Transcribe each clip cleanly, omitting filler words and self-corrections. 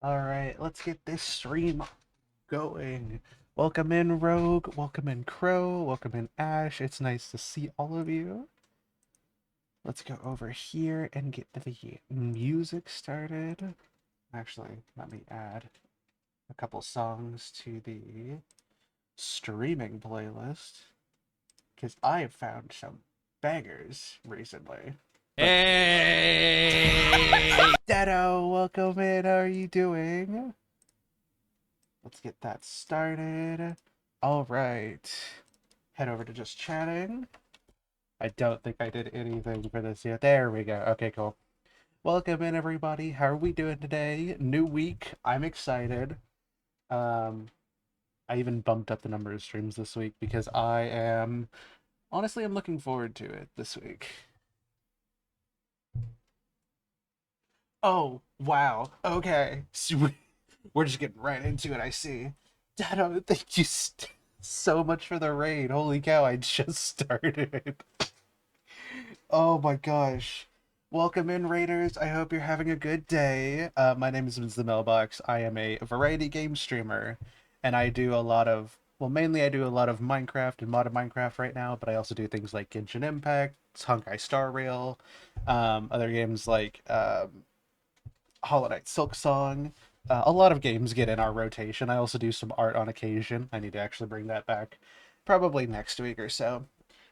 Alright, let's get this stream going. Welcome in, Rogue. Welcome in, Crow. Welcome in, Ash. It's nice to see all of you. Let's go over here and get the music started. Actually, let me add a couple songs to the streaming playlist because I have found some bangers recently. But Hey! Dedo, welcome in. How are you doing? Let's get that started. All right. Head over to just chatting. I don't think I did anything for this yet. There we go. Okay, cool. Welcome in, everybody. How are we doing today? New week. I'm excited. Um, I even bumped up the number of streams this week because honestly, I'm looking forward to it this week. Oh, wow. Okay. So we're just getting right into it, I see. Dado, thank you so much for the raid. Holy cow, I just started. Oh my gosh. Welcome in, Raiders. I hope you're having a good day. My name is the Mailbox. I am a variety game streamer, and I do a lot of, well, mainly I do a lot of Minecraft and modded Minecraft right now, but I also do things like Genshin Impact, Honkai Star Rail, other games like Hollow Knight Silk Song. A lot of games get in our rotation. I also do some art on occasion. I need to actually bring that back probably next week or so.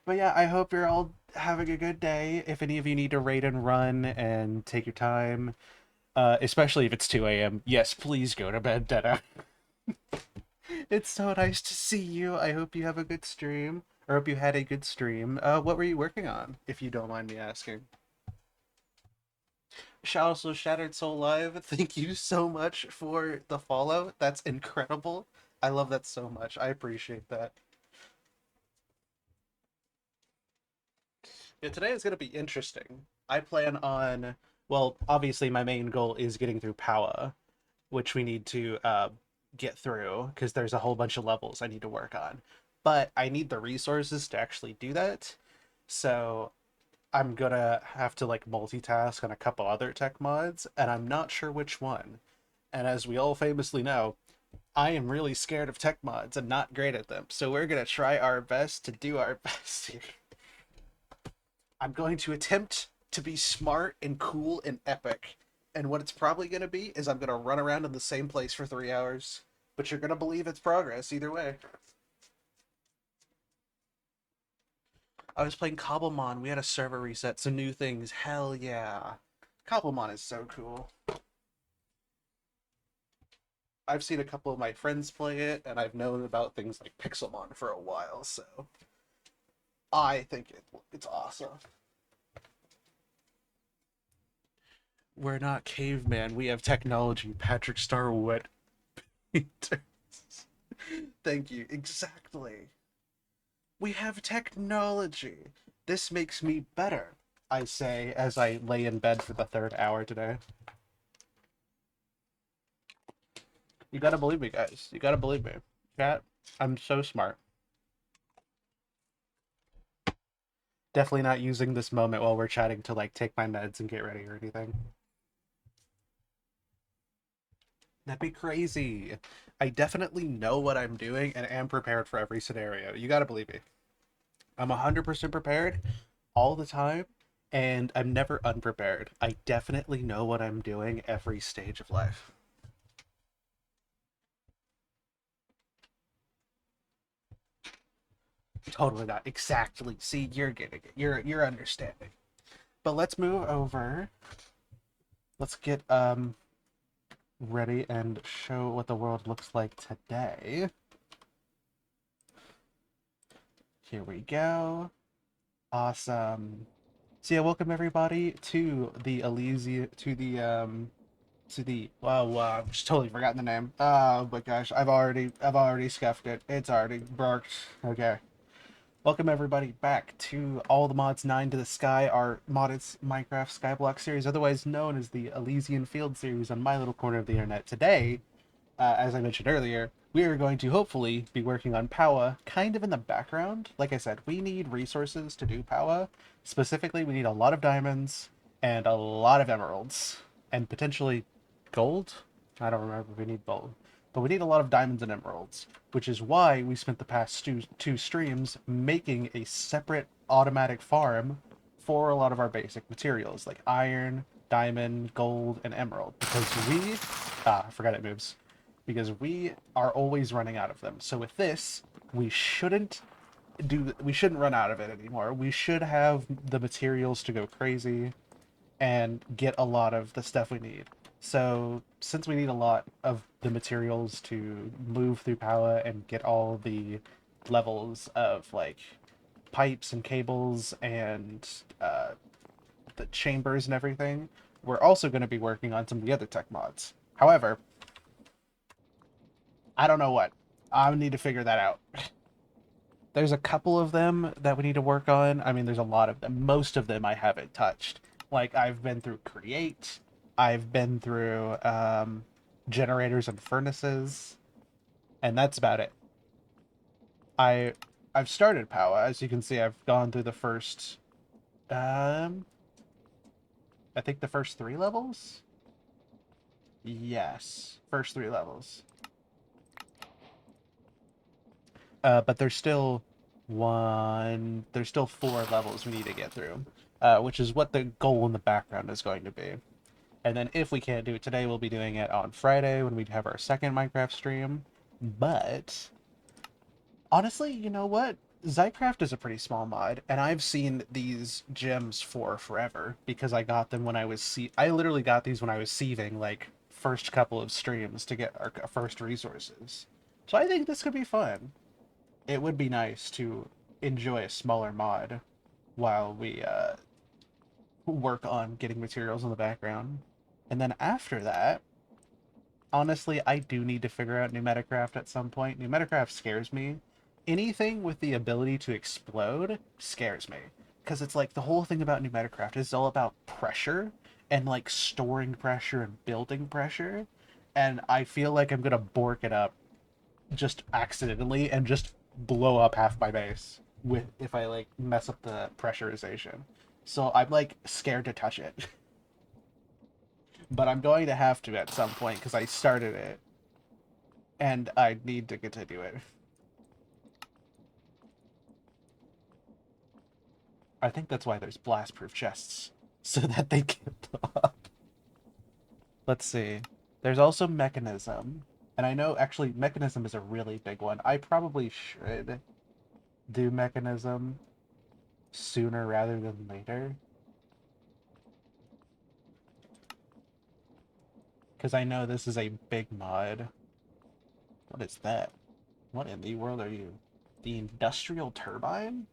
But yeah, I hope you're all having a good day. If any of you need to raid and run and take your time, especially if it's 2 a.m., yes, please go to bed, Detta. It's so nice to see you. I hope you have a good stream. Or hope you had a good stream. What were you working on, if you don't mind me asking? Also, Shattered Soul Live, thank you so much for the follow. That's incredible. I love that so much. I appreciate that. Yeah, today is going to be interesting. I plan on, well, obviously my main goal is getting through POWAHH, which we need to get through because there's a whole bunch of levels I need to work on. But I need the resources to actually do that. So I'm gonna have to like multitask on a couple other tech mods, and I'm not sure which one. And as we all famously know, I am really scared of tech mods and not great at them. So we're gonna try our best to do our best here. I'm going to attempt to be smart and cool and epic. And what it's probably going to be is I'm going to run around in the same place for 3 hours. But you're going to believe it's progress either way. I was playing Cobblemon. We had a server reset, some new things. Hell yeah. Cobblemon is so cool. I've seen a couple of my friends play it, and I've known about things like Pixelmon for a while, so I think it's awesome. We're not caveman. We have technology. Patrick Star Wet. Thank you. Exactly. We have technology. This makes me better, I say as I lay in bed for the third hour today. You gotta believe me, guys. You gotta believe me. Chat, I'm so smart. Definitely not using this moment while we're chatting to like take my meds and get ready or anything. That'd be crazy. I definitely know what I'm doing and am prepared for every scenario. You gotta believe me. I'm 100% prepared all the time, and I'm never unprepared. I definitely know what I'm doing every stage of life. Totally not. Exactly. See, you're getting it. You're understanding. But let's move over. Let's get ready and show what the world looks like today. Here we go. Awesome. So yeah, welcome everybody to the Elysian wow, I've just totally forgotten the name. Oh my gosh, I've already scuffed it. It's already barked. Okay. Welcome everybody back to All the Mods 9 to the Sky, our modded Minecraft Skyblock series, otherwise known as the Elysian Field series on my little corner of the internet. Today, as I mentioned earlier, we are going to hopefully be working on POWAHH kind of in the background. Like I said, we need resources to do POWAHH. Specifically, we need a lot of diamonds and a lot of emeralds and potentially gold. I don't remember if we need both. But we need a lot of diamonds and emeralds, which is why we spent the past two streams making a separate automatic farm for a lot of our basic materials, like iron, diamond, gold, and emerald. Because we... I forgot it moves. Because we are always running out of them. So with this, we shouldn't we shouldn't run out of it anymore. We should have the materials to go crazy and get a lot of the stuff we need. So since we need a lot of the materials to move through POWAHH and get all the levels of like pipes and cables and the chambers and everything, we're also going to be working on some of the other tech mods. However, I don't know what. I need to figure that out. There's a couple of them that we need to work on. I mean, there's a lot of them. Most of them I haven't touched. Like, I've been through Create, I've been through generators and furnaces, and that's about it. I I've started POWAHH. As you can see, I've gone through the first I think the first 3 levels? Yes, first 3 levels. But there's still there's still 4 levels we need to get through, which is what the goal in the background is going to be. And then if we can't do it today, we'll be doing it on Friday when we have our second Minecraft stream. But honestly, you know what? Zycraft is a pretty small mod, and I've seen these gems for forever because I got them when I was I literally got these when I was sieving like first couple of streams to get our first resources. So I think this could be fun. It would be nice to enjoy a smaller mod while we work on getting materials in the background. And then after that, honestly, I do need to figure out new Metacraft at some point. New Metacraft scares me. Anything with the ability to explode scares me. Because it's like the whole thing about new Metacraft is all about pressure and like storing pressure and building pressure. And I feel like I'm going to bork it up just accidentally and just blow up half my base with if I like mess up the pressurization. So I'm like scared to touch it. But I'm going to have to at some point because I started it and I need to continue it. I think that's why there's blast-proof chests so that they can blow up. Let's see. There's also mechanism. And I know actually mechanism is a really big one. I probably should do mechanism sooner rather than later. Because I know this is a big mod. What is that? What in the world are you? The industrial turbine?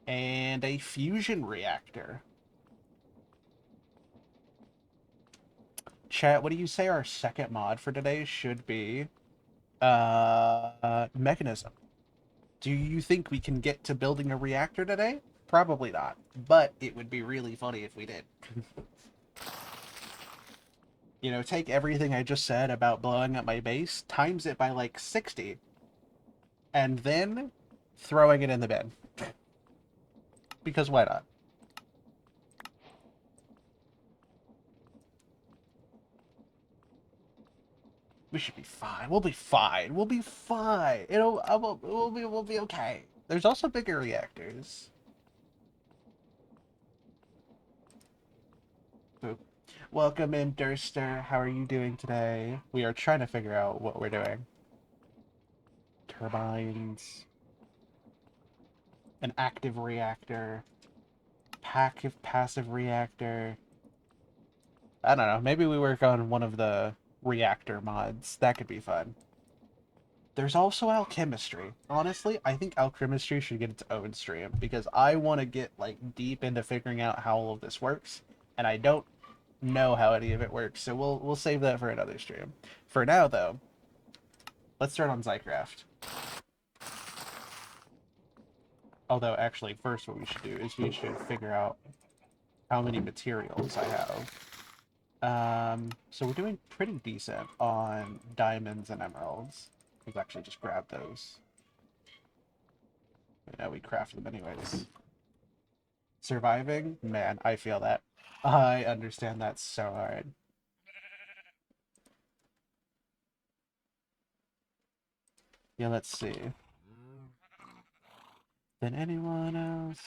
And a fusion reactor. Chat, what do you say our second mod for today should be? Mechanism. Do you think we can get to building a reactor today? Probably not, but it would be really funny if we did. You know, take everything I just said about blowing up my base, times it by like 60, and then throwing it in the bin. Because why not? We should be fine. We'll be fine. We'll be fine. We'll be okay. There's also bigger reactors. Boop. Welcome in, Durster. How are you doing today? We are trying to figure out what we're doing. Turbines. An active reactor. Passive reactor. I don't know. Maybe we work on one of the reactor mods. That could be fun. There's also alchemistry. Honestly, I think alchemistry should get its own stream because I want to get like deep into figuring out how all of this works, and I don't know how any of it works. So we'll save that for another stream. For now, though, let's start on Zycraft. Although, actually, first what we should do is we should figure out how many materials I have. So we're doing pretty decent on diamonds and emeralds. Let's actually just grab those. Yeah, we craft them anyways. Surviving? Man, I feel that. I understand that so hard. Yeah, let's see. Than anyone else,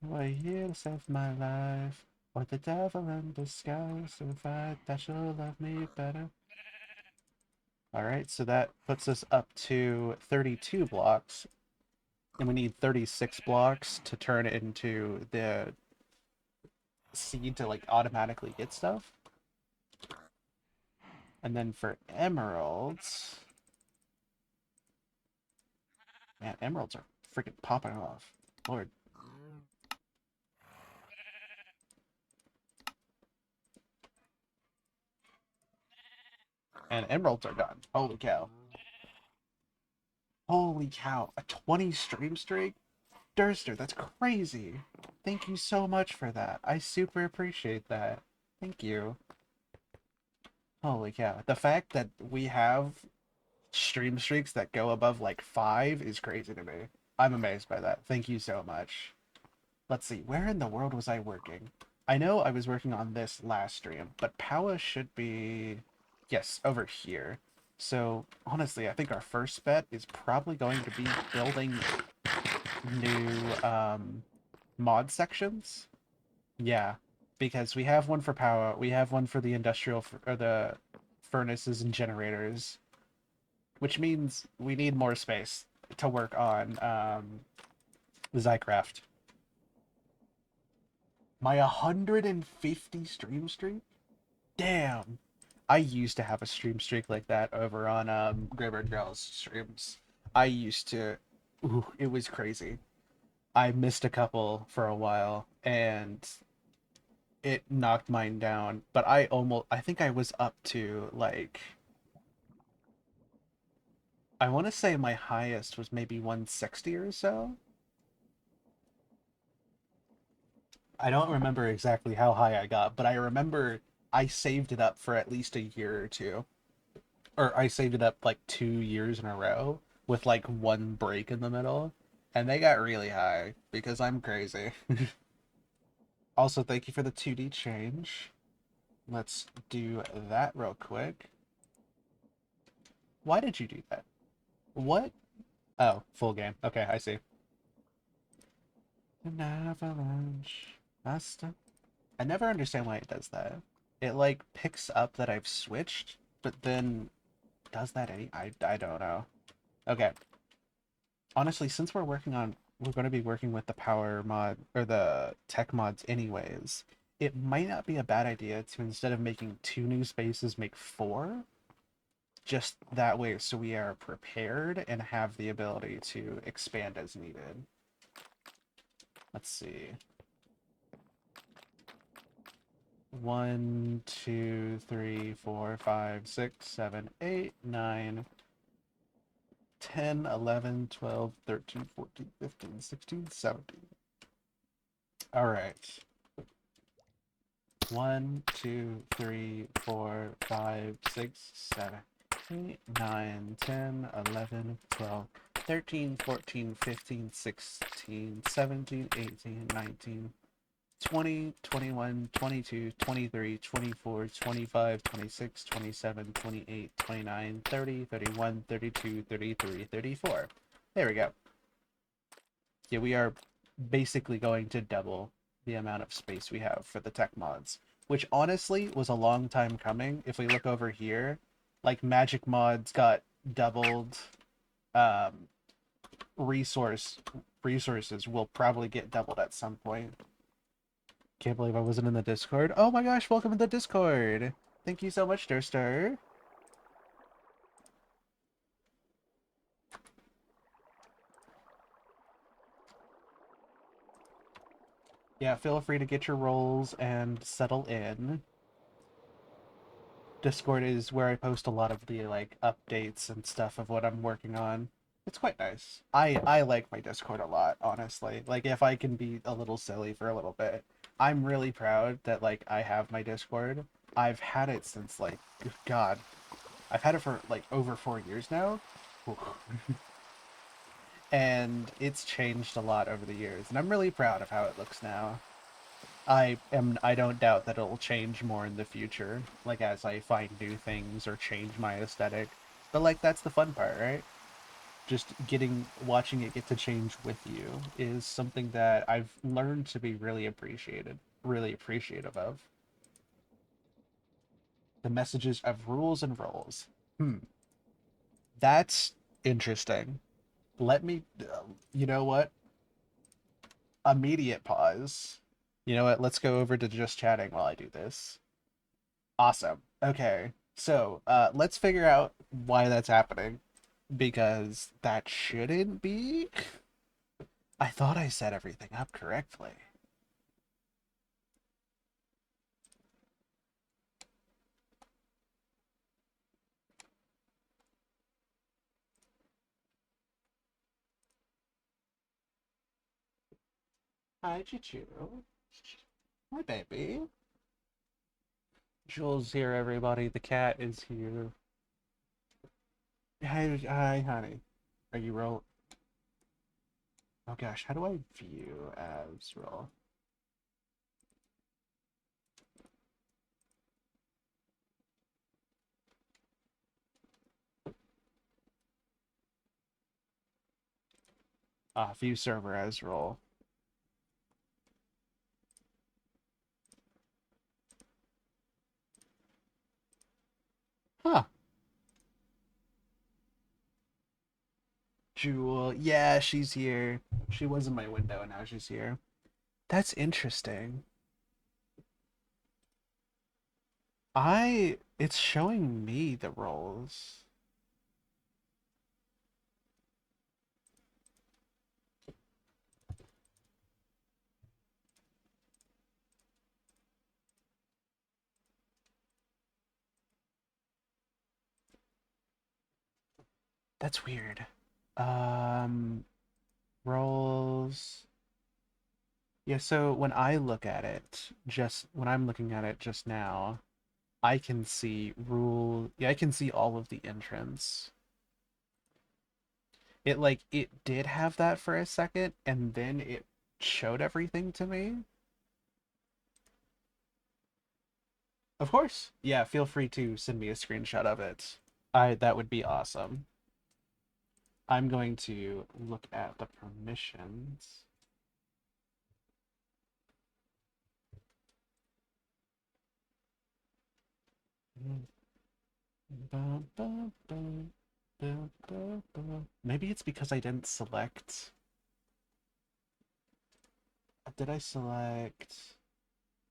who are here to save my life? Or the devil in disguise to fight that she'll love me better. Alright, so that puts us up to 32 blocks. And we need 36 blocks to turn it into the seed to like automatically get stuff. And then for emeralds, man, emeralds are freaking popping off. Lord. And emeralds are done. Holy cow. Holy cow. A 20 stream streak? Durster, that's crazy. Thank you so much for that. I super appreciate that. Thank you. Holy cow. The fact that we have stream streaks that go above like 5 is crazy to me. I'm amazed by that. Thank you so much. Let's see, where in the world was I working? I know I was working on this last stream, but POWAHH should be, yes, over here. So honestly, I think our first bet is probably going to be building new mod sections. Yeah, because we have one for POWAHH, we have one for the industrial or the furnaces and generators, which means we need more space to work on Zycraft. My 150 stream streak? Damn. I used to have a stream streak like that over on Graybird Girls streams. I used to, ooh, it was crazy. I missed a couple for a while and it knocked mine down, but I think I was up to like, I want to say my highest was maybe 160 or so. I don't remember exactly how high I got, but I remember I saved it up for at least a year or two. Or I saved it up like 2 years in a row with like one break in the middle. And they got really high because I'm crazy. Also, thank you for the 2D change. Let's do that real quick. Why did you do that? What? Oh, full game. Okay, I see. An avalanche. Master. I never understand why it does that. It like picks up that I've switched, but then does that I don't know. Okay. Honestly, since we're going to be working with the power mod or the tech mods anyways, it might not be a bad idea to, instead of making 2 new spaces, make 4. Just that way so we are prepared and have the ability to expand as needed. Let's see. 1, 2, 3, 4, 5, 6, 7, 8, 9, 10, 11, 12, 13, 14, 15, 16, 17. All right. 1, 2, 3, 4, 5, 6, 7, 8, 9, 10, 11, 12, 13, 14, 15, 16, 17, 18, 19, 20, 21, 22, 23, 24, 25, 26, 27, 28, 29, 30, 31, 32, 33, 34. There we go. Yeah, we are basically going to double the amount of space we have for the tech mods, which honestly was a long time coming. If we look over here, like magic mods got doubled. Um, resources will probably get doubled at some point. Can't believe I wasn't in the Discord. Oh my gosh, welcome to the Discord. Thank you so much, Durster. Yeah, feel free to get your roles and settle in. Discord is where I post a lot of the like updates and stuff of what I'm working on. It's quite nice. I like my Discord a lot, honestly. Like if I can be a little silly for a little bit. I'm really proud that like I have my Discord. I've had it since like God. I've had it for like over 4 years now. And it's changed a lot over the years, and I'm really proud of how it looks now. I don't doubt that it'll change more in the future, like as I find new things or change my aesthetic. But like that's the fun part, right? Just watching it get to change with you is something that I've learned to be really appreciative of. The messages of rules and roles. Hmm, that's interesting. Let me, you know what? Immediate pause. You know what? Let's go over to just chatting while I do this. Awesome. Okay. So, let's figure out why that's happening because that shouldn't be. I thought I set everything up correctly. Hi, Chichu. Hi, baby. Jules here, everybody. The cat is here. Hi, honey. Are you roll? Oh gosh, how do I view as roll? View server as roll. Huh. Jewel. Yeah, she's here. She was in my window and now she's here. That's interesting. It's showing me the roles. That's weird. Um, roles. Yeah, so when I'm looking at it just now, I can see rule. Yeah, I can see all of the entrants. It did have that for a second, and then it showed everything to me. Of course. Yeah, feel free to send me a screenshot of it. I That would be awesome. I'm going to look at the permissions. Maybe it's because I didn't select. Did I select?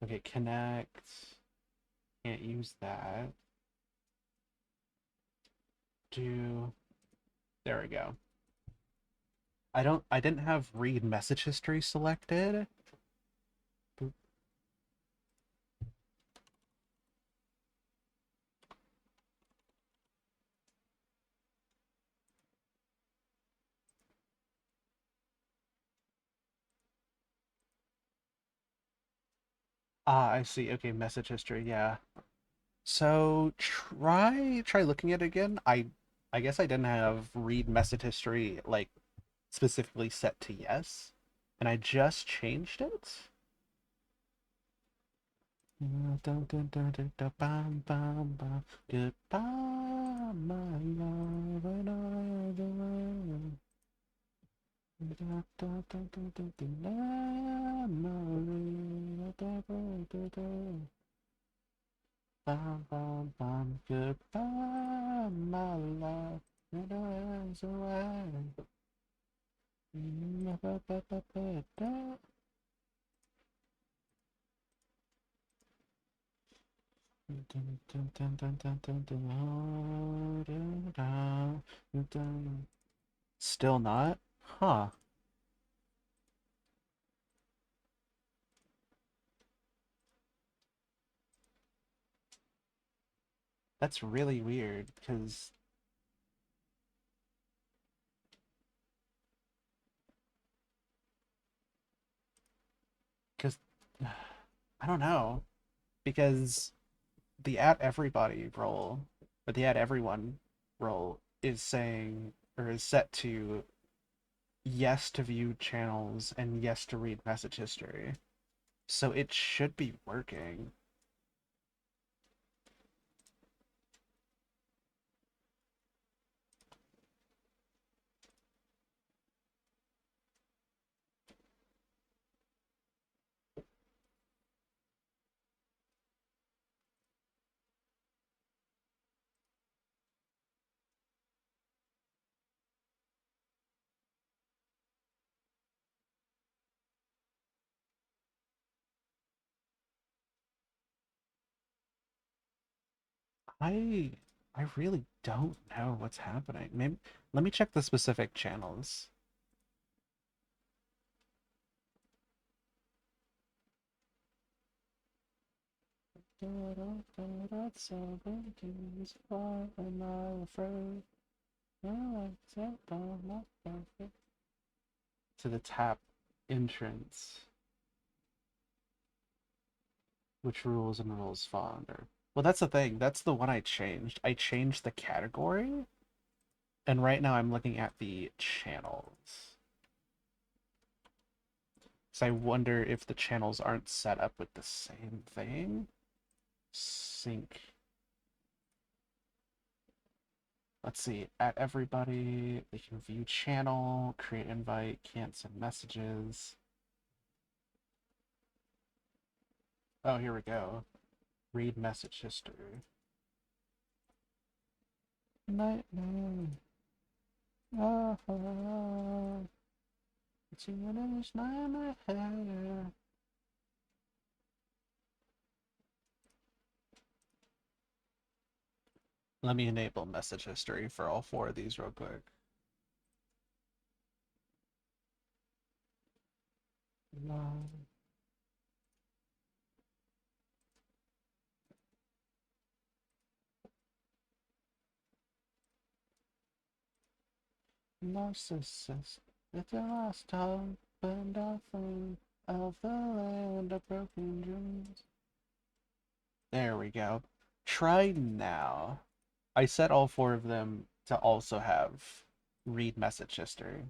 Okay, connect. Can't use that. Do. There we go. I didn't have read message history selected. I see. Okay, message history. Yeah. So try looking at it again. I guess I didn't have read message history like specifically set to yes, and I just changed it. Goodbye, my love, another bam, bam, bam. Goodbye, my love, and as away. Still not? Huh. That's really weird because I don't know because the at everybody role or the at everyone role is saying or is set to yes to view channels and yes to read message history. So it should be working. I I really don't know what's happening. Maybe let me check the specific channels. To the tap entrance, which rules and rules fonder. Well, that's the thing. That's the one I changed. I changed the category, and right now I'm looking at the channels. So I wonder if the channels aren't set up with the same thing. Sync. Let's see. At everybody, they can view channel, create invite, can't send messages. Oh, here we go. Read message history. Nightmare. Oh, it's in this nightmare. Let me enable message history for all four of these real quick. Narcissus, it's the last time, burned off of the land of broken dreams. There we go. Try now. I set all four of them to also have read message history.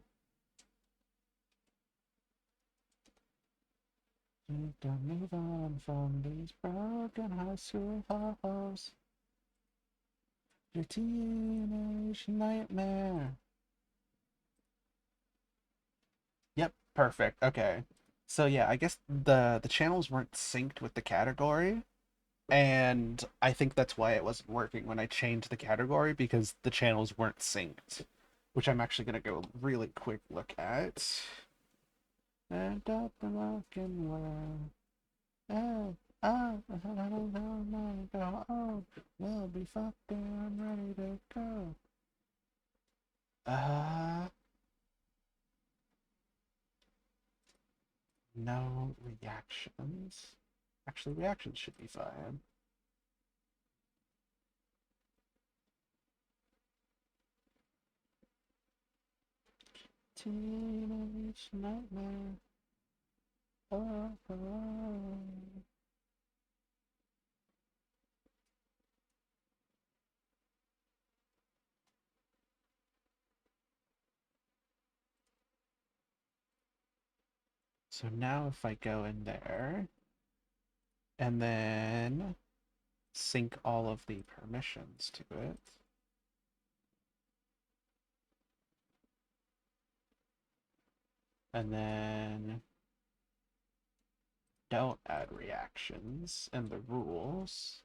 Don't move on from these broken high school halls. Your teenage nightmare. Yep, perfect. Okay. So yeah, I guess the channels weren't synced with the category, and I think that's why it wasn't working when I changed the category because the channels weren't synced, which I'm actually gonna go really quick look at. And up the walking world. Oh, oh, oh, we'll be fucking ready to go. Uh, no reactions. Actually, reactions should be fine. Teenage nightmare. Oh, oh. So now if I go in there and then sync all of the permissions to it. And then don't add reactions in the rules.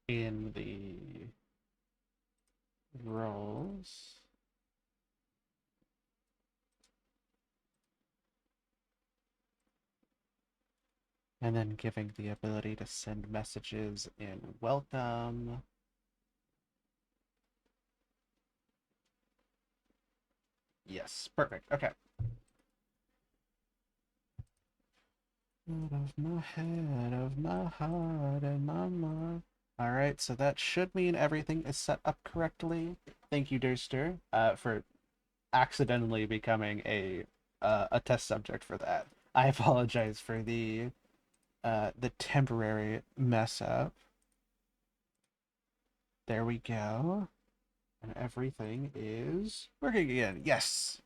In the roles. And then giving the ability to send messages in welcome. Yes, perfect. Okay. Out of my head, of my heart, and my mind. Alright, so that should mean everything is set up correctly. Thank you, Durster, for accidentally becoming a test subject for that. I apologize for the temporary mess up. There we go. And everything is working again. Yes.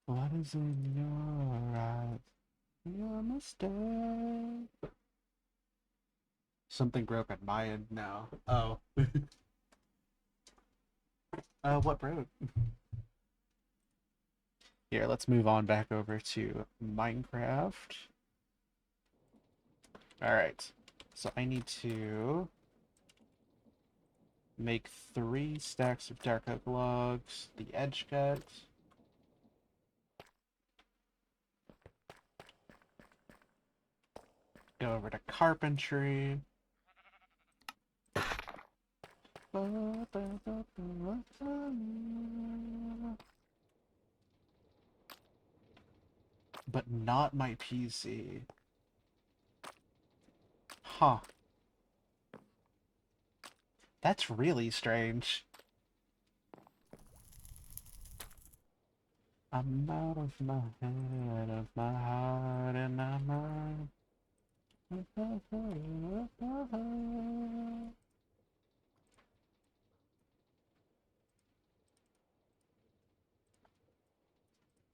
What is in your eyes? Your mistake. Something broke on my end now. Oh. What broke? Here, let's move on back over to Minecraft. Alright. So I need to make 3 stacks of dark oak logs, the edge cut. Go over to carpentry. But not my PC. Huh. That's really strange. I'm out of my head, of my heart, and I'm out.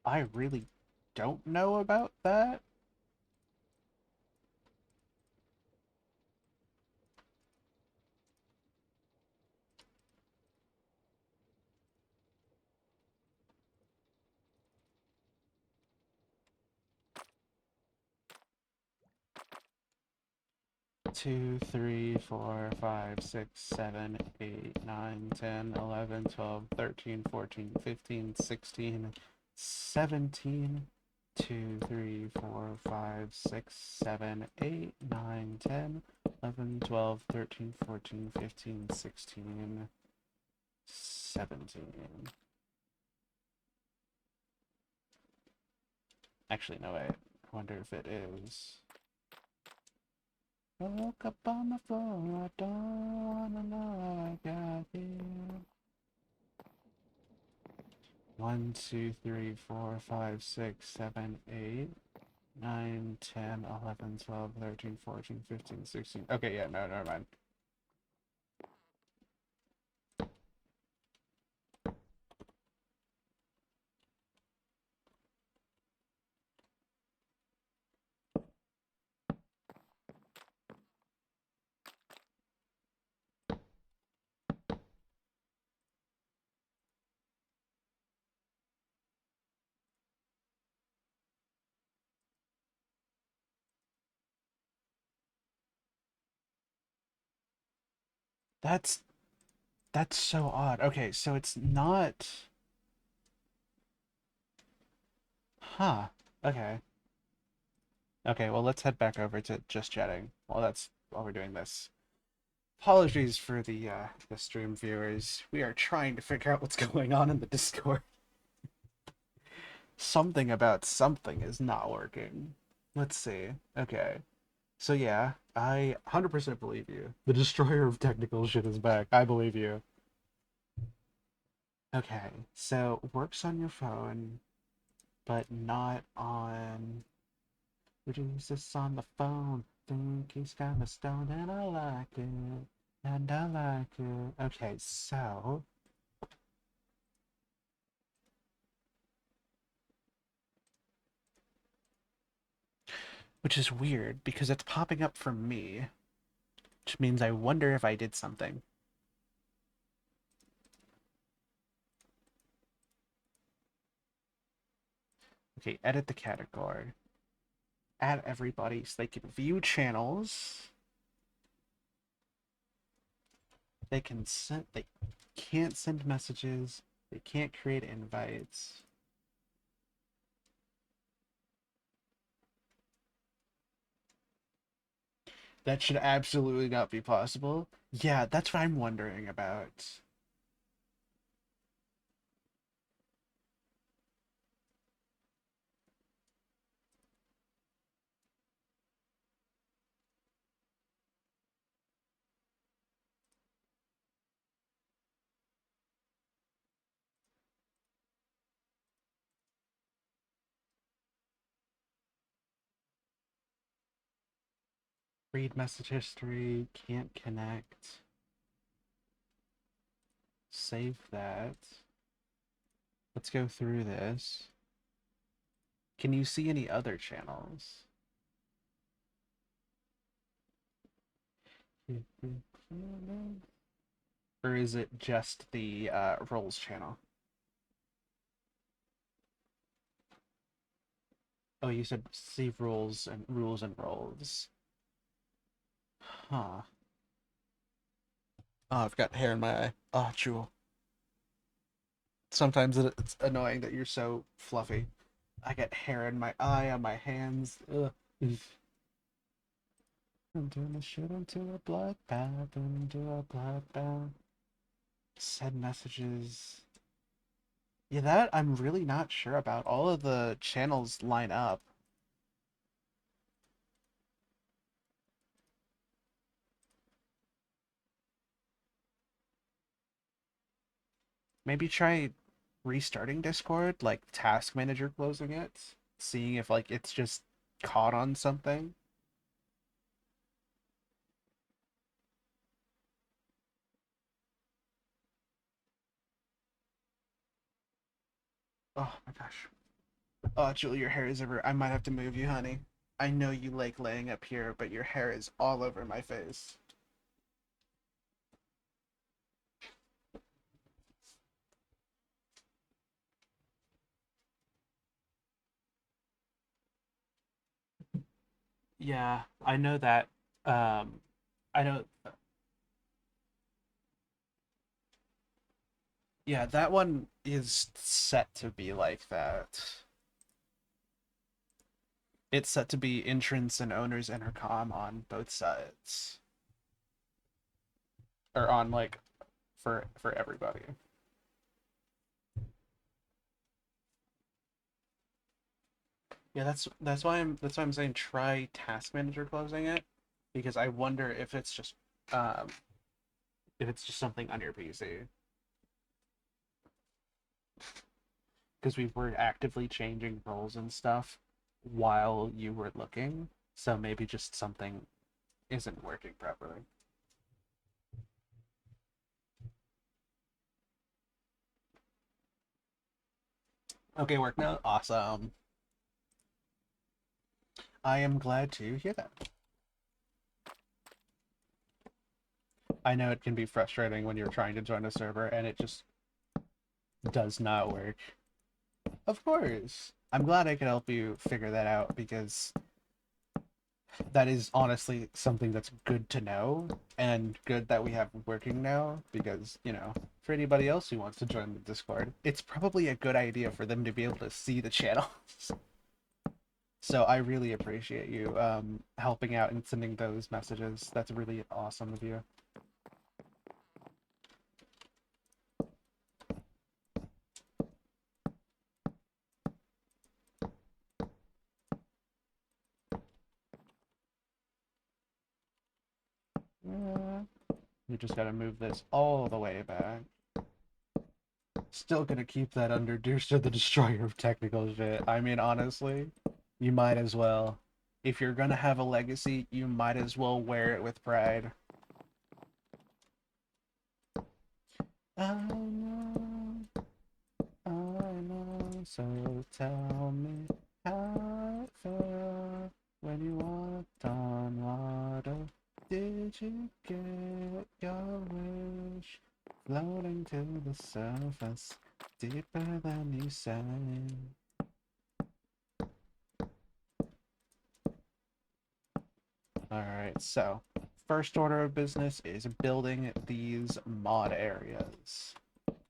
I really don't know about that. Two, three, four, five, six, 7, 8, 9, 10, 11, 12, 13, 14, 15, 16, 17. 2, 3, 4, 5, 6, 7, 8, 9, 10, 11, 12, 13, 14, 15, 16, 17. Actually, no, wait. I wonder if it is. Woke up on the floor, I don't know I got here. 1, 2, 3, 4, 5, 6, 7, 8, 9, 10, 11, 12, 13, 14, 15, 16. Okay, yeah, no, never mind. That's that's so odd. Okay, so it's not. Huh. Okay. Okay, well, let's head back over to just chatting while we're doing this. Apologies for the stream viewers. We are trying to figure out what's going on in the Discord. Something about something is not working. Let's see. Okay. So yeah, I 100% believe you. The destroyer of technical shit is back. I believe you. Okay. So works on your phone, but not on. Would you use this on the phone? Think he's kinda stoned and I like it. And I like it. Okay, so which is weird because it's popping up for me, which means I wonder if I did something. Okay, edit the category. Add everybody so they can view channels. They can't send messages. They can't create invites. That should absolutely not be possible. Yeah, that's what I'm wondering about. Read message history, can't connect. Save that. Let's go through this. Can you see any other channels? Or is it just the roles channel? Oh, you said save rules and roles. Huh. Oh, I've got hair in my eye. Oh, Jewel. Sometimes it's annoying that you're so fluffy. I get hair in my eye, on my hands. Ugh. I'm doing this shit into a bloodbath, into a bloodbath. Send messages. Yeah, that I'm really not sure about. All of the channels line up. Maybe try restarting Discord, like task manager closing it, seeing if like it's just caught on something. Oh my gosh. Oh, Julie, your hair is over. I might have to move you, honey. I know you like laying up here, but your hair is all over my face. Yeah, I know that. I know. Yeah, that one is set to be like that. It's set to be entrance and owner's intercom on both sides, or on like for everybody. Yeah, that's why I'm saying try task manager closing it, because I wonder um if it's just something on your PC, because we were actively changing roles and stuff while you were looking, so maybe just something isn't working properly. Okay, work now. Awesome. I am glad to hear that. I know it can be frustrating when you're trying to join a server and it just does not work. Of course. I'm glad I could help you figure that out, because that is honestly something that's good to know, and good that we have working now, because, for anybody else who wants to join the Discord, it's probably a good idea for them to be able to see the channel. So I really appreciate you helping out and sending those messages. That's really awesome of you. We just gotta move this all the way back. Still gonna keep that under Deucer the Destroyer of technical shit. I mean, honestly, you might as well. If you're gonna have a legacy, you might as well wear it with pride. I know, I know, so tell me how it felt when you walked on water. Did you get your wish floating to the surface deeper than you said? Alright, so first order of business is building these mod areas,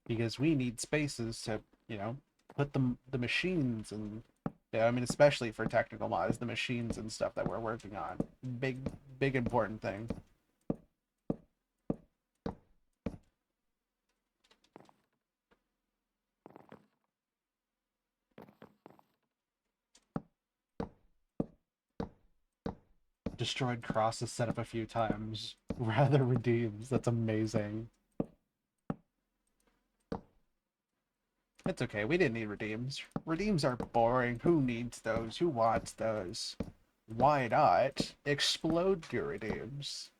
because we need spaces to, put the machines and, yeah, I mean, especially for technical mods, the machines and stuff that we're working on. Big, big important thing. Destroyed cross is set up a few times. Rather redeems. That's amazing. It's okay. We didn't need redeems. Redeems are boring. Who needs those? Who wants those? why not explode your redeems?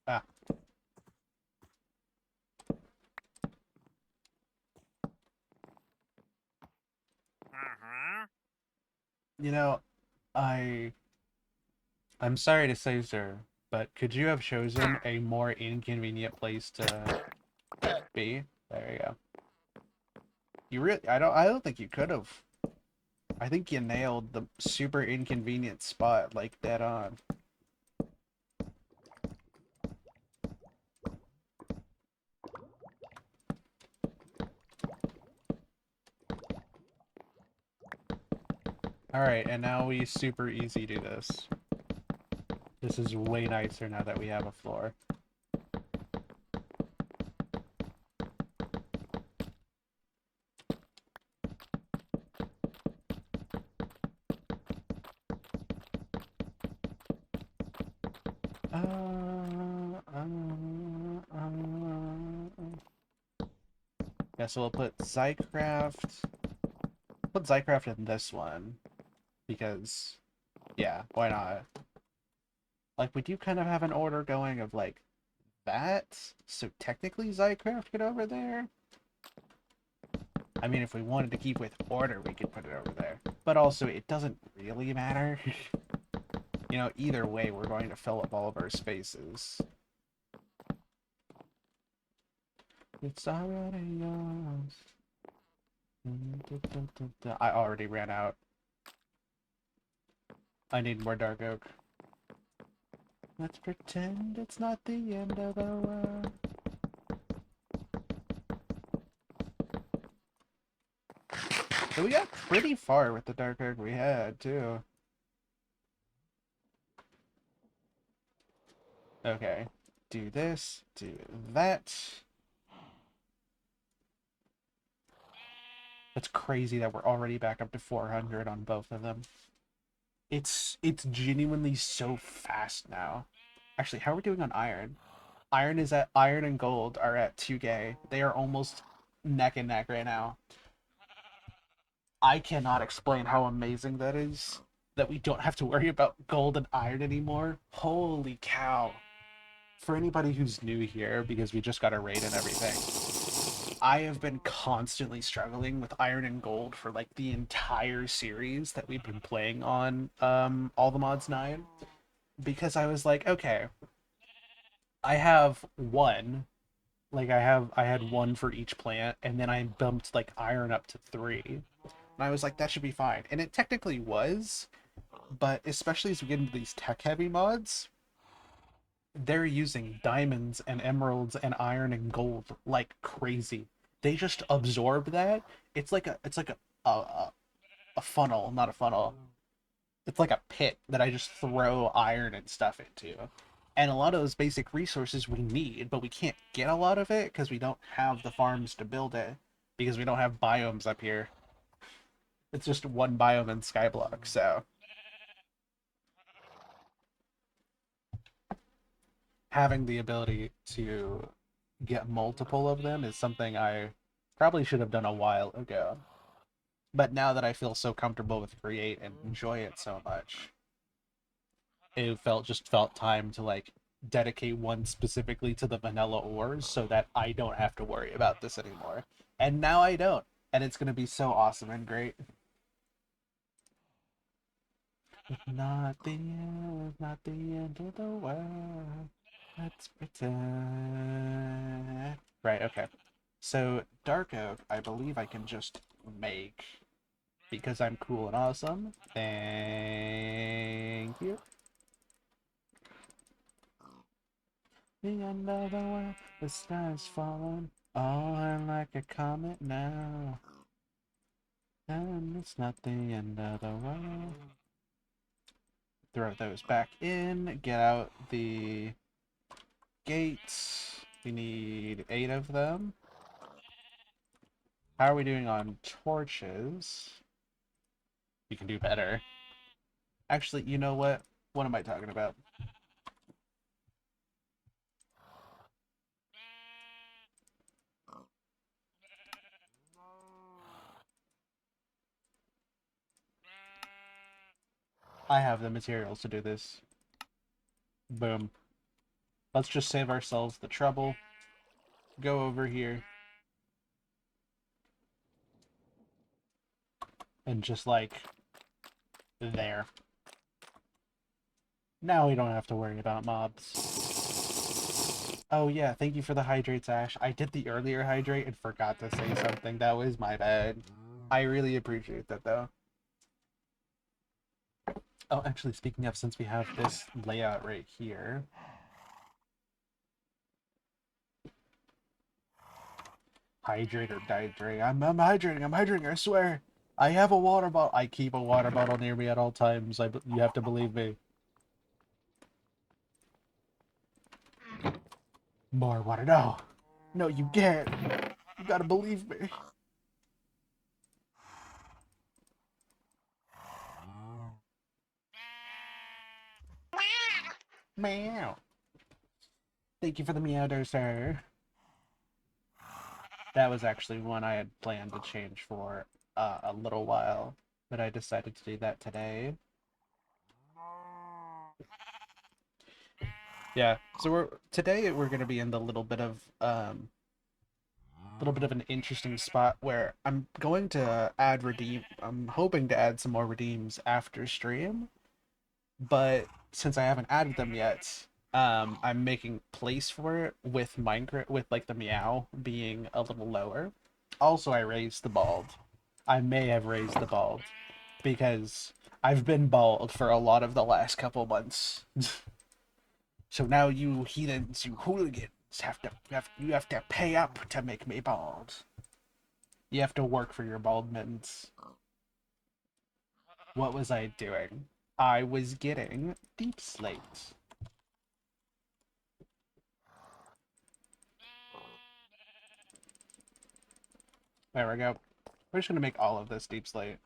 Ah, you know, I I'm sorry to say, sir, but could you have chosen a more inconvenient place to be? There you go. You really, I don't think you could have. I think you nailed the super inconvenient spot like dead on. All right, and now we super easy do this. This is way nicer now that we have a floor. Yeah, so we'll put Zycraft. Put Zycraft in this one because, yeah, why not? Like, we do kind of have an order going of like that, so technically Zycraft get over there. I mean, if we wanted to keep with order, we could put it over there. But also, it doesn't really matter. You know, either way, we're going to fill up all of our spaces. It's already yours. I already ran out. I need more dark oak. Let's pretend it's not the end of the world. So we got pretty far with the dark oak we had, too. Okay. Do this, do that. That's crazy that we're already back up to 400 on both of them. It's genuinely so fast now. Actually, how are we doing on iron? Iron and gold are at 2K. They are almost neck and neck right now. I cannot explain how amazing that is. That we don't have to worry about gold and iron anymore. Holy cow. For anybody who's new here, because we just got a raid and everything, I have been constantly struggling with iron and gold for like the entire series that we've been playing on All the Mods 9. Because I was like, okay, I have one. Like I had one for each plant, and then I bumped like iron up to 3. And I was like, that should be fine. And it technically was, but especially as we get into these tech heavy mods, they're using diamonds and emeralds and iron and gold like crazy. They just absorb that. It's like a funnel, not a funnel. It's like a pit that I just throw iron and stuff into. And a lot of those basic resources we need, but we can't get a lot of it because we don't have the farms to build it because we don't have biomes up here. It's just one biome in Skyblock, so having the ability to get multiple of them is something I probably should have done a while ago. But now that I feel so comfortable with Create and enjoy it so much, it felt time to like dedicate one specifically to the vanilla ores so that I don't have to worry about this anymore. And now I don't. And it's gonna be so awesome and great. Not the end of the world. Let's pretend. Right, okay. So dark oak, I believe I can just make because I'm cool and awesome. Thank you. The end of the world, the sky's falling on like a comet now. And it's not the end of the world. Throw those back in, get out the gates. We need 8 of them. How are we doing on torches? We can do better. Actually, you know what? What am I talking about? I have the materials to do this. Boom. Let's just save ourselves the trouble. Go over here. And just like there. Now we don't have to worry about mobs. Oh yeah, thank you for the hydrates, Ash. I did the earlier hydrate and forgot to say something. That was my bad. I really appreciate that though. Oh, actually, speaking of, since we have this layout right here. Hydrate or dihydrate. I'm hydrating, I swear. I have a water bottle. I keep a water bottle near me at all times. You have to believe me. More water. No. No, you can't. You gotta believe me. Meow. Thank you for the meow there, sir. That was actually one I had planned to change for a little while, but I decided to do that today. Yeah, so we're gonna be in the little bit of an interesting spot where I'm going to add redeem. I'm hoping to add some more redeems after stream, but since I haven't added them yet, I'm making place for it with Minecraft, with like the meow being a little lower. Also, I raised the bald. I may have raised the bald because I've been bald for a lot of the last couple months. So now you heathens, you hooligans, you have to pay up to make me bald. You have to work for your baldments. What was I doing? I was getting deep slate. There we go. We're just gonna make all of this deep slate.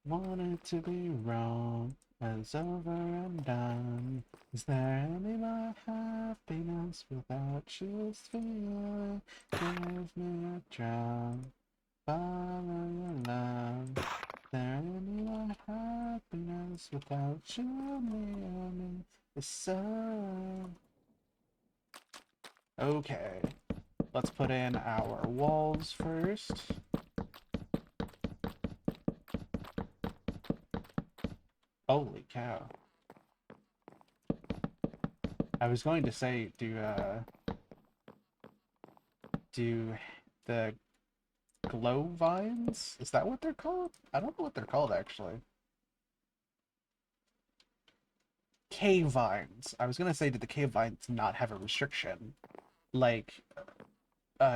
Wanted to be wrong, it's over and done. Is there any more happiness without you feeling? Give me a drum, follow your love. Is there any more happiness without you near me? It's so... Okay, let's put in our walls first. Holy cow. I was going to say, do the glow vines? Is that what they're called? I don't know what they're called, actually. Cave vines. I was gonna say, did the cave vines not have a restriction? Like,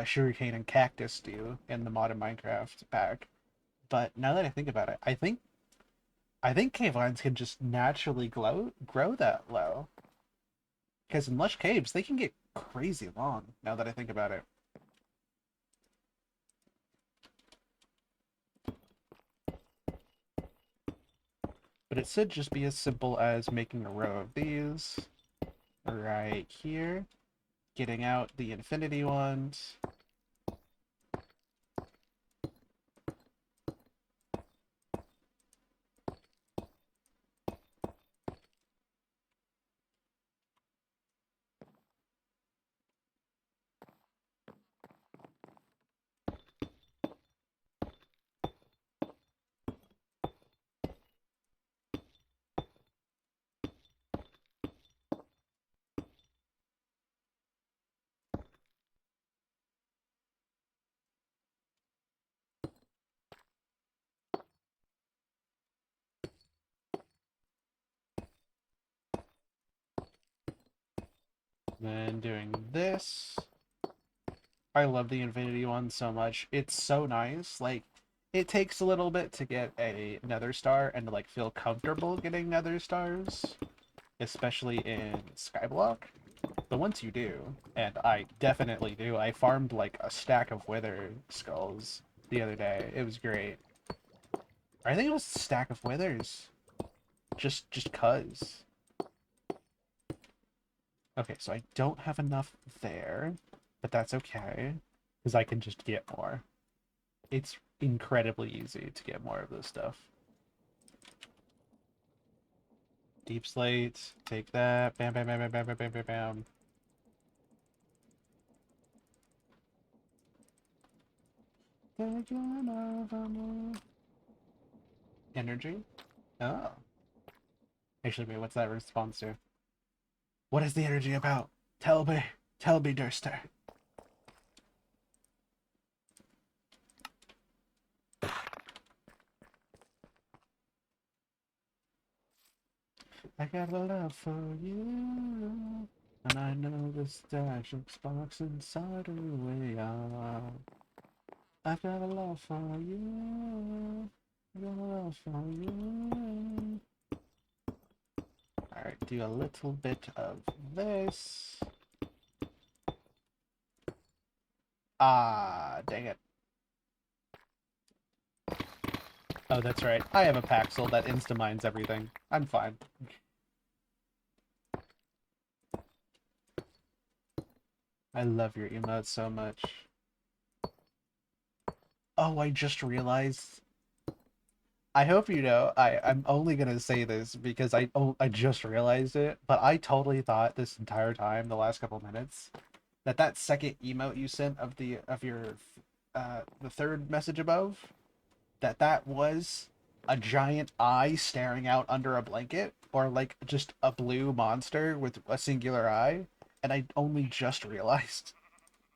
sugarcane and cactus do in the modern Minecraft pack. But now that I think about it, I think cave vines can just naturally grow that low. Because in lush caves, they can get crazy long, now that I think about it. But it should just be as simple as making a row of these right here, getting out the infinity ones. Then doing this. I love the infinity one so much. It's so nice. Like, it takes a little bit to get a nether star and to like feel comfortable getting nether stars, especially in Skyblock. But once you do, and I definitely do, I farmed like a stack of wither skulls the other day. It was great. I think it was a stack of withers. Just cuz. Okay, so I don't have enough there, but that's okay, because I can just get more. It's incredibly easy to get more of this stuff. Deep slate, take that. Bam, bam, bam, bam, bam, bam, bam, bam, bam. Energy? Oh. Actually, wait, what's that response to? What is the energy about? Tell me, Durster. I got a love for you, and I know the stash of sparks inside of the way out. I've got a love for you. I've got a love for you. Alright, do a little bit of this. Ah, dang it. Oh, that's right. I have a Paxel that insta-mines everything. I'm fine. I love your emotes so much. Oh, I just realized. I hope you know, I'm only gonna say this because I just realized it, but I totally thought this entire time, the last couple minutes, that second emote you sent of the third message above, that was a giant eye staring out under a blanket, or like just a blue monster with a singular eye, and I only just realized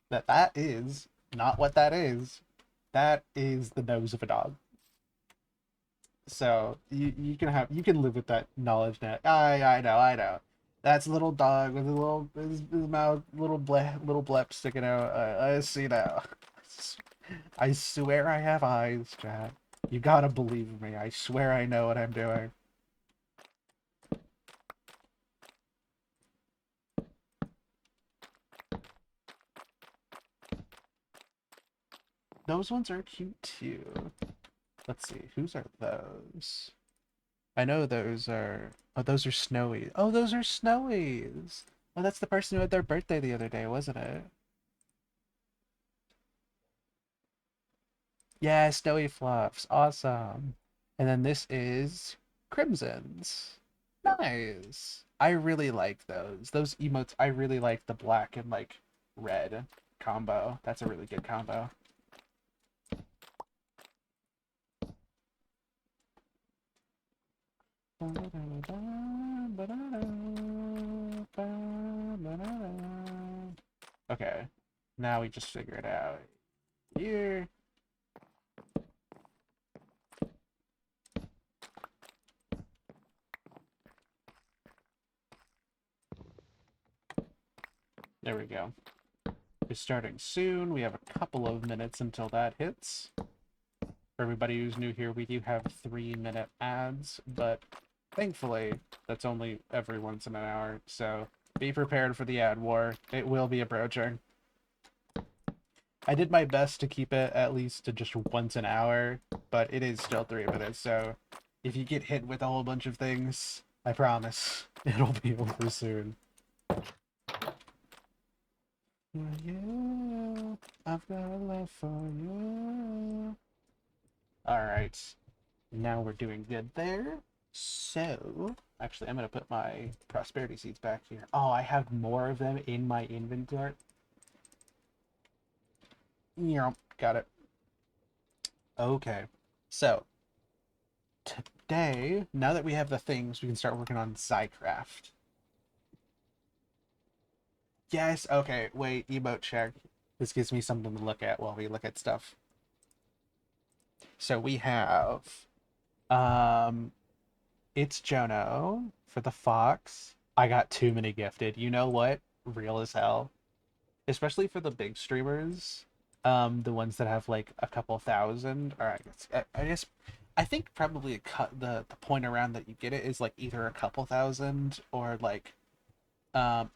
that is not what that is. That is the nose of a dog. So you can live with that knowledge now. I know. That's a little dog with a little his mouth little blep sticking out. I see now. I swear I have eyes, Chad. You gotta believe me. I swear I know what I'm doing. Those ones are cute too. Let's see, whose are those? I know those are. Oh, those are Snowy. Oh, those are Snowies. Oh, that's the person who had their birthday the other day, wasn't it? Yeah, Snowy Fluffs. Awesome. And then this is Crimson's. Nice. I really like those. Those emotes, I really like the black and like red combo. That's a really good combo. Okay. Now we just figure it out. Here. There we go. It's starting soon. We have a couple of minutes until that hits. For everybody who's new here, we do have 3-minute ads, but thankfully, that's only every once in an hour, so be prepared for the ad war. It will be approaching. I did my best to keep it at least to just once an hour, but it is still 3 minutes, so if you get hit with a whole bunch of things, I promise it'll be over soon. Yeah, I've got a love for you. Alright, now we're doing good there. So, actually, I'm going to put my prosperity seeds back here. Oh, I have more of them in my inventory. Yeah, got it. Okay, so today, now that we have the things, we can start working on Zycraft. Yes, okay, wait, emote check. This gives me something to look at while we look at stuff. So we have, um, it's Jono for the fox. I got too many gifted. You know what? Real as hell. Especially for the big streamers, the ones that have like a couple thousand, or I guess I think probably the point around that you get it is like either a couple thousand or um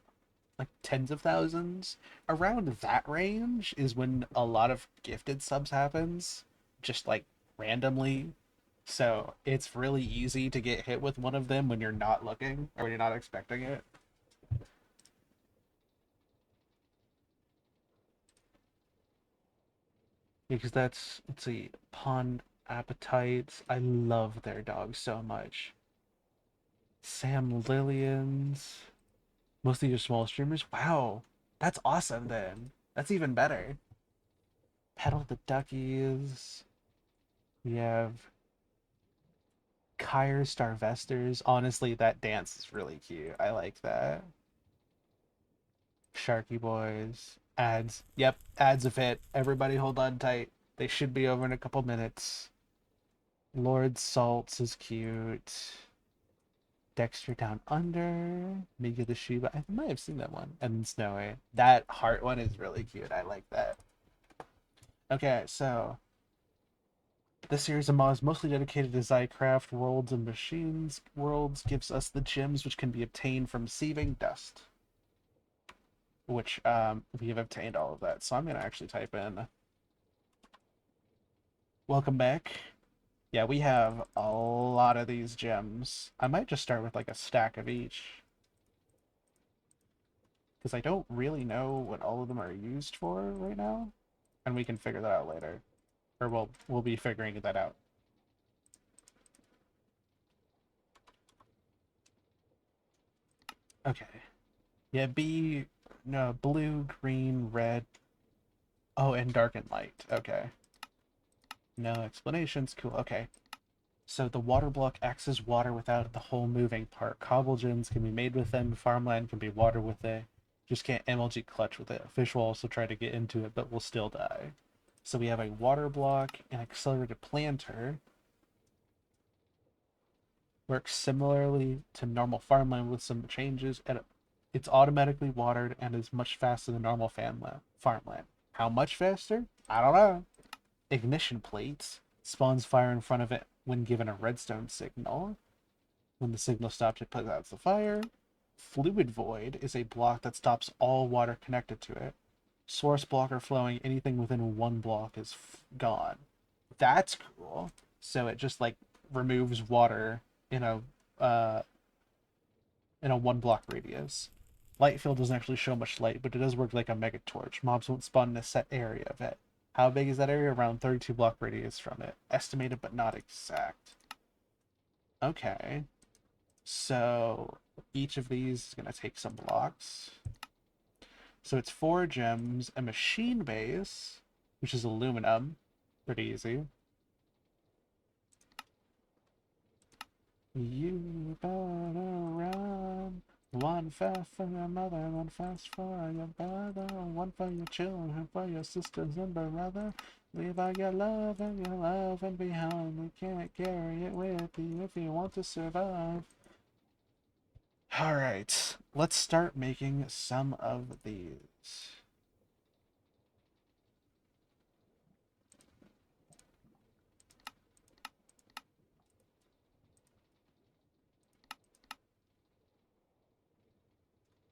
like tens of thousands. Around that range is when a lot of gifted subs happens, just like randomly. So it's really easy to get hit with one of them when you're not looking or when you're not expecting it. Because that's, let's see, Pond Appetites. I love their dog so much. Sam Lillians. Mostly your small streamers. Wow, that's awesome then. That's even better. Pedal the Duckies. We have Kyre Starvesters. Honestly, that dance is really cute. I like that. Sharky Boys. Ads. Yep, ads have hit. Everybody hold on tight. They should be over in a couple minutes. Lord Salts is cute. Dexter Down Under. Mega the Shiba. I might have seen that one. And Snowy. That heart one is really cute. I like that. Okay, so this series of mods mostly dedicated to Zycraft worlds and machines worlds gives us the gems which can be obtained from sieving dust. Which we have obtained all of that. So I'm gonna actually type in welcome back. Yeah, we have a lot of these gems. I might just start with like a stack of each. Because I don't really know what all of them are used for right now. And we can figure that out later. Or we'll be figuring that out. Okay. Yeah, no, blue, green, red. Oh, and dark and light. Okay. No explanations. Cool. Okay. So the water block acts as water without the whole moving part. Cobble gens can be made with them. Farmland can be water with it. Just can't MLG clutch with it. Fish will also try to get into it, but will still die. So we have a water block, an accelerated planter. Works similarly to normal farmland with some changes. And it's automatically watered and is much faster than normal farmland. How much faster? I don't know. Ignition plates spawns fire in front of it when given a redstone signal. When the signal stops, it puts out the fire. Fluid void is a block that stops all water connected to it. Source blocker flowing, anything within one block is gone. That's cool. So it just like removes water in a uh in a 1 block radius. Light field doesn't actually show much light, but it does work like a mega torch. Mobs won't spawn in a set area of it. How big is that area? Around 32 block radius from it. Estimated but not exact. Okay. So each of these is going to take some blocks. So it's 4 gems, a machine base, which is aluminum. Pretty easy. You better run. One fast for your mother, one fast for your brother, one for your children, for your sisters and brother. Leave all your love and behind. We can't carry it with you if you want to survive. Alright, let's start making some of these.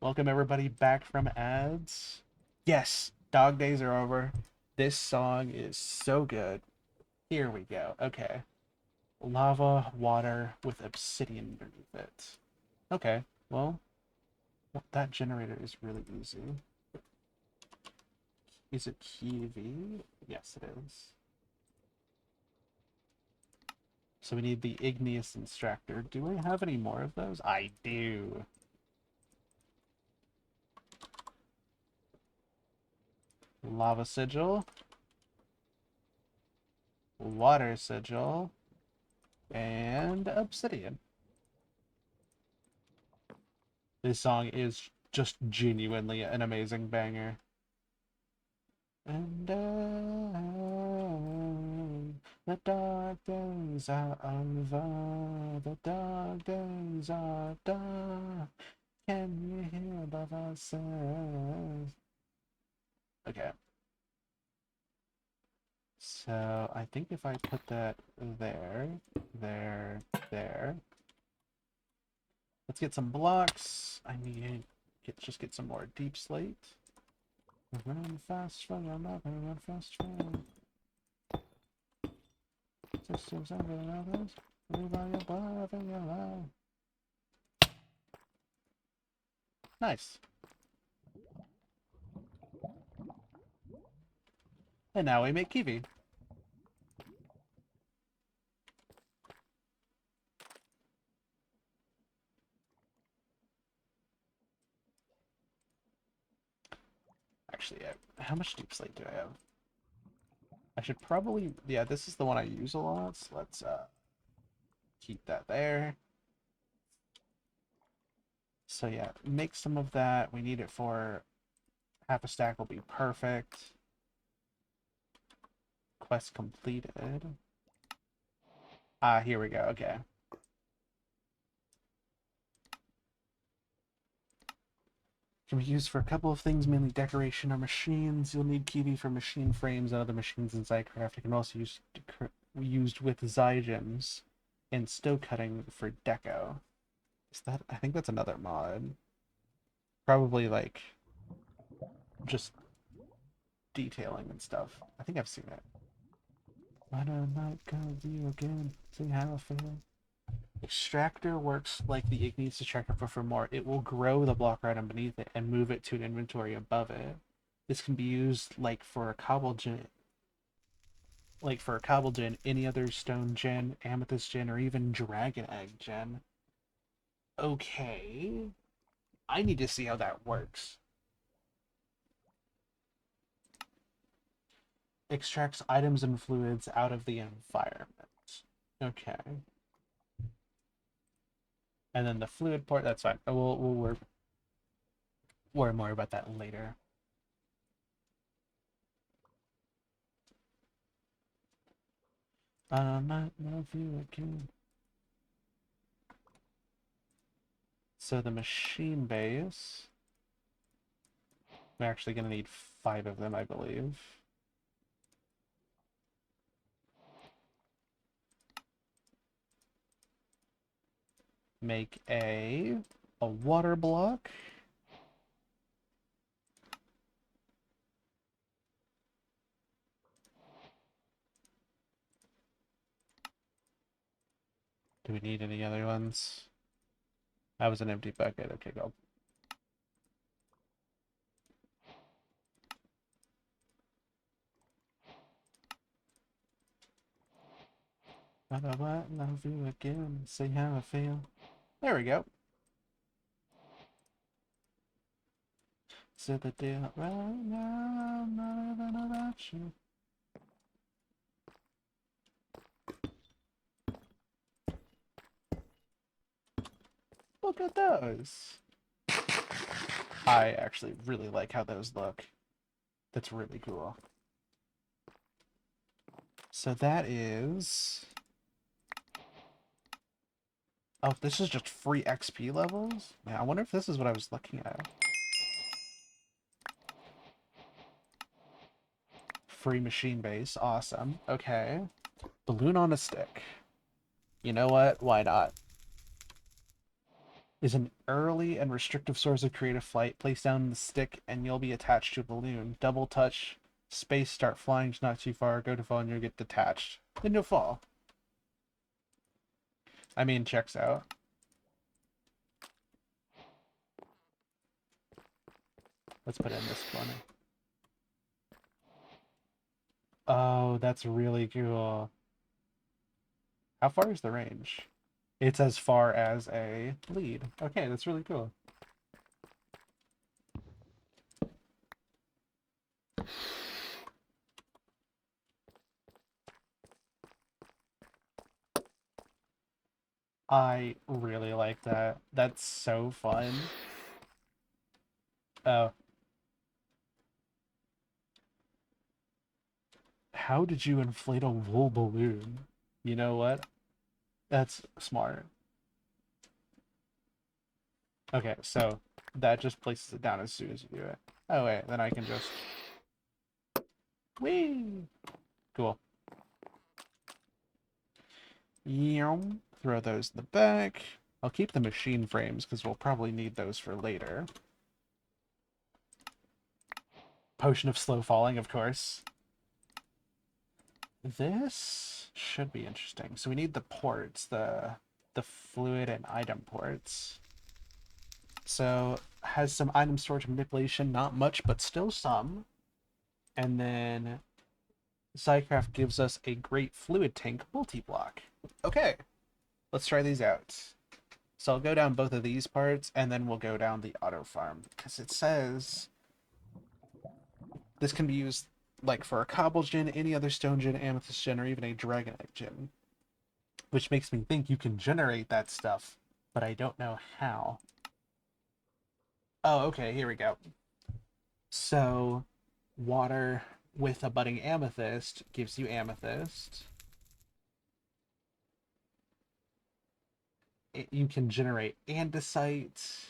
Welcome everybody back from ads. Yes, dog days are over. This song is so good. Here we go. Okay. Lava water with obsidian underneath it. Okay, well, that generator is really easy. Is it Kiwi? Yes, it is. So we need the igneous extractor. Do I have any more of those? I do. Lava sigil. Water sigil. And obsidian. This song is just genuinely an amazing banger. And the dark days are over, the dark days are done. Can you hear the voices? Okay. So I think if I put that there, there. Let's get some blocks. I need just get some more deep slate. Run fast for your mother, run fast for sisters and brothers. Leave all your love and your love. Nice. And now we make kiwi. Actually, how much deep slate do I have? I should probably, yeah, this is the one I use a lot, so let's keep that there. So yeah, make some of that. We need it for half a stack will be perfect. Quest completed. Ah, here we go. Okay. Can be used for a couple of things, mainly decoration or machines. You'll need kiwi for machine frames and other machines in Zycraft. It can also use used with Zygems and stow cutting for deco. Is that? I think that's another mod. Probably like just detailing and stuff. I think I've seen it. Why don't I not go view again? See how I feel. Extractor works like the igneous extractor, but for more. It will grow the block item beneath it and move it to an inventory above it. This can be used like for a cobble gen, any other stone gen, amethyst gen, or even dragon egg gen. Okay, I need to see how that works. Extracts items and fluids out of the environment. Okay. And then the fluid port, that's fine. We'll worry more about that later. I might love you again. So the machine base, we're actually going to need 5 of them, I believe. Make a water block. Do we need any other ones? That was an empty bucket. Okay, go. What? Love you again. See how I feel. There we go. So the deal right now, I'm not even about you. Look at those. I actually really like how those look. That's really cool. So that is... Oh, this is just free XP levels? Man, I wonder if this is what I was looking at. Free machine base. Awesome. Okay. Balloon on a stick. You know what? Why not? Is an early and restrictive source of creative flight. Place down the stick and you'll be attached to a balloon. Double touch, space, start flying, not too far, go to fall and you'll get detached. Then you'll fall. I mean, checks out. Let's put it in this corner. Oh, that's really cool. How far is the range? It's as far as a lead. Okay, that's really cool. I really like that. That's so fun. Oh. How did you inflate a wool balloon? You know what? That's smart. Okay, so that just places it down as soon as you do it. Oh wait, then I can just... Whee! Cool. Yum. Throw those in the back. I'll keep the machine frames because we'll probably need those for later. Potion of slow falling, of course. This should be interesting. So we need the ports, the fluid and item ports. So has some item storage manipulation, not much, but still some. And then Psycraft gives us a great fluid tank multi-block. Okay, let's try these out. So I'll go down both of these parts, and then we'll go down the auto farm. Because it says this can be used like for a cobble gen, any other stone gen, amethyst gen, or even a dragon egg gen. Which makes me think you can generate that stuff, but I don't know how. Oh, okay, here we go. So, water with a budding amethyst gives you amethyst. You can generate andesite,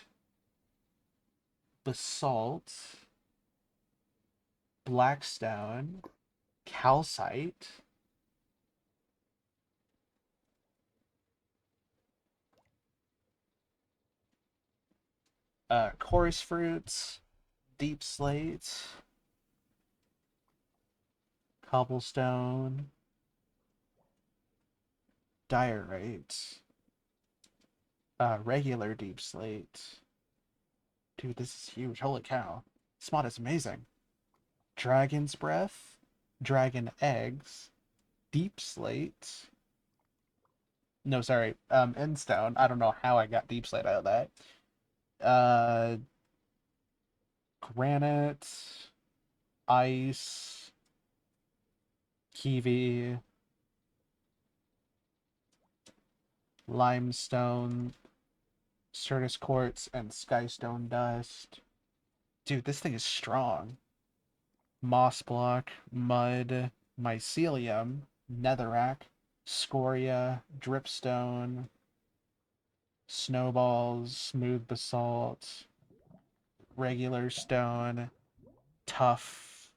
basalt, blackstone, calcite, chorus fruits, deep slate, cobblestone, diorite, regular deep slate. Dude, this is huge. Holy cow. This mod is amazing. Dragon's breath, dragon eggs, deep slate. No, sorry, endstone. I don't know how I got deep slate out of that. Uh, granite, ice, kiwi, limestone, Certus quartz, and skystone dust. Dude, this thing is strong. Moss block, mud, mycelium, netherrack, scoria, dripstone, snowballs, smooth basalt, regular stone, tough,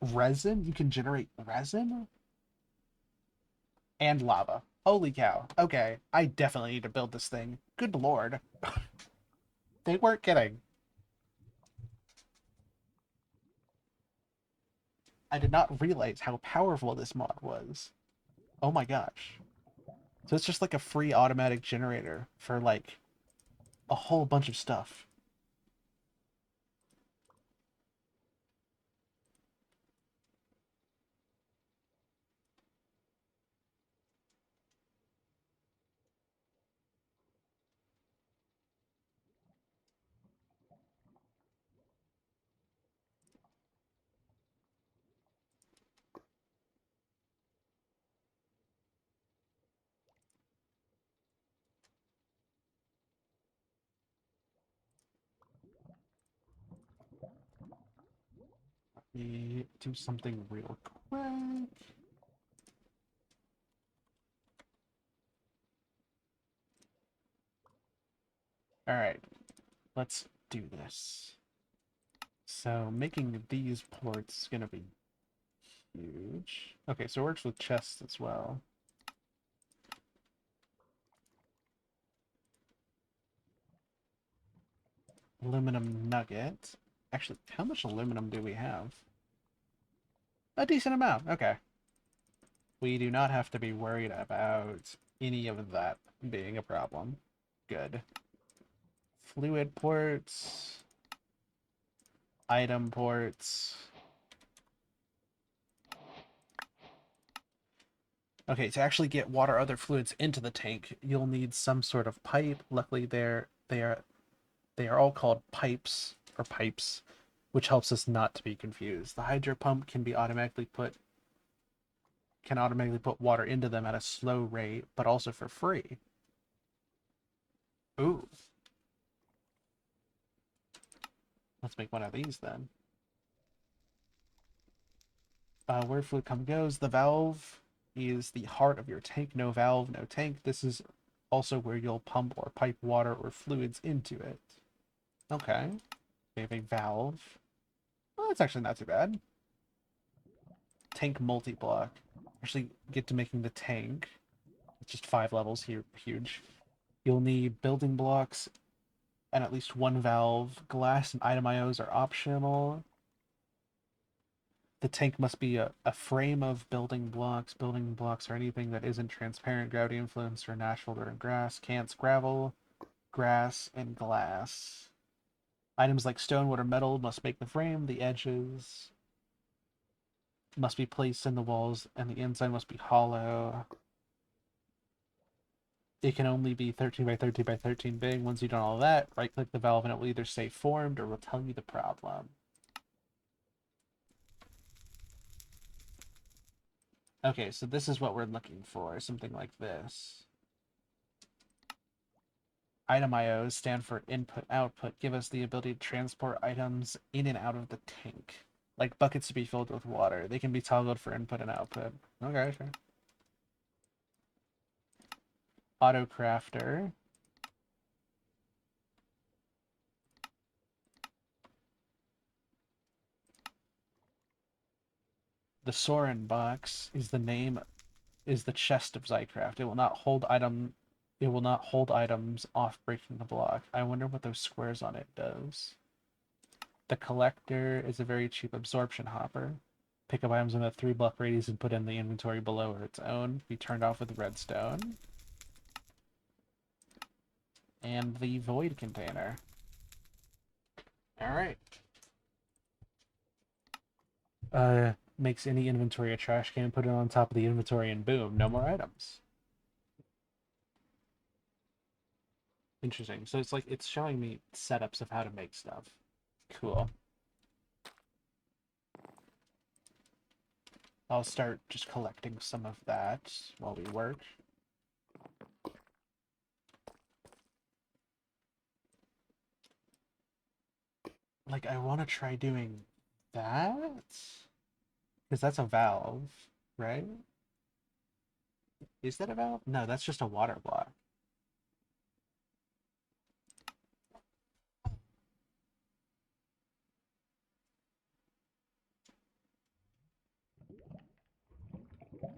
resin. You can generate resin and lava. Holy cow. Okay, I definitely need to build this thing. Good lord. They weren't kidding. I did not realize how powerful this mod was. Oh my gosh. So it's just like a free automatic generator for like a whole bunch of stuff. Let me do something real quick. Alright, let's do this. So making these ports is gonna be huge. Okay, so it works with chests as well. Aluminum nugget. Actually, how much aluminum do we have? A decent amount. Okay. We do not have to be worried about any of that being a problem. Good. Fluid ports. Item ports. Okay, to actually get water or other fluids into the tank, you'll need some sort of pipe. Luckily, they are all called pipes or pipes, which helps us not to be confused. The hydro pump can automatically put water into them at a slow rate, but also for free. Ooh, let's make one of these then. Where fluid come goes, the valve is the heart of your tank. No valve, no tank. This is also where you'll pump or pipe water or fluids into it. Okay, we have a valve. Well, that's actually not too bad. Tank multi-block. Actually get to making the tank. It's just 5 levels here, huge. You'll need building blocks and at least one valve. Glass and item IOs are optional. The tank must be a frame of building blocks. Building blocks are anything that isn't transparent, gravity influence, or natural or grass. Cants, gravel, grass, and glass. Items like stone, wood, or metal must make the frame. The edges must be placed in the walls, and the inside must be hollow. It can only be 13 by 13 by 13 big. Once you've done all that, right-click the valve and it will either say formed or will tell you the problem. Okay, so this is what we're looking for, something like this. Item IOs stand for input output, give us the ability to transport items in and out of the tank. Like buckets to be filled with water. They can be toggled for input and output. Okay, sure. Auto crafter. The Soren box is the chest of Zycraft. It will not hold items off breaking the block. I wonder what those squares on it does. The collector is a very cheap absorption hopper. Pick up items in a 3-block radius and put in the inventory below or its own. Be turned off with redstone. And the void container. Alright. Makes any inventory a trash can, put it on top of the inventory, and boom, no more items. Interesting. So it's like, it's showing me setups of how to make stuff. Cool. I'll start just collecting some of that while we work. Like, I want to try doing that? Because that's a valve, right? Is that a valve? No, that's just a water block.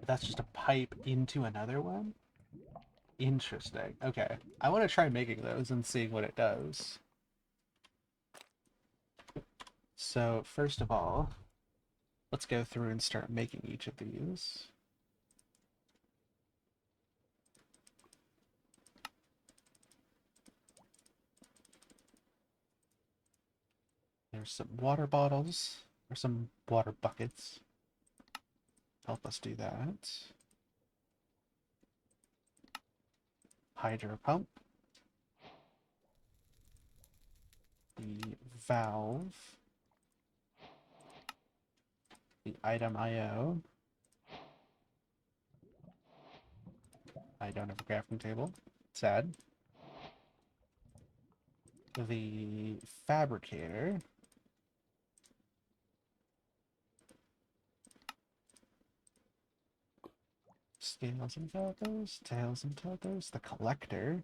That's just a pipe into another one? Interesting. Okay. I want to try making those and seeing what it does. So, first of all, let's go through and start making each of these. There's some water bottles, or some water buckets. Help us do that. Hydro pump. The valve. The item IO. I don't have a crafting table. Sad. The fabricator. Scales and feathers, tails and feathers, the collector,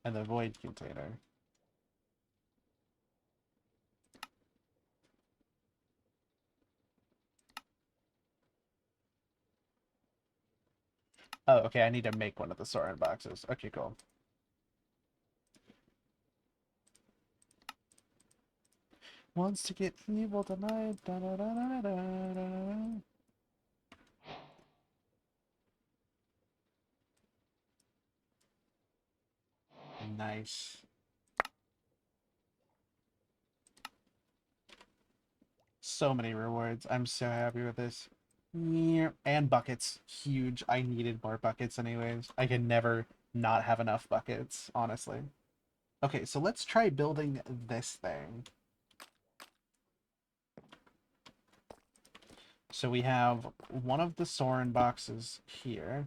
and the void container. Oh, okay, I need to make one of the Soren boxes. Okay, cool. Wants to get evil tonight. Da, da, da, da, da, da. Nice. So many rewards. I'm so happy with this. And buckets. Huge. I needed more buckets anyways. I can never not have enough buckets, honestly. Okay, so let's try building this thing. So we have one of the Soren boxes here.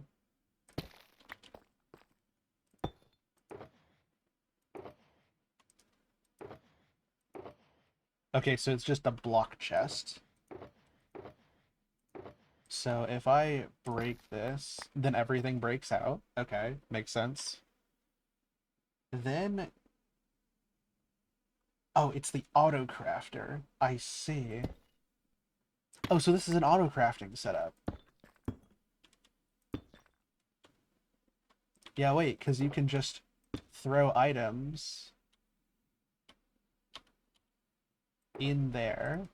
Okay, so it's just a block chest. So if I break this, then everything breaks out. Okay, makes sense. Then... Oh, it's the auto crafter. I see. Oh, so this is an auto crafting setup. Yeah, wait, because you can just throw items in there.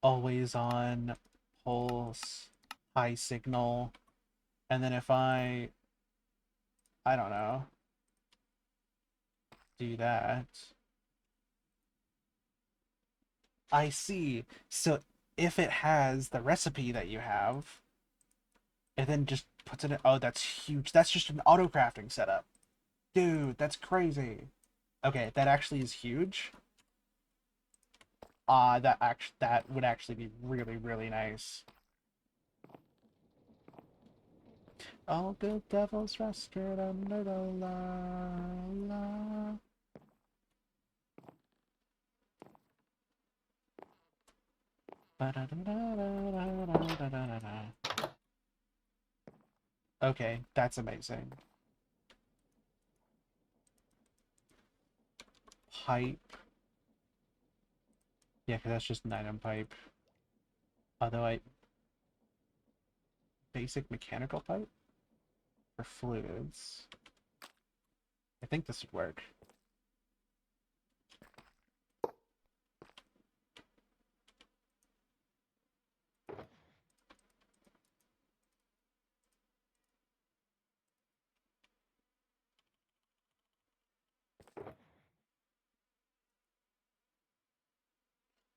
Always on, pulse, high signal. And then if I I don't know. Do that. I see. So if it has the recipe that you have, it then just puts it in. Oh, that's huge. That's just an auto crafting setup. Dude, that's crazy. Okay, that actually is huge. That would actually be really, really nice. All good devils rested under the la. Okay, that's amazing. Pipe. Yeah, because that's just an item pipe. Although basic mechanical pipe for fluids. I think this would work.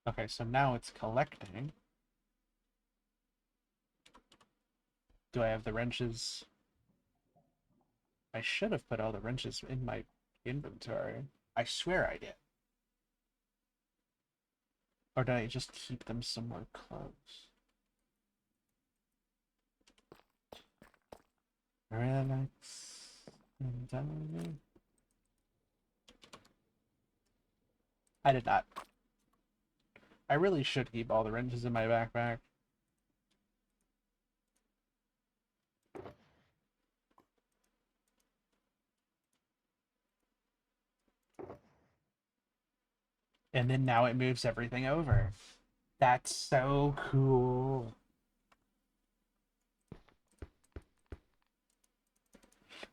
Okay, so now it's collecting. Do I have the wrenches? I should have put all the wrenches in my inventory. I swear I did. Or did I just keep them somewhere close? Relax. I did not. I really should keep all the wrenches in my backpack. And then now it moves everything over. That's so cool.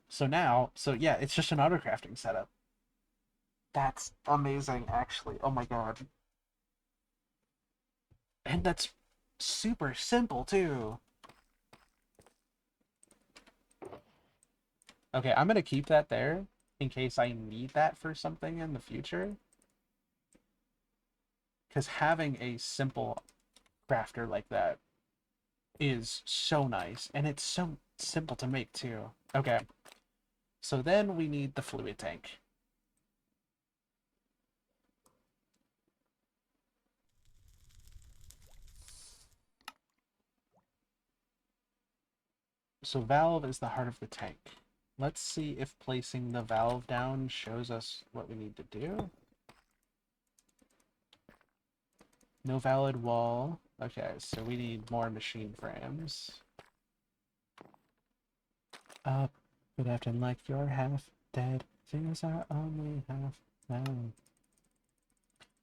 So now, so yeah, it's just an auto crafting setup. That's amazing, actually. Oh my god. And that's super simple, too. Okay, I'm gonna keep that there in case I need that for something in the future. Because having a simple crafter like that is so nice, and it's so simple to make, too. Okay, so then we need the fluid tank. So valve is the heart of the tank. Let's see if placing the valve down shows us what we need to do. No valid wall. Okay, so we need more machine frames. Up, good afternoon, like you're half dead. Things are only half down.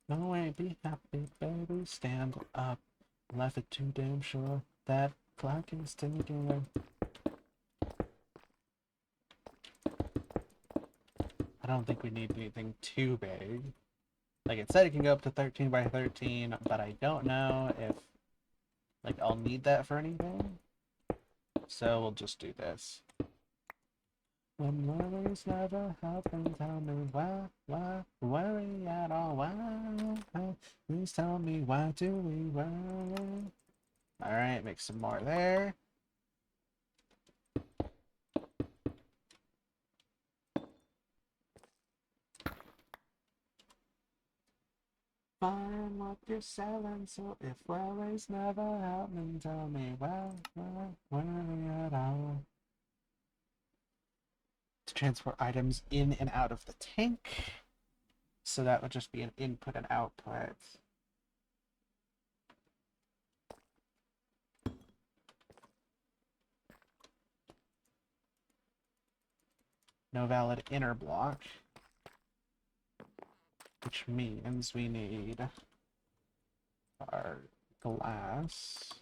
No way, be happy, baby. Stand up. Left it too damn sure that clock is ticking. I don't think we need anything too big. Like it said, it can go up to 13 by 13, but I don't know if like I'll need that for anything. So we'll just do this. When worries never help and tell me why worry at all? Why? Please tell me why do we worry? All right, make some more there. Find what you're selling, so if worries never help, then tell me why worry at all? To transport items in and out of the tank. So that would just be an input and output. No valid inner block. Which means we need our glass.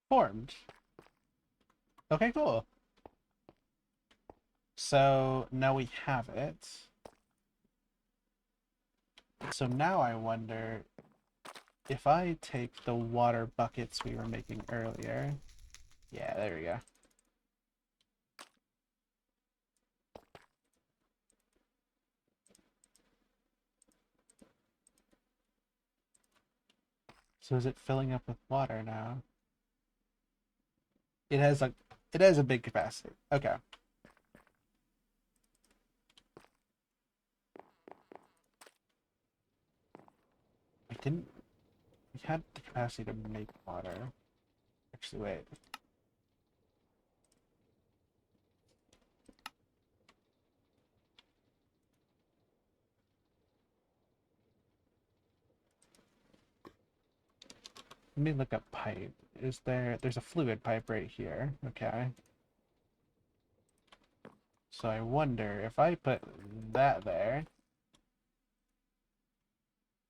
Formed. Okay, cool. So now we have it. So now I wonder if I take the water buckets we were making earlier. Yeah, there we go. So is it filling up with water now? It has a big capacity. Okay. I didn't we had the capacity to make water. Actually wait. Let me look up pipe. There's a fluid pipe right here. Okay. So I wonder if I put that there.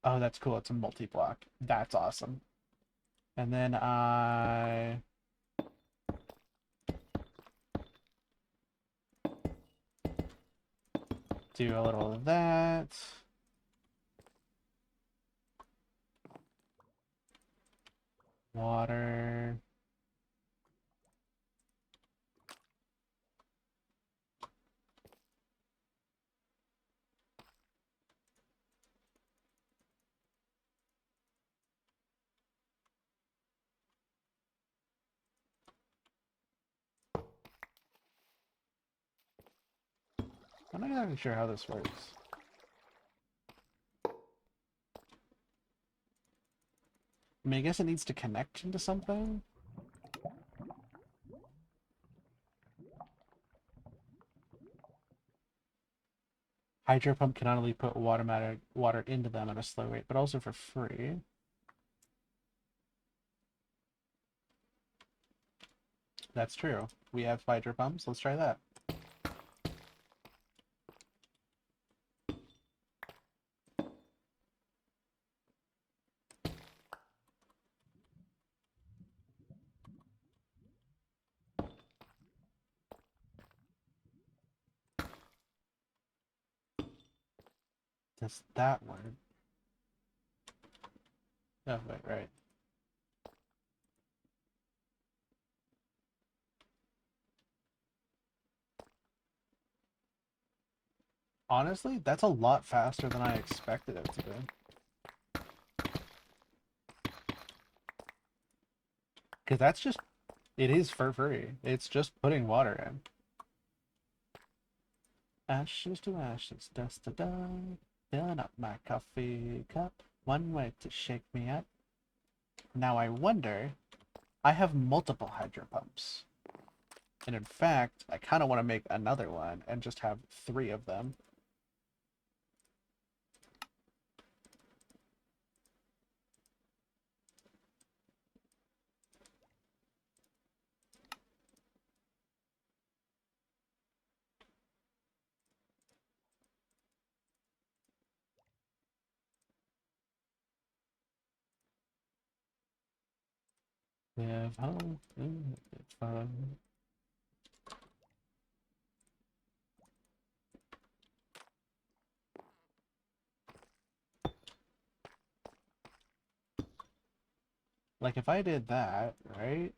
Oh, that's cool. It's a multi-block. That's awesome. And then I do a little of that. Water. I'm not even sure how this works. I mean, I guess it needs to connect into something. Hydro pump can not only put water into them at a slow rate, but also for free. That's true. We have hydro pumps. Let's try that. Does that work? Oh, wait, right. Honestly, that's a lot faster than I expected it to be. Because that's just, it is for free. It's just putting water in. Ashes to ashes, dust to dust. Filling up my coffee cup. One way to shake me up. Now I wonder, I have multiple hydro pumps. And in fact, I kind of want to make another one and just have 3 of them. Live home, it's fun. Like if I did that, right?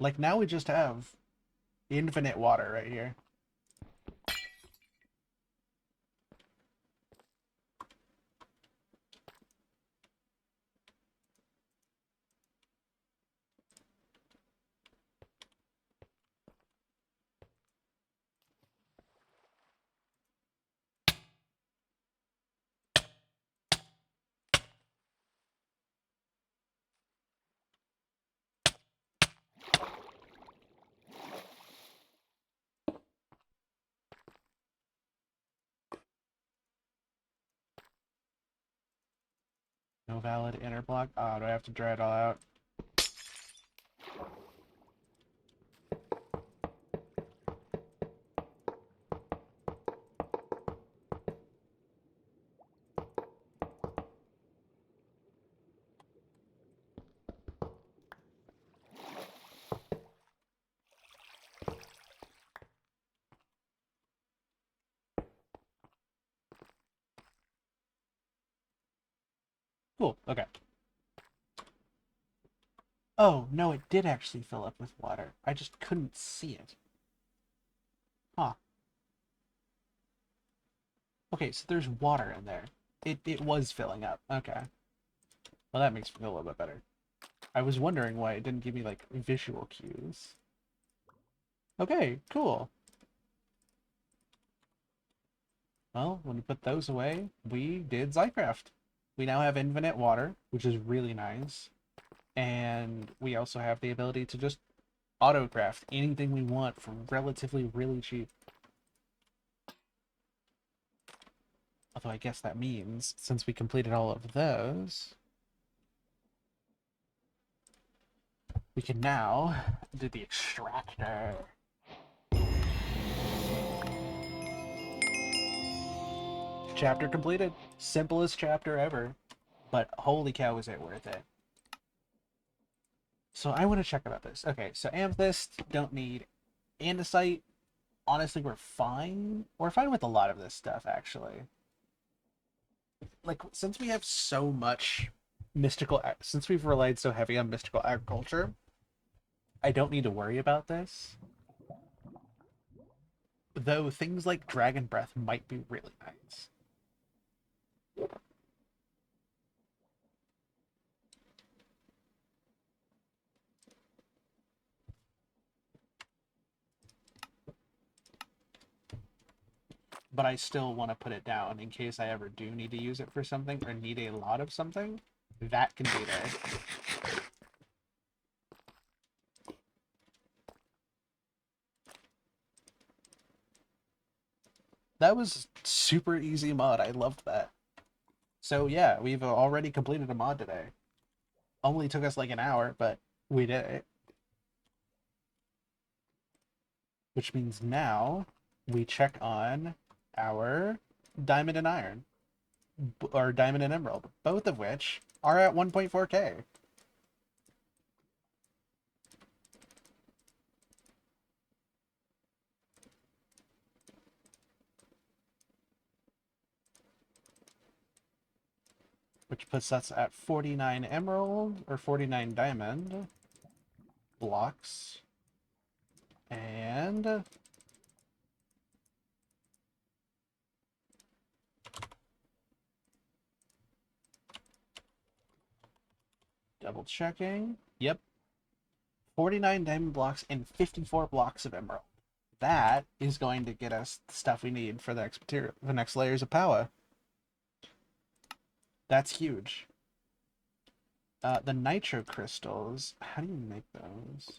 Like now we just have infinite water right here. No valid inner block. Oh, do I have to dry it all out? Cool. Okay. Oh, no, it did actually fill up with water. I just couldn't see it. Huh. Okay, so there's water in there. It was filling up. Okay. Well, that makes me feel a little bit better. I was wondering why it didn't give me, like, visual cues. Okay, cool. Well, when we put those away, we did Zycraft. We now have infinite water, which is really nice. And we also have the ability to just autocraft anything we want for relatively really cheap. Although I guess that means, since we completed all of those, we can now do the extractor. Chapter completed. Simplest chapter ever. But holy cow, is it worth it. So I want to check about this. Okay, so Amethyst, don't need Andesite. Honestly, we're fine. We're fine with a lot of this stuff, actually. Like, since we have so much since we've relied so heavy on mystical agriculture, I don't need to worry about this. Though things like Dragon Breath might be really nice. But I still want to put it down in case I ever do need to use it for something or need a lot of something. That can be there. That was super easy mod. I loved that. So yeah, we've already completed a mod today. Only took us like an hour, but we did it. Which means now we check on our diamond and iron, or diamond and emerald, both of which are at 1.4K. Which puts us at 49 emerald, or 49 diamond blocks. And double checking. Yep. 49 diamond blocks and 54 blocks of emerald. That is going to get us the stuff we need for the next material, the next layers of POWAHH. That's huge. The nitro crystals, how do you make those?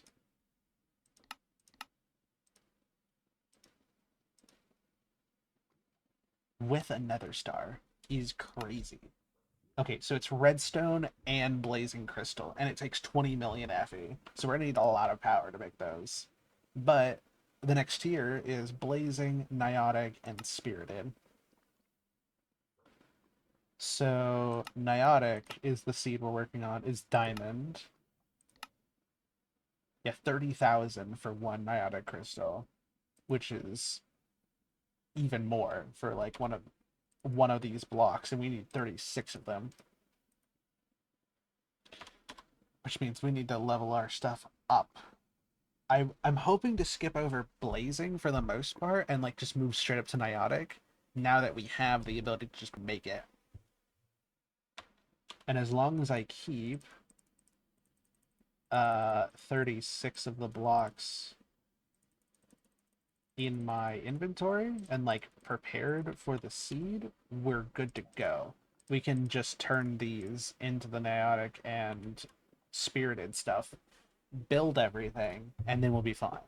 With a nether star is crazy. Okay, so it's redstone and blazing crystal, and it takes 20 million Fe. So we're gonna need a lot of power to make those. But the next tier is blazing, niotic, and spirited. So niotic is the seed we're working on, is diamond. Yeah, 30,000 for one niotic crystal, which is even more for like one of these blocks, and we need 36 of them. Which means we need to level our stuff up. I'm hoping to skip over blazing for the most part and like just move straight up to niotic now that we have the ability to just make it. And as long as I keep 36 of the blocks in my inventory and like prepared for the seed, we're good to go. We can just turn these into the niotic and spirited stuff, build everything, and then we'll be fine.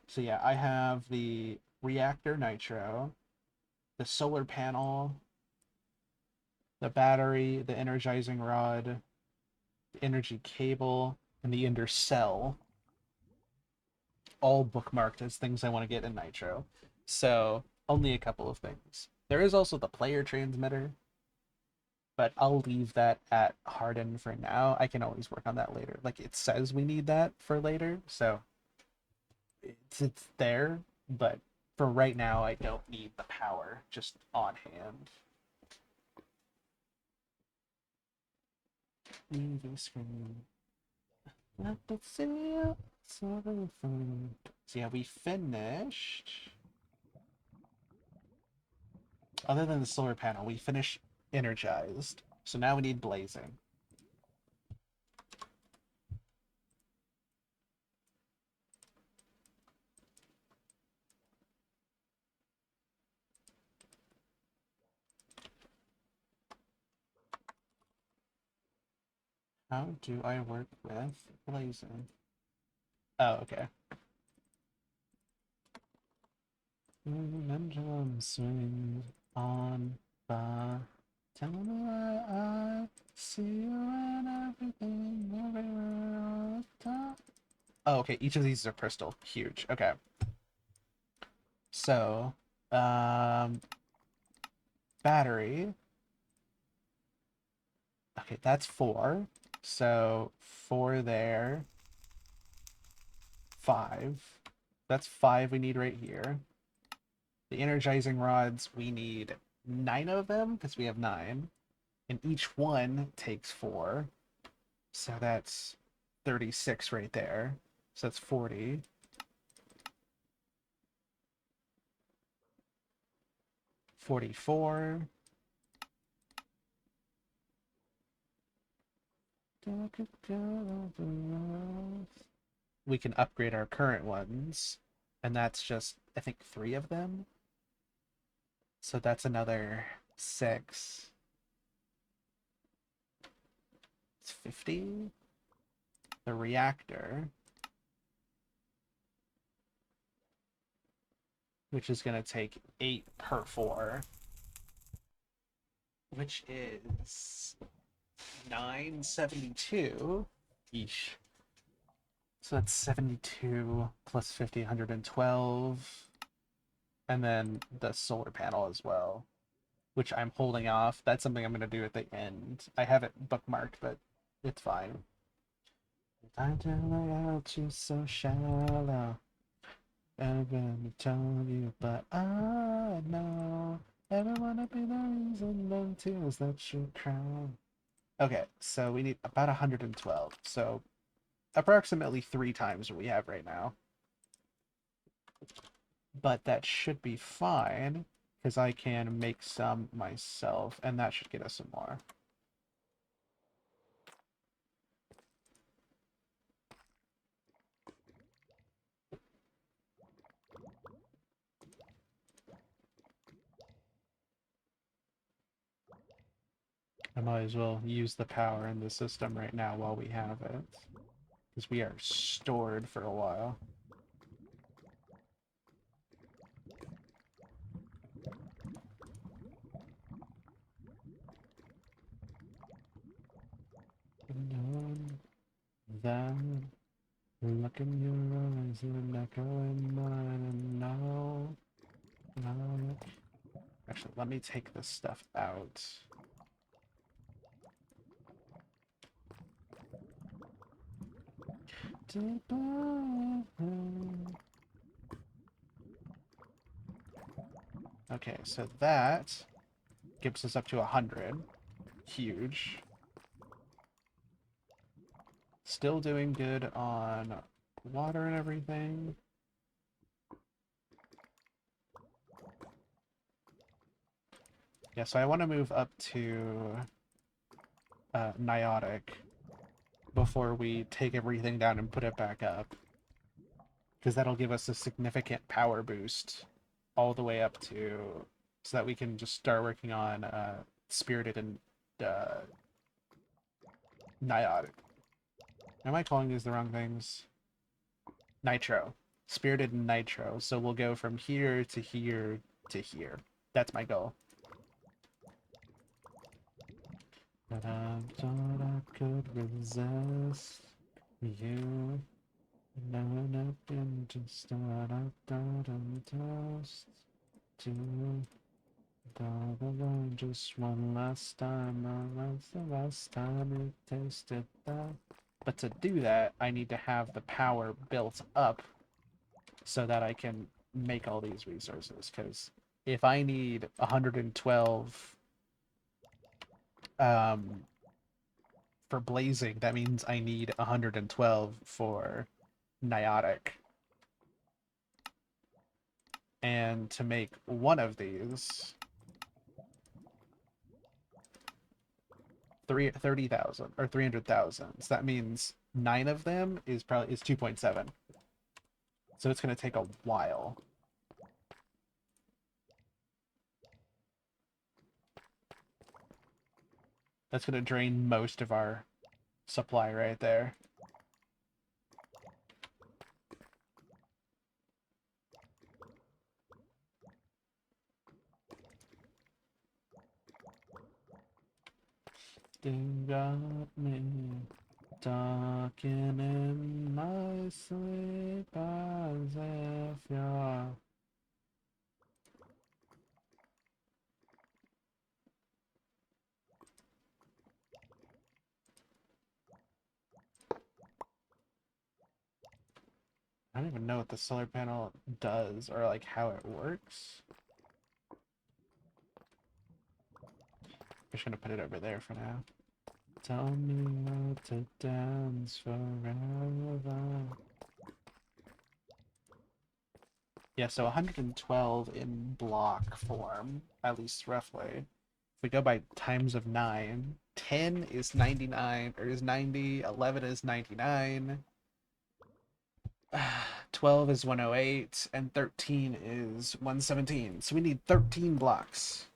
So yeah, I have the reactor nitro, the solar panel, the battery, the energizing rod, the energy cable, and the ender cell, all bookmarked as things I want to get in nitro. So only a couple of things. There is also the player transmitter, but I'll leave that at harden for now. I can always work on that later. Like it says we need that for later, so it's there, but for right now I don't need the power just on hand. TV screen. Let us see. So fun. So yeah, we finished. Other than the solar panel, we finished energized. So now we need blazing. How do I work with blazing? Oh, okay. Pendulum swings on by. Tell me why I see you and everything everywhere all the time. Oh, okay. Each of these is a crystal. Huge. Okay. So, um, battery. Okay, that's 4. So 4 there. 5. That's 5 we need right here. The energizing rods, we need 9 of them because we have 9. And each one takes 4. So that's 36 right there. So that's 40. 44. We can upgrade our current ones. And that's just, I think, 3 of them. So that's another 6. It's 50. The reactor, which is going to take 8 per 4, which is 972. Eesh. So that's 72 plus 50, 112. And then the solar panel as well, which I'm holding off. That's something I'm going to do at the end. I have it bookmarked, but it's fine. Time to lay out you so shallow. I'm gonna tell you, but I know everyone will be the reason them tears that you cry. Okay, so we need about 112. So approximately 3 times what we have right now. But that should be fine because I can make some myself, and that should get us some more. I might as well use the power in the system right now while we have it, because we are stored for a while. Then look in your eyes and echo in mine, and now. Actually, let me take this stuff out. Okay, so that gives us up to 100. Huge. Still doing good on water and everything. Yeah, so I want to move up to Niotic before we take everything down and put it back up. Because that'll give us a significant power boost all the way up to... so that we can just start working on Spirited and Niotic. Am I calling these the wrong things? Nitro. Spirited and Nitro. So we'll go from here to here to here. That's my goal. But I thought I could resist you. Now nothing to start up, and toast to the line just one last time. That's the last time it tasted that. But to do that, I need to have the power built up so that I can make all these resources. Because if I need 112 for blazing, that means I need 112 for Niotic. And to make one of these, 30,000 or 300,000. So that means 9 of them is 2.7. So it's going to take a while. That's going to drain most of our supply right there. You got me talking in my sleep as if you're... I don't even know what the solar panel does or like how it works. I'm just gonna put it over there for now. Tell me how to dance forever. Yeah, so 112 in block form, at least roughly. If we go by times of 9, 10 is 99, or is 90, 11 is 99, 12 is 108, and 13 is 117. So we need 13 blocks.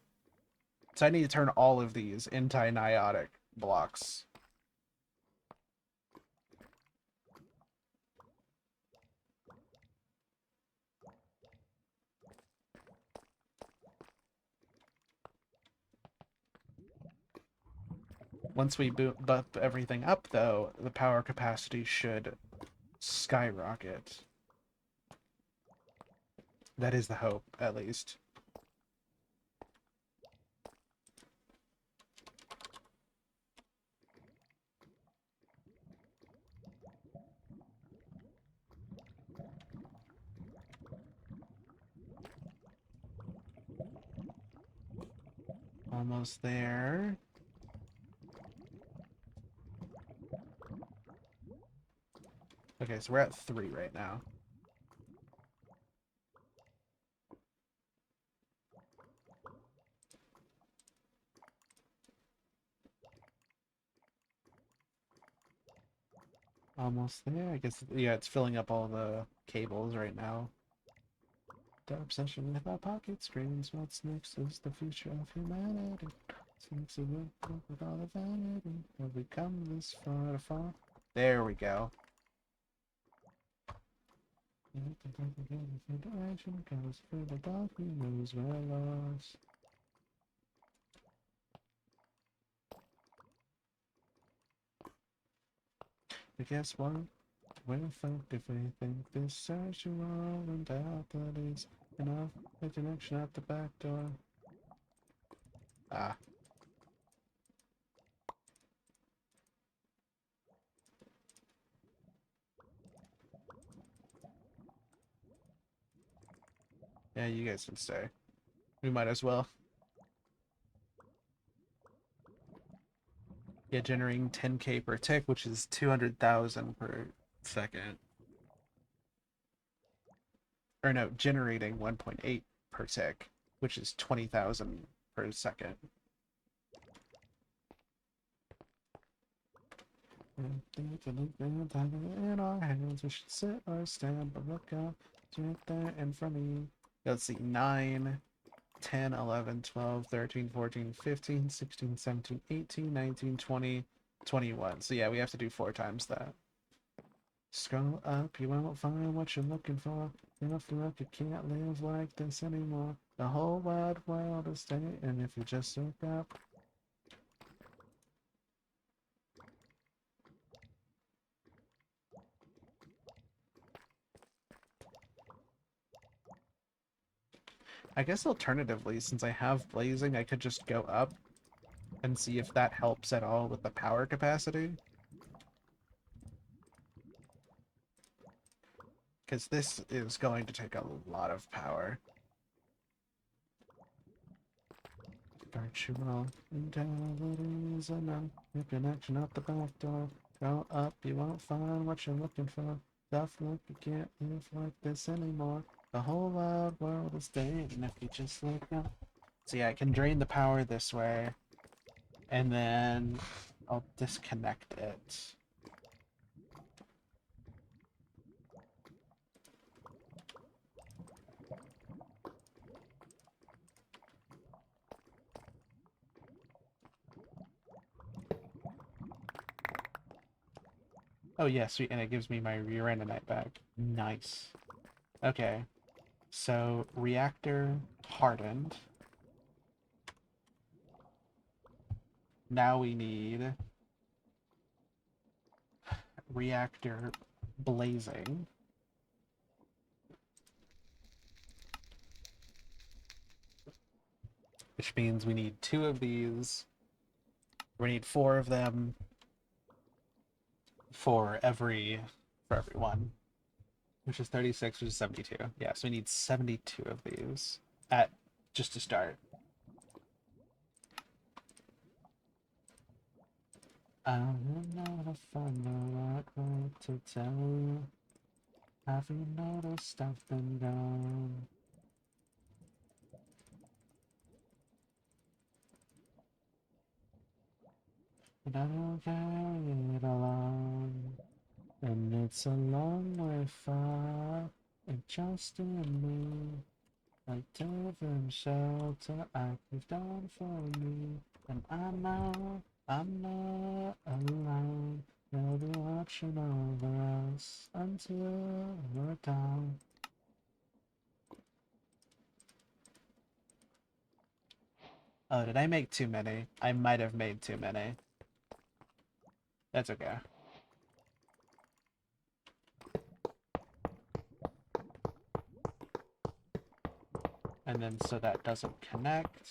So I need to turn all of these into niotic blocks. Once we bump everything up, though, the power capacity should skyrocket. That is the hope, at least. Almost there. Okay, so we're at 3 right now. Almost there. I guess, yeah, it's filling up all the cables right now. The obsession with our pocket screens. What's next is the future of humanity. Seems to work with all the vanity. Have we come this far to fall? There we go. Direction goes through the dark, we lose, we're lost. But guess what? We're fucked if we think this sexual and doubt that is enough. A connection at the back door. Ah. Yeah, you guys can stay. We might as well. Yeah, generating 10k per tick, which is 200,000 per second. Or no, generating 1.8 per tick, which is 20,000 per second. In our hands, we should sit or stand, but look up, right there in front of you. Let's see, 9, 10, 11, 12, 13, 14, 15, 16, 17, 18, 19, 20, 21. So yeah, we have to do 4 times that. Scroll up, you won't find what you're looking for. Enough to look, you can't live like this anymore. The whole wide world is staying, and if you just look up. I guess alternatively, since I have blazing, I could just go up and see if that helps at all with the power capacity. Because this is going to take a lot of power. Virtual intelligence enough. Your connection out the back door. Go up, you won't find what you're looking for. Tough look, you can't live like this anymore. The whole wide world is dead, and if you just look up. So yeah, I can drain the power this way, and then I'll disconnect it. Oh yeah, sweet, and it gives me my Uranite back. Nice. Okay, so reactor hardened. Now we need reactor blazing. Which means we need 2 of these. We need 4 of them for every one. Which is 36, which is 72. Yeah, so we need 72 of these at just to start. I don't know if I know what word to tell you. Have you noticed I've been gone? And I don't carry it alone. And it's a long way far. It's just you and me. Like different shelter like you've done for me. And I know I'm not alone. You'll be watching over us until we're done. Oh, did I make too many? I might have made too many. That's okay. And then so that doesn't connect.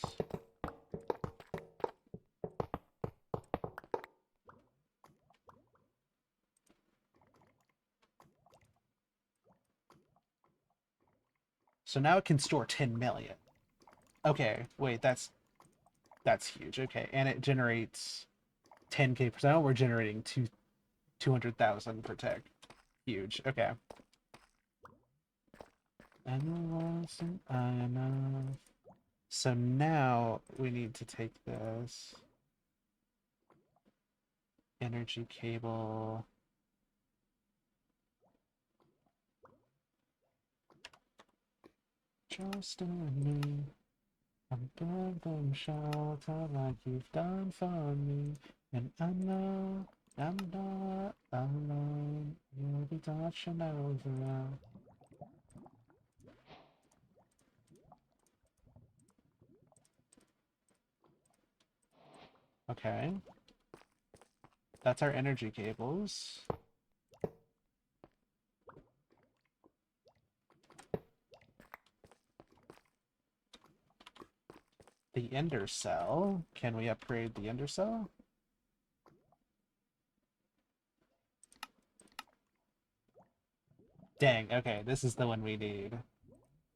So now it can store 10 million. Okay, wait, that's huge. Okay, and it generates 10k per second. We're generating 200,000 per tick. Huge. Okay. And it wasn't enough. So now we need to take this energy cable. Just in me. I'm building shelter like you've done for me. And I know I'm not alone. You'll be touching over. Okay. That's our energy cables. The ender cell. Can we upgrade the ender cell? Dang, okay, this is the one we need.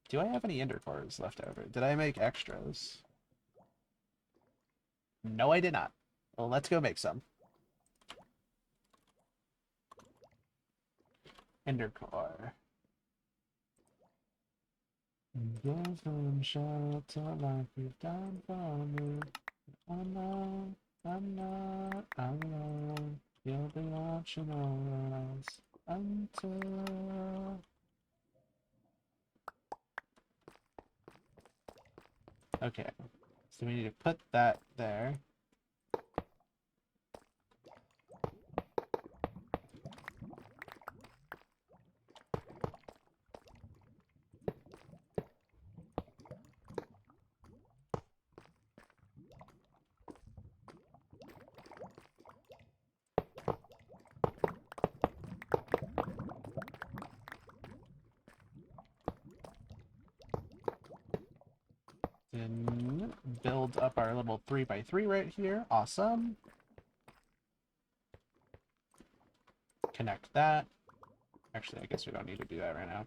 Do I have any ender cores left over? Did I make extras? No, I did not. Well, let's go make some. Ender core. Give them shelter like you've done for me. I know I'm not alone. You'll be watching over us until... Okay, so we need to put that there. Then build up our little 3x3 right here. Awesome. Connect that. Actually, I guess we don't need to do that right now.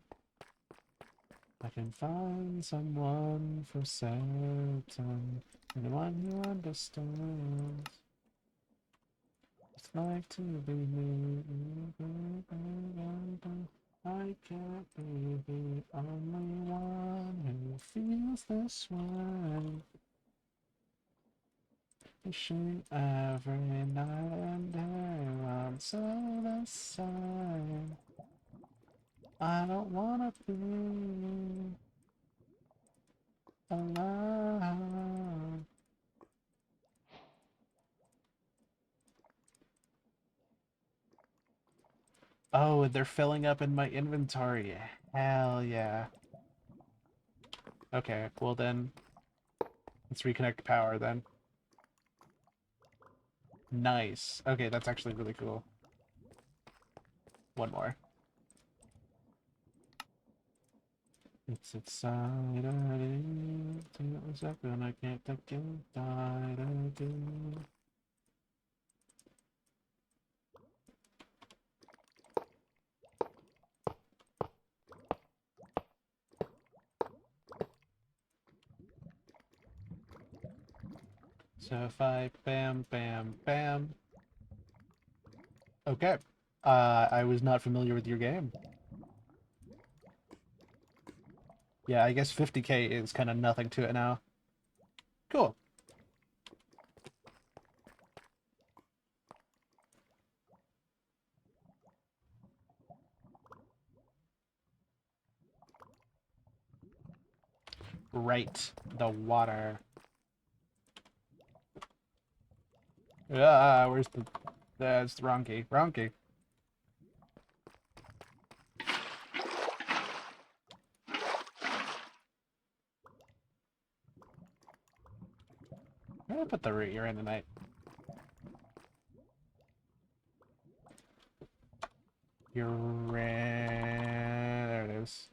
I can find someone for certain, and one who understands. like to be me. I can't be the only one who feels this way. Wishing every night and day once all the same. I don't wanna be alone. Oh, they're filling up in my inventory. Hell yeah. Okay, well then, let's reconnect power then. Nice. Okay, that's actually really cool. One more. It's inside of you. Till a second I can't take inside of you. So if I bam, bam, bam. Okay. I was not familiar with your game. Yeah, I guess 50k is kind of nothing to it now. Cool. Right. The water. Ah, where's the... That's the wrong key. Wrong key. I'm gonna put the root you're in tonight. There it is.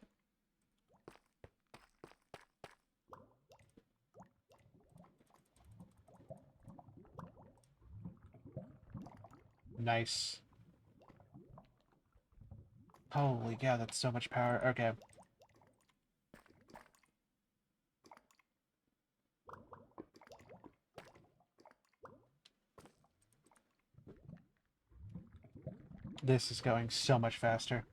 Nice. Holy cow, that's so much power. Okay. This is going so much faster.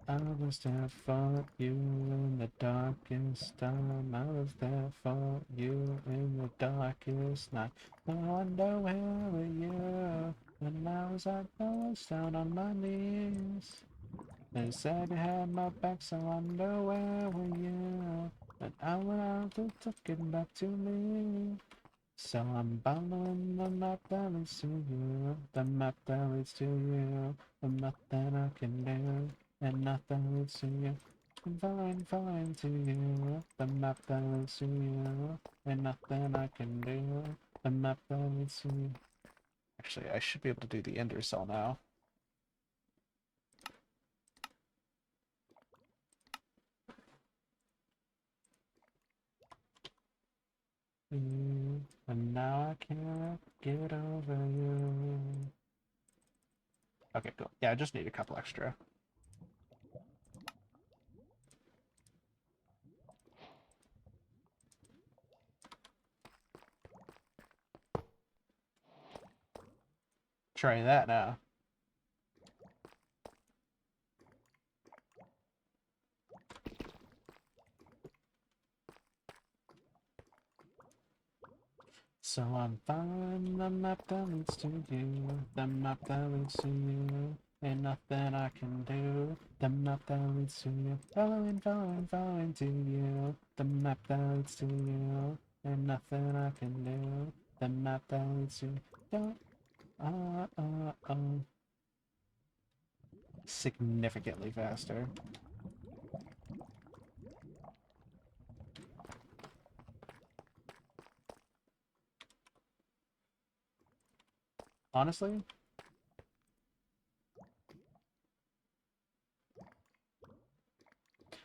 I was there for you in the darkest time. I was there for you in the darkest night. I wonder where were you when I was at lowest down on my knees. They said you had my back, so I wonder where were you when I went out to took it back to me. So I'm following the map that leads to you, the map that leads to you, the map that I can do, and nothing leads to you. I'm following to you, the map that leads to you, and nothing I can do, the map that leads to you. Actually, I should be able to do the ender cell now. And now I can't get over you. Okay, cool. Yeah, I just need a couple extra. Try that now. So I'm following the map that leads to you, the map that leads to you, ain't nothing I can do, the map that leads to you, following to you, the map that leads to you, ain't nothing I can do, the map that leads to you, don't, significantly faster. Honestly,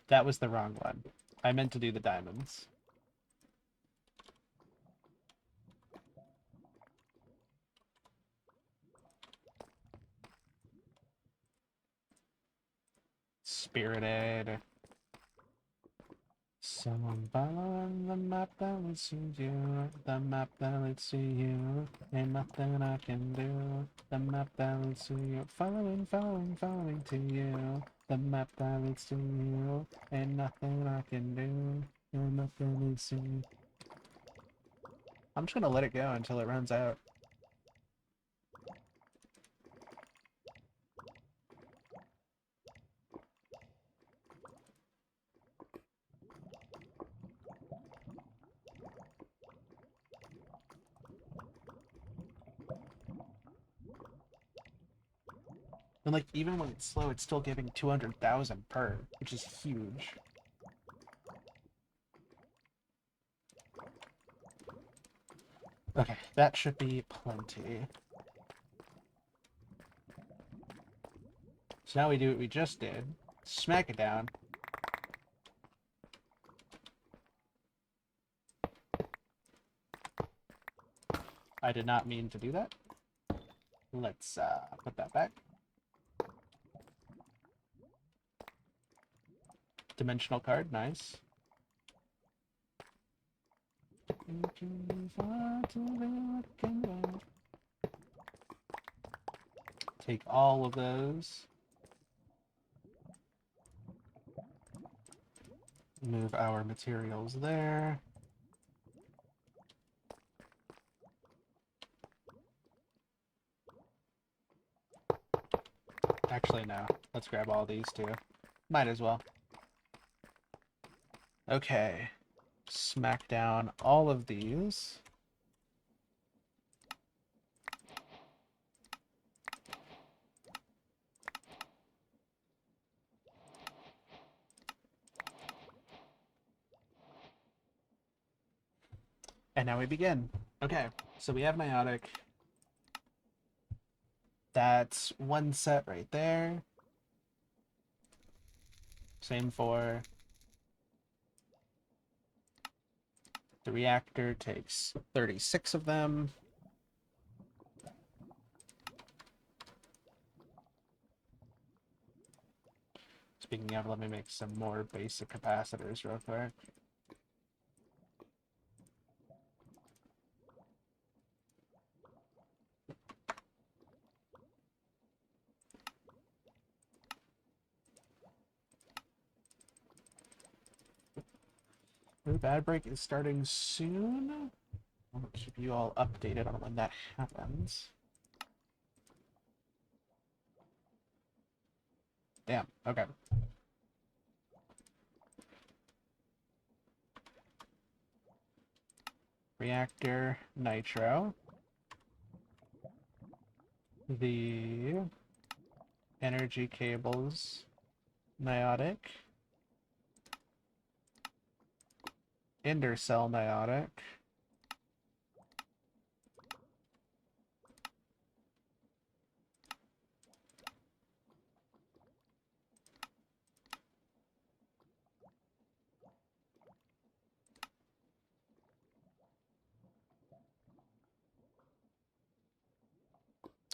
that was the wrong one. I meant to do the diamonds. Spirited. So I'm following the map that leads to you, the map that leads to you. Ain't nothing I can do. The map that leads to you. Following, following, following to you. The map that leads to you. Ain't nothing I can do. Ain't nothing leads to you. I'm just gonna let it go until it runs out. And like, even when it's slow, it's still giving 200,000 per, which is huge. Okay, that should be plenty. So now we do what we just did. Smack it down. I did not mean to do that. Let's put that back. Dimensional card, nice. Take all of those. Move our materials there. Actually, no. Let's grab all these too. Might as well. Okay. Smack down all of these. And now we begin. Okay, so we have Meiotic. That's one set right there. Same for the reactor, takes 36 of them. Speaking of, let me make some more basic capacitors real quick. The bad break is starting soon. I'll keep you all updated on when that happens. Damn, okay. Reactor, nitro. The energy cables, Meiotic. Intercell Meiotic.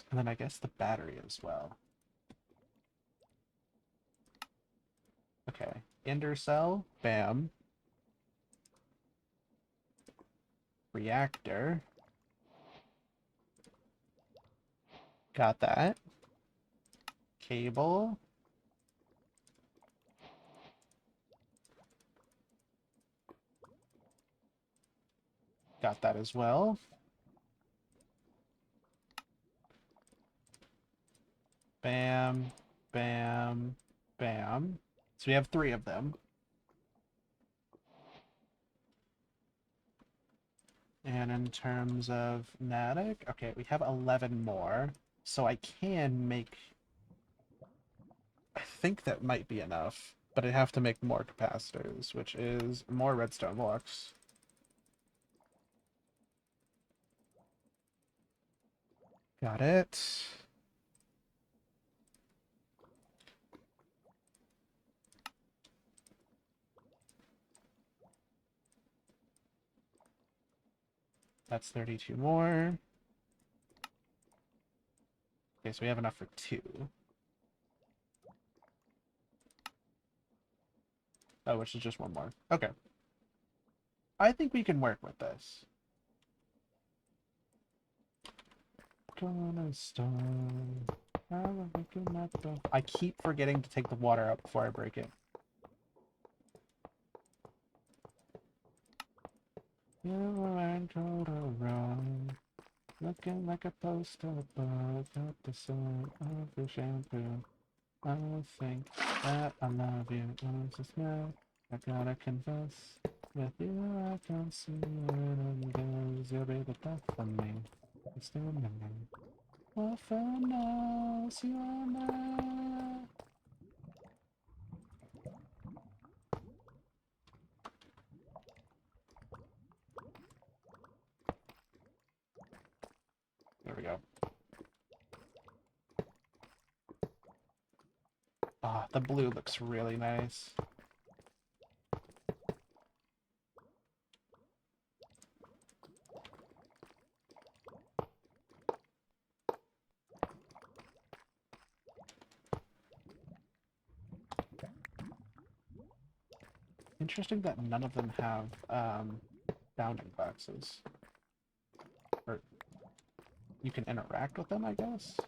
And then I guess the battery as well. Okay, Intercell, bam. Reactor. Got that. Cable. Got that as well. Bam, bam, bam. So we have 3 of them. And in terms of Natick, okay, we have 11 more. So I can make... I think that might be enough. But I have to make more capacitors, which is more redstone blocks. Got it. That's 32 more. Okay, so we have enough for 2. Oh, which is just 1 more. Okay. I think we can work with this. Gonna start. I keep forgetting to take the water out before I break it. You and total wrong. Looking like a poster boy got the scent of the shampoo. I think that I love you. It's a smell. I gotta confess. With you I can't see it goes. You'll be the best for me. It's still a memory. Well, for now, see you on there. There we go. Ah, the blue looks really nice. Interesting that none of them have bounding boxes. Or you can interact with them, I guess?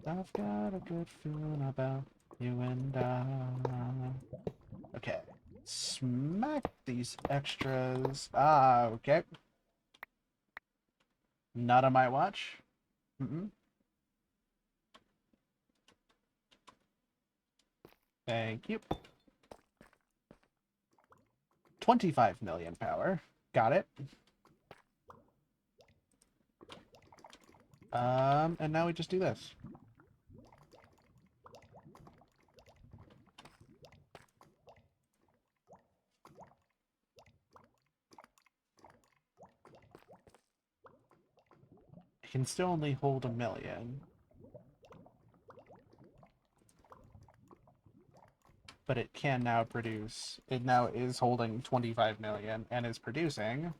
I've got a good feeling about you and I. Okay. Smack these extras. Ah, okay. Not on my watch. Mm-mm. Thank you. 25 million power. Got it. And now we just do this. It can still only hold 1 million. But it can now produce. It now is holding 25 million and is producing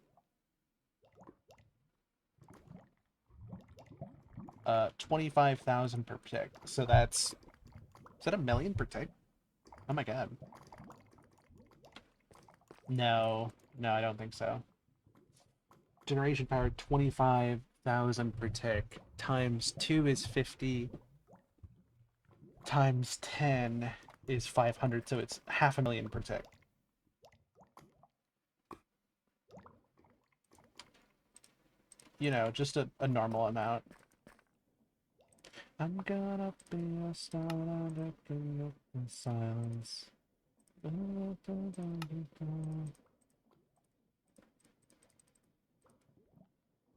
25,000 per tick. So that's, is that 1 million per tick? Oh my god. No, I don't think so. Generation power 25,000 per tick times 2 is 50 times 10 is 500, so it's 500,000 per tick. You know, just a normal amount. I'm gonna be a star under the silence.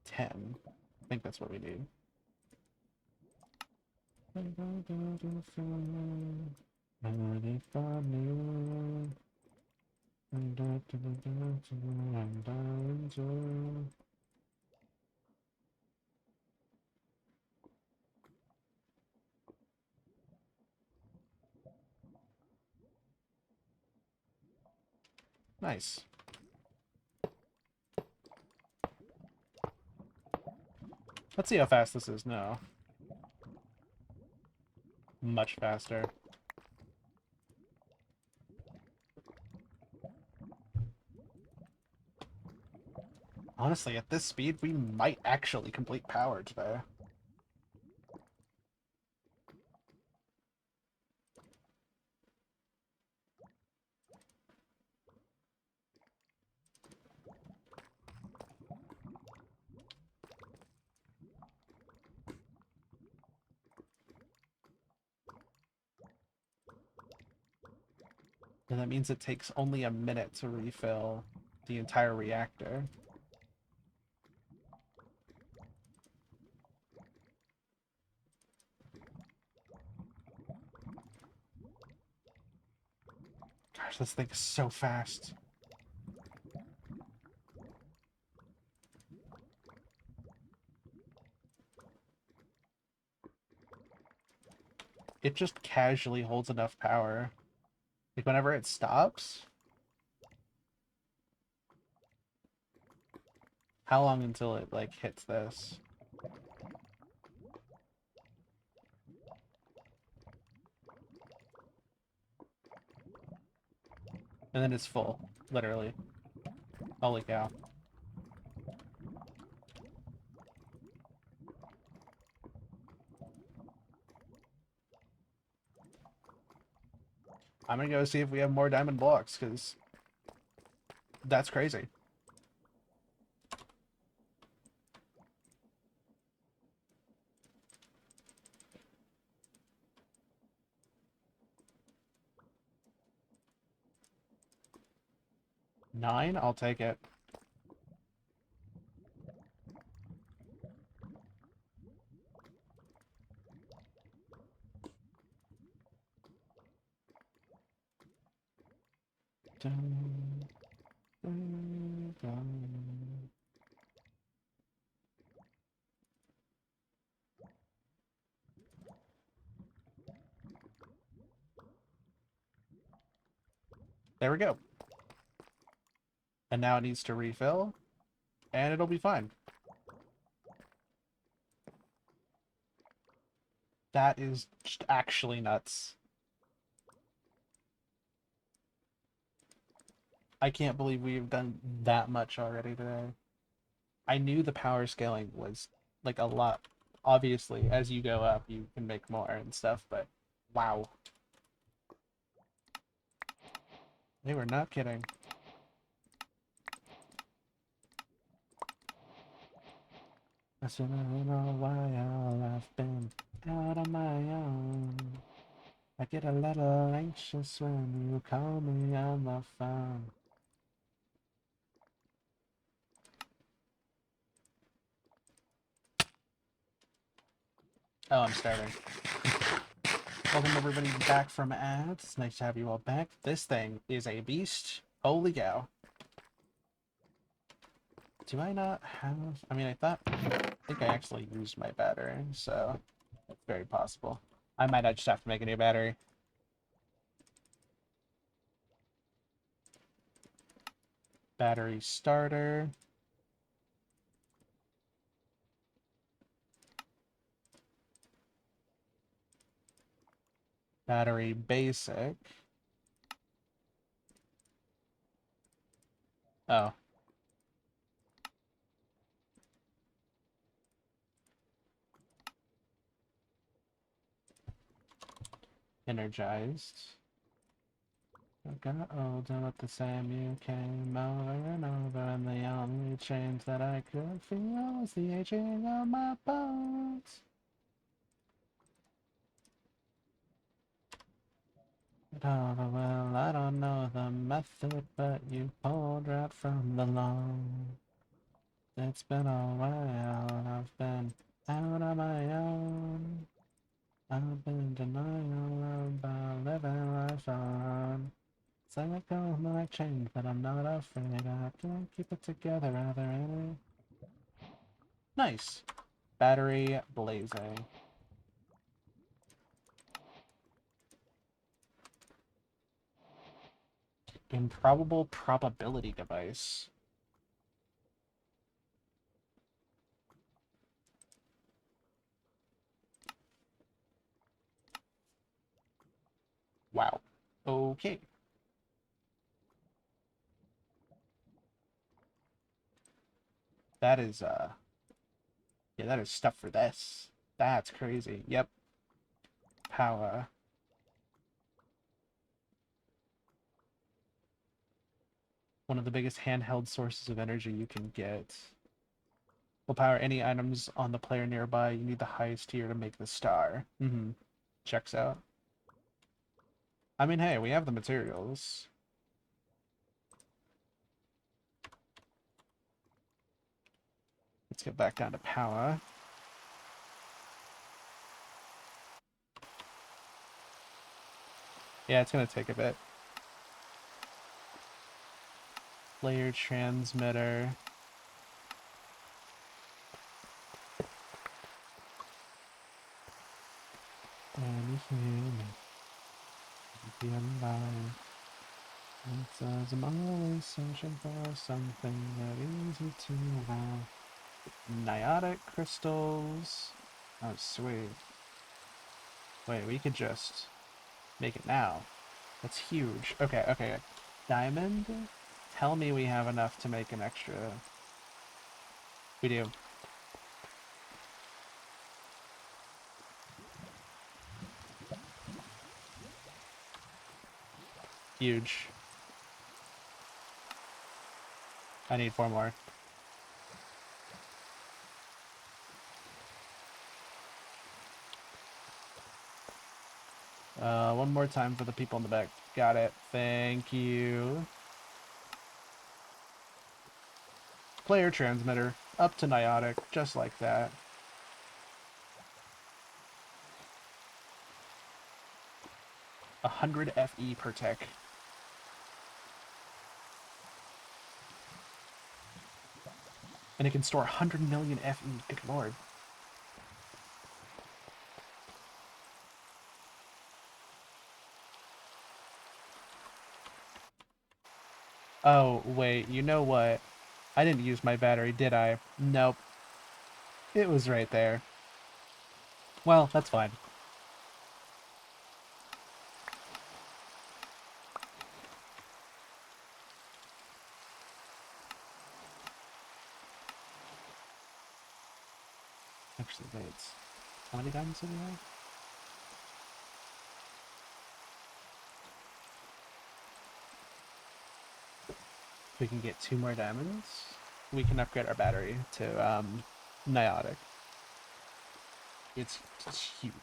10. I think that's what we need. Nice. Let's see how fast this is now. Much faster. Honestly, at this speed, we might actually complete power today. And that means it takes only a minute to refill the entire reactor. Gosh, this thing is so fast. It just casually holds enough power. Like, whenever it stops... How long until it, like, hits this? And then it's full, literally. Holy cow. I'm gonna go see if we have more diamond blocks, because that's crazy. Nine? I'll take it. Dun, dun, dun. There we go. And now it needs to refill, and it'll be fine. That is just actually nuts. I can't believe we've done that much already today. I knew the power scaling was like a lot. Obviously, as you go up, you can make more and stuff, but wow. They were not kidding. I still don't know why I've been out on my own. I get a little anxious when you call me on the phone. Oh, I'm starting. Welcome everybody back from ads. It's nice to have you all back. This thing is a beast. Holy cow. Do I not have... I mean, I think I actually used my battery, so it's very possible. I might just have to make a new battery. Battery starter. Battery basic. Oh. Energized. I got older with the same you came over and over, and the only change that I could feel was the aging of my bones. Oh, well, I don't know the method, but you pulled right from the lawn. It's been a while, I've been out on my own. I've been denial about living life on. Cycle might change, but I'm not afraid. I can keep it together, rather any. Nice. Battery blazing. Improbable probability device. Wow. Okay. That is yeah, that is stuff for this. That's crazy. Yep. Power. One of the biggest handheld sources of energy you can get. Will power any items on the player nearby. You need the highest tier to make the star. Mm-hmm. Checks out. I mean, hey, we have the materials. Let's get back down to power. Yeah, it's gonna take a bit. Player transmitter. And human. Be alive. It says I'm always searching for something that easy to have. Niotic crystals. Oh, sweet. Wait, we could just make it now. That's huge. Okay, okay. Diamond. Tell me we have enough to make an extra. We do. Huge. I need 4 more. One more time for the people in the back. Got it. Thank you. Player transmitter. Up to Niotic. Just like that. A 100 FE per tech. And it can store 100 million FE. Good lord. Oh, wait, you know what? I didn't use my battery, did I? Nope. It was right there. Well, that's fine. Actually, wait. How many diamonds do we have? If we can get 2 more diamonds, we can upgrade our battery to Niotic. It's huge.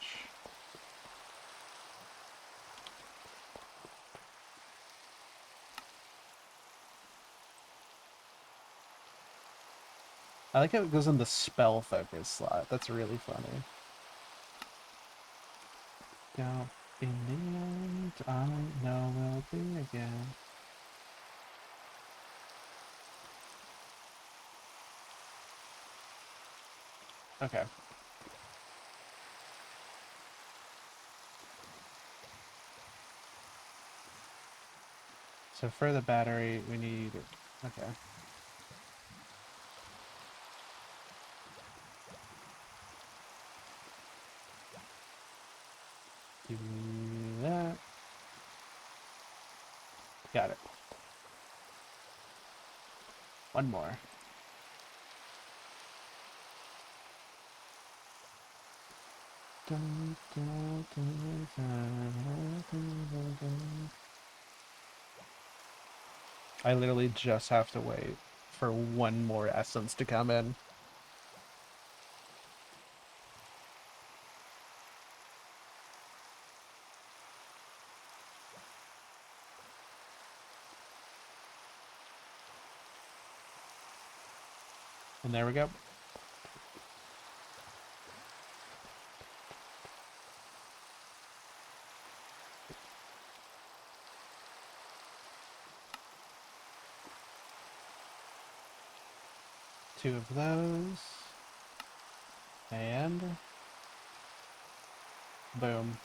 I like how it goes in the spell focus slot. That's really funny. Now, in the end, I know we'll be again. Okay. So for the battery, we need... Okay. Do that. Got it. One more. I literally just have to wait for 1 more essence to come in. And there we go. Two of those. And... boom.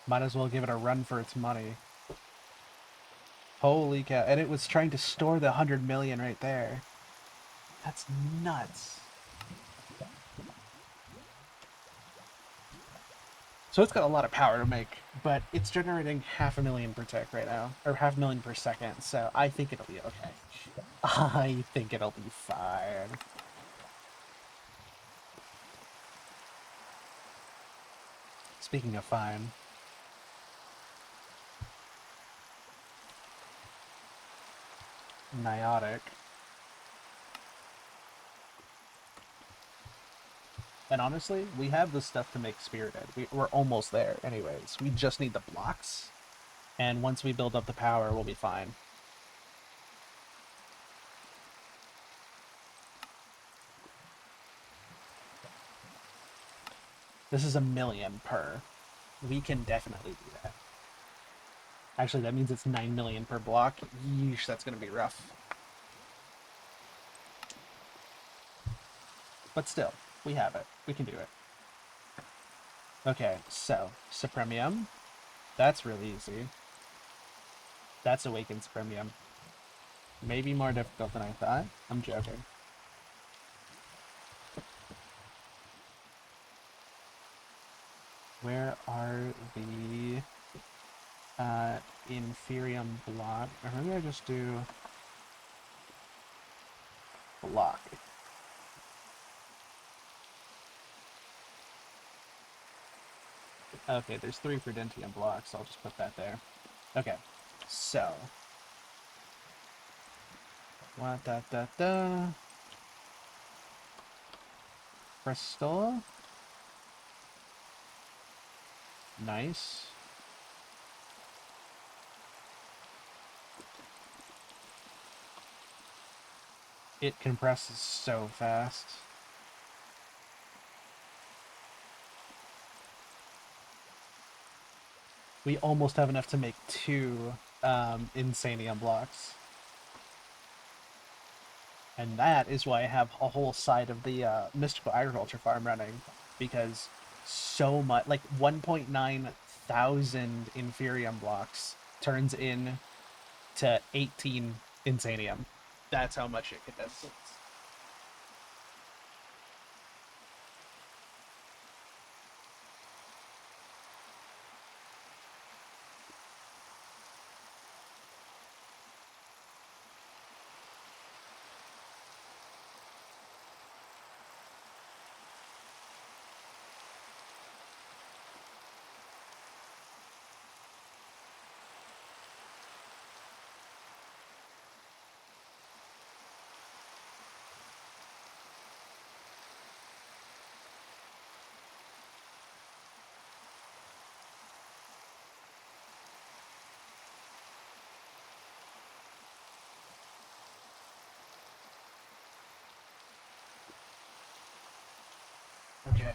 Might as well give it a run for its money. Holy cow. And it was trying to store the 100 million right there. That's nuts. So it's got a lot of power to make, but it's generating 500,000 per tick right now, or 500,000 per second, so I think it'll be okay. I think it'll be fine. Speaking of fine. Niotic. And honestly, we have the stuff to make Spirited. We're almost there anyways. We just need the blocks. And once we build up the power, we'll be fine. This is 1,000,000 per. We can definitely do that. Actually, that means it's 9,000,000 per block. Yeesh, that's going to be rough. But still, we have it. We can do it. Okay, so, Supremium. That's really easy. That's Awakened Supremium. Maybe more difficult than I thought. I'm joking. Where are the inferium block? Or maybe I just do block. Okay, there's 3 Prudentium blocks, so I'll just put that there. Okay, so. What da da da. Crystal. Nice. It compresses so fast. We almost have enough to make 2 Insanium blocks. And that is why I have a whole side of the Mystical Agriculture Farm running. Because so much, like 1.9 thousand Inferium blocks turns in to 18 Insanium. That's how much it condenses. Okay.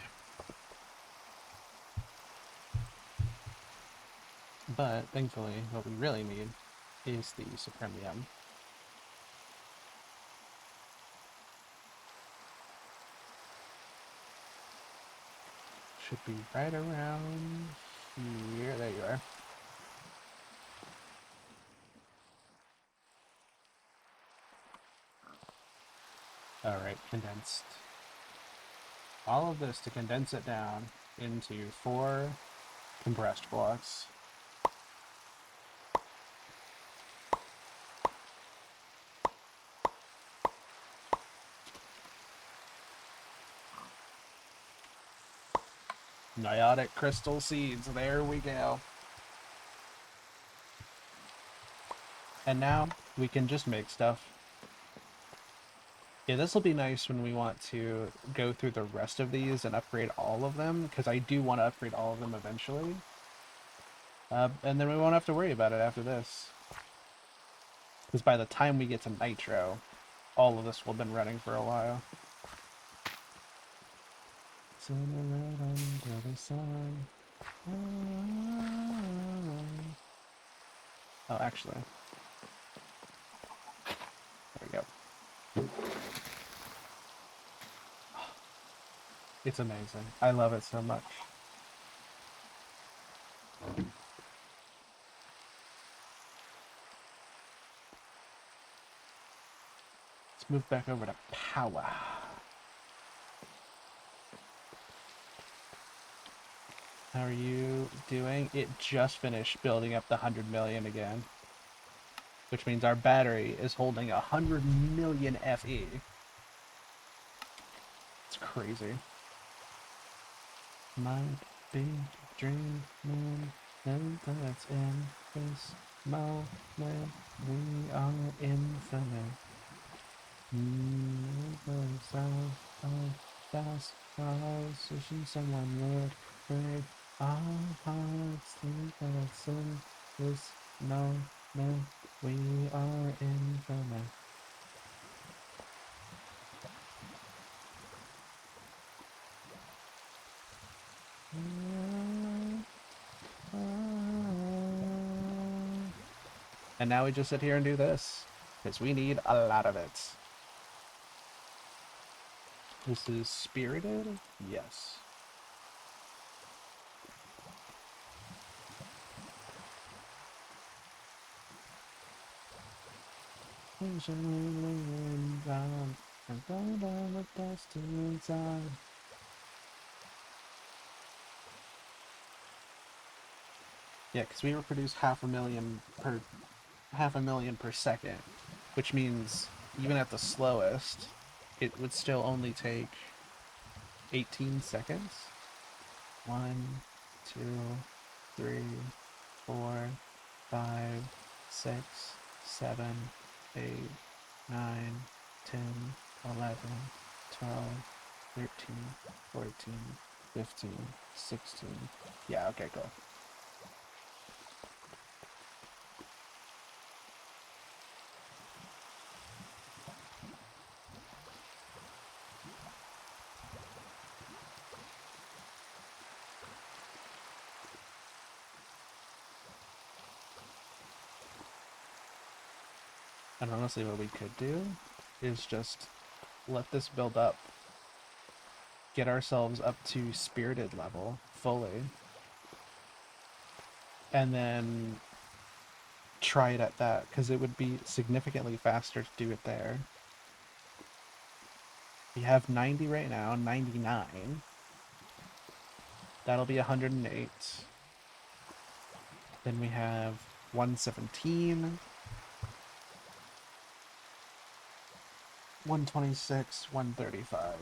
But thankfully, what we really need is the Supremium. Should be right around here. There you are. Alright, condensed. All of this to condense it down into 4 compressed blocks. Niotic crystal seeds, there we go. And now we can just make stuff. Yeah, this will be nice when we want to go through the rest of these and upgrade all of them, because I do want to upgrade all of them eventually. And then we won't have to worry about it after this. Because by the time we get to Nitro, all of this will have been running for a while. Under the sun. Oh, actually. There we go. It's amazing. I love it so much. Let's move back over to POWAHH. How are you doing? It just finished building up the 100 million again. Which means our battery is holding 100 million FE. It's crazy. My big dream, and that's in this moment. We are infinite. Sound of fast conversation, someone would break our hearts. Think that's in this moment. We are infinite. And now we just sit here and do this, because we need a lot of it. This is spirited? Yes. Yeah, because we reproduce half a million per second, which means even at the slowest, it would still only take 18 seconds. 1, 2, 3, 4, 5, 6, 7, 8, 9, 10, 11, 12, 13, 14, 15, 16. Yeah, okay, cool. And honestly, what we could do is just let this build up, get ourselves up to spirited level fully, and then try it at that, because it would be significantly faster to do it there. We have 90 right now, 99. That'll be 108. Then we have 117, 126, 135.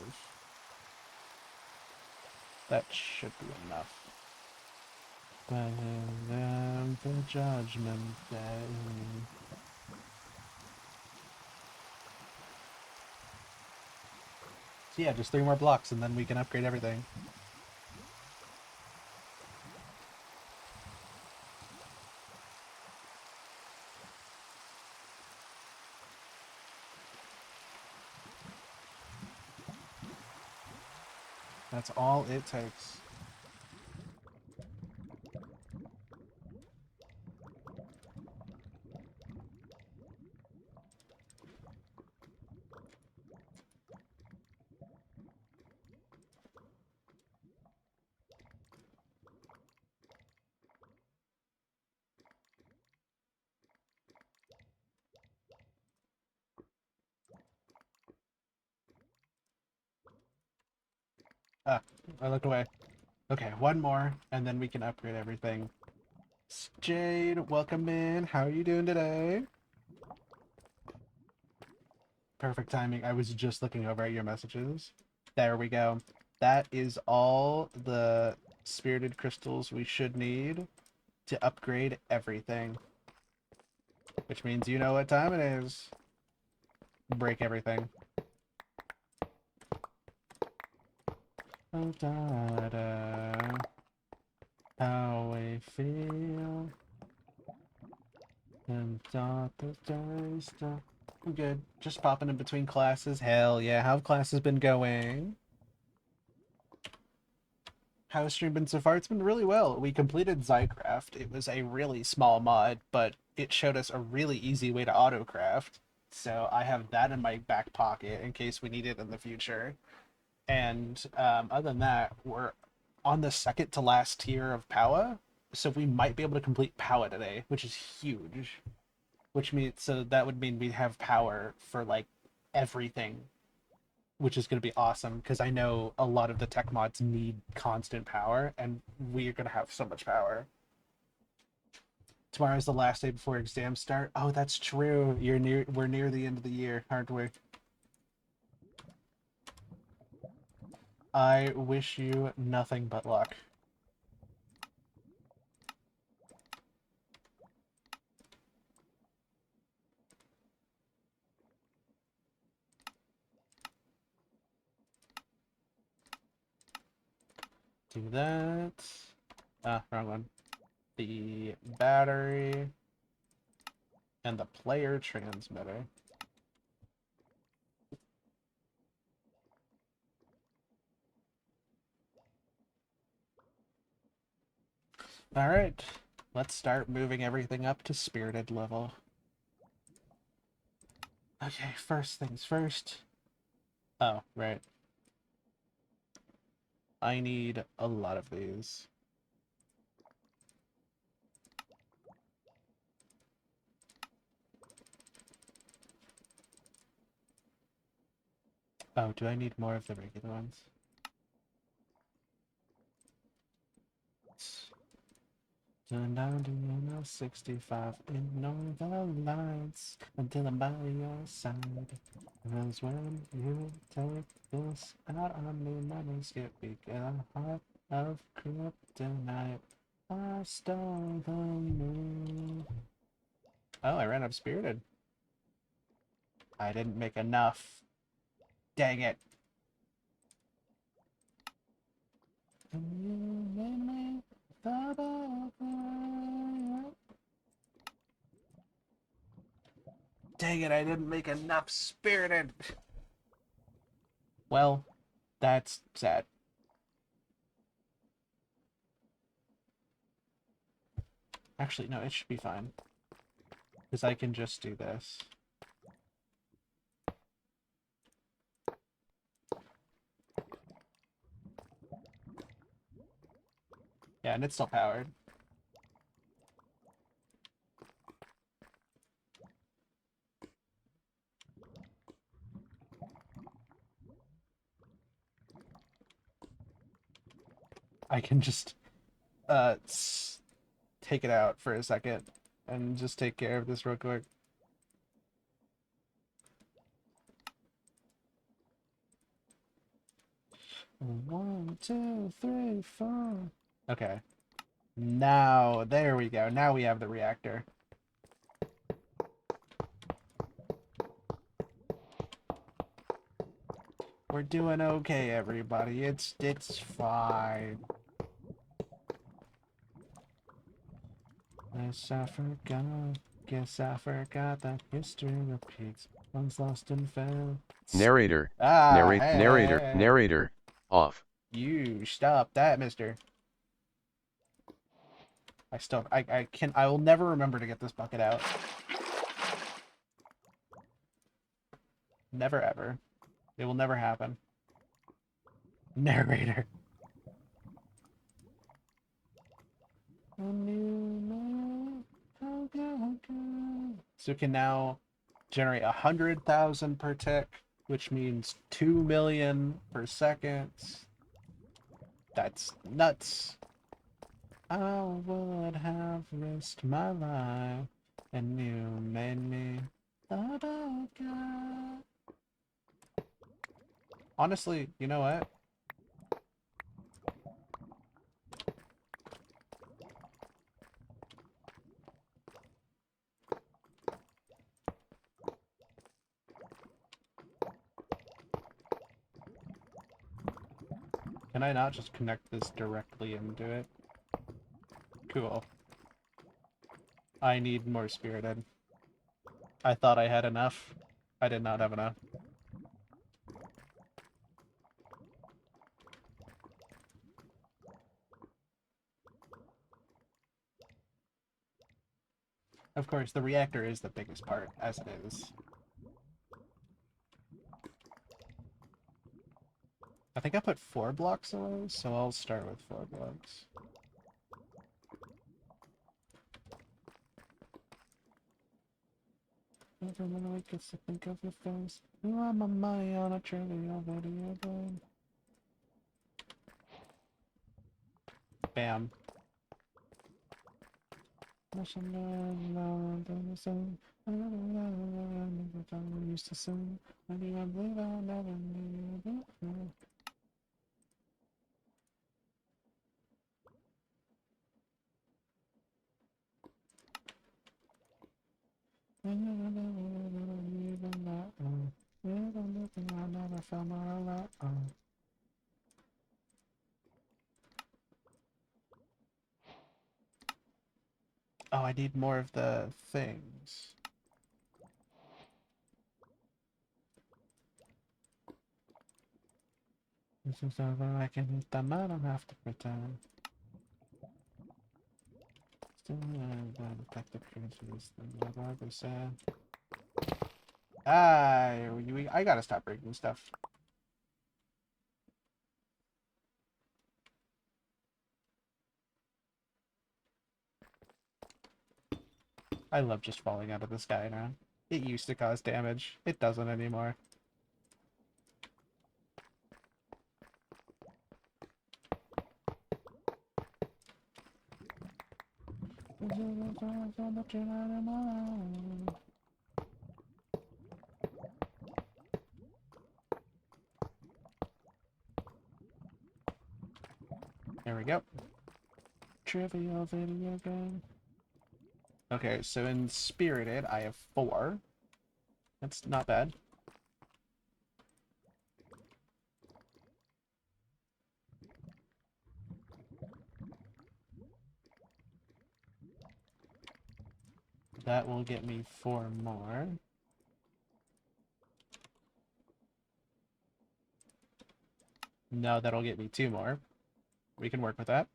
That should be enough. But then the judgment day. So yeah, just 3 more blocks and then we can upgrade everything. That's all it takes. Ah, I looked away. Okay, 1 more, and then we can upgrade everything. Jade, welcome in. How are you doing today? Perfect timing. I was just looking over at your messages. There we go. That is all the spirited crystals we should need to upgrade everything. Which means you know what time it is. Break everything. Oh, da, da. How we feel. And I'm good. Just popping in between classes. Hell yeah. How have classes been going? How's stream been so far? It's been really well. We completed Zycraft. It was a really small mod, but it showed us a really easy way to autocraft. So I have that in my back pocket in case we need it in the future. And other than that, we're on the second to last tier of POWAHH. So we might be able to complete POWAHH today, which is huge. Which means, so that would mean we'd have power for like everything, which is going to be awesome because I know a lot of the tech mods need constant power, and we're going to have so much power. Tomorrow's the last day before exams start. Oh, that's true. We're near the end of the year, aren't we? I wish you nothing but luck. Do that. Ah, wrong one. The battery and the player transmitter. All right, let's start moving everything up to spirited level. Okay, first things first. Oh, right. I need a lot of these. Oh, do I need more of the regular ones? Turn down to 65 in all the lights until I'm by your side. That's when you take this out on me, manuscript. We get a heart of kryptonite. I stole the moon. Oh, I ran up spirited. I didn't make enough. Dang it. Dang it, I didn't make enough spirited. Well, that's sad. Actually, no, it should be fine. Because I can just do this. Yeah, and it's still powered. I can just take it out for a second and just take care of this real quick. One, two, three, four. Okay. Now, there we go. Now we have the reactor. We're doing okay, everybody. It's fine. Guess I forgot that history repeats. Once lost and found. Narrator. Ah, hey, Narrator. hey, hey. Narrator. Off. You stop that, mister. I will never remember to get this bucket out. Never ever. It will never happen. Narrator. So it can now generate 100,000 per tick, which means 2 million per second. That's nuts. I would have risked my life, and you made me a bugger. Honestly, you know what? Can I not just connect this directly into it? Cool. I need more spirited. I thought I had enough. I did not have enough. Of course, the reactor is the biggest part, as it is. I think I put 4 blocks away, so I'll start with 4 blocks. Every minute I get to think of your face. You are my money on a trivial video game. Bam. Used to sing. I didn't even believe I never knew before. Oh, I need more of the things. This is over, I can hit them, I don't have to pretend. Still, detective creatures, the barber said. Ah, I gotta stop breaking stuff. I love just falling out of the sky now. It used to cause damage. It doesn't anymore. There we go. Trivial video game. Okay, so in Spirited, I have 4. That's not bad. That will get me 4 more. No, that'll get me 2 more. We can work with that.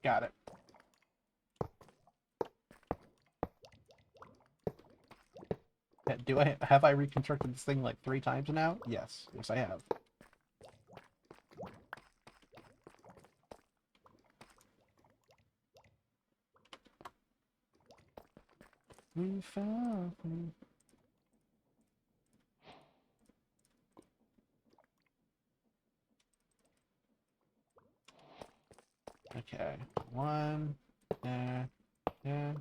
Got it. Have I reconstructed this thing like 3 times now? Yes. Yes, I have. We found me. Okay. 1 there. There.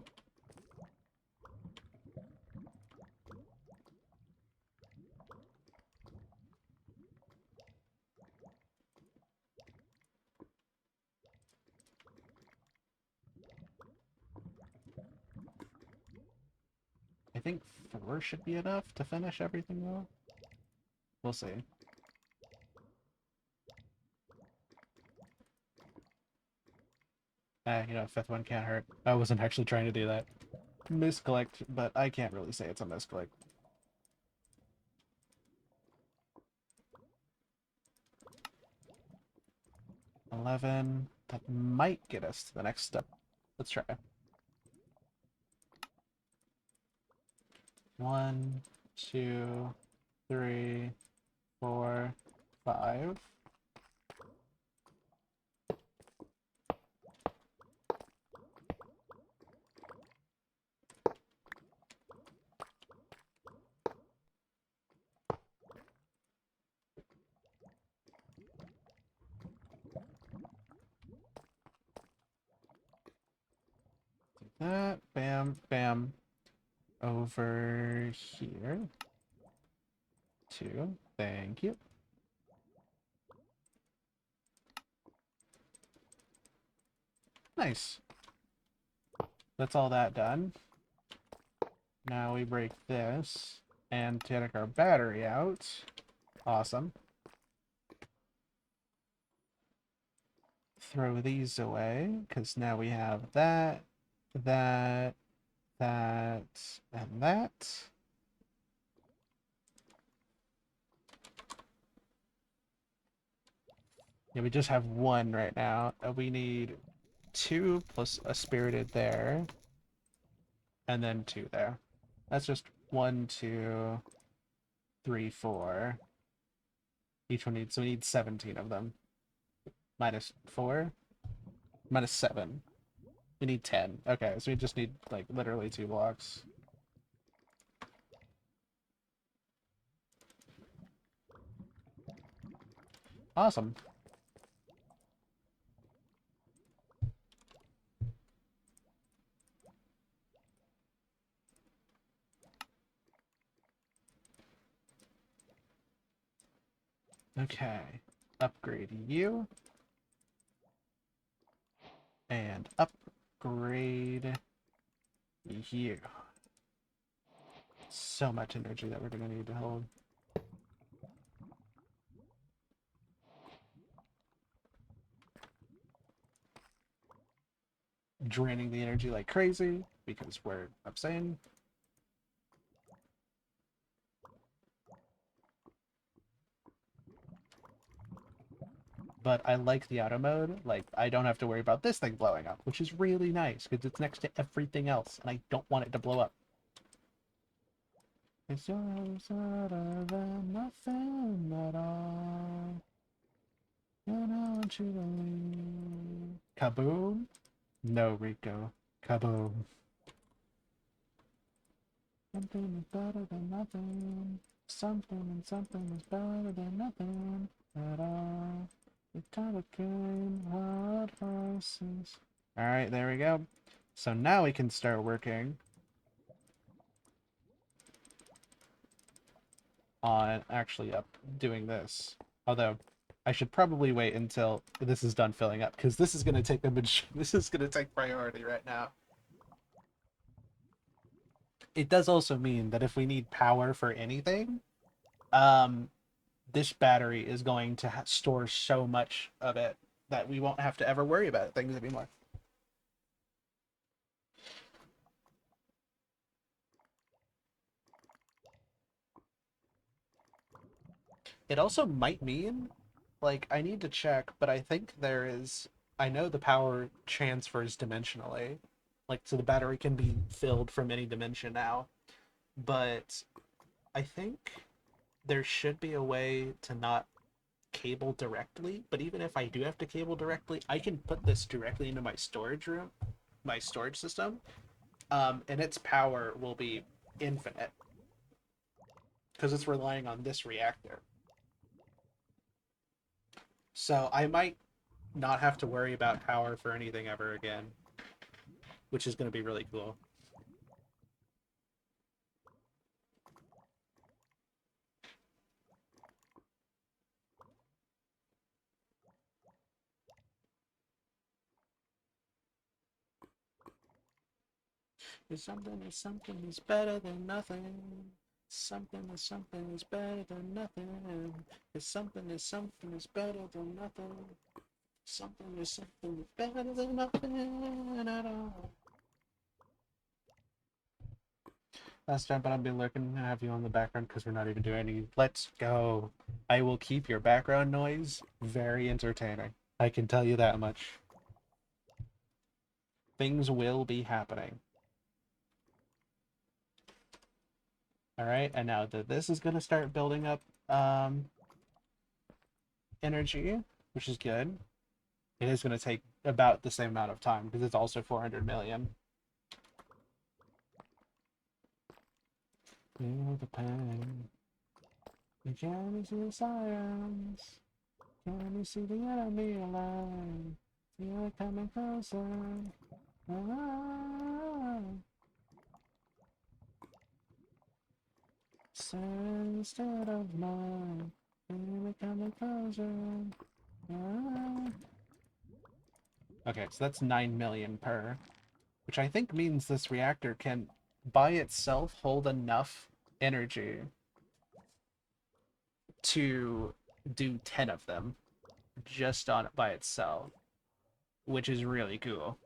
I think 4 should be enough to finish everything though. We'll see. You know, 5th one can't hurt. I wasn't actually trying to do that. Misclicked, but I can't really say it's a misclick. $11. That might get us to the next step. Let's try. 1, 2, 3, 4, 5. That, bam, bam. Over here. 2. Thank you. Nice. That's all that done. Now we break this and take our battery out. Awesome. Throw these away, because now we have that, that, that, and that. Yeah, we just have 1 right now. We need 2 plus a spirited there, and then 2 there. That's just 1, 2, 3, 4. Each one needs, so we need 17 of them. Minus 4? Minus 7. We need 10. Okay, so we just need, like, literally 2 blocks. Awesome. Okay. Upgrade you. And upgrade you. So much energy that we're going to need to hold. Draining the energy like crazy because we're insane. But I like the auto mode. Like, I don't have to worry about this thing blowing up, which is really nice because it's next to everything else, and I don't want it to blow up. It's just sort of nothing at all. And I want you to leave. Kaboom? No, Rico. Kaboom. Something is better than nothing. Something and something is better than nothing at all. It kind of came hard horses. Alright, there we go. So now we can start working on actually doing this. Although, I should probably wait until this is done filling up, because this is going to take this is going to take priority right now. It does also mean that if we need power for anything, um, this battery is going to store so much of it that we won't have to ever worry about things anymore. It also might mean, like, I need to check, but I think there is. I know the power transfers dimensionally. Like, so the battery can be filled from any dimension now. But I think there should be a way to not cable directly. But even if I do have to cable directly, I can put this directly into my storage room, my storage system, and its power will be infinite because it's relying on this reactor. So I might not have to worry about power for anything ever again, which is going to be really cool. Is something is better than nothing. Something is better than nothing. Is something is better than nothing. Something is better than nothing at all. Last time, but I'll be looking to have you on the background because we're not even doing any. Let's go. I will keep your background noise very entertaining. I can tell you that much. Things will be happening. All right, and now that this is going to start building up energy, which is good. It is going to take about the same amount of time because it's also 400 million. Feel the pain. Can you see the sirens? Can you see the enemy alive? Feel it coming closer. Ah, instead of mine. Feel it coming closer. Ah. Okay, so that's 9 million per, which I think means this reactor can, by itself, hold enough energy to do 10 of them just on it by itself, which is really cool.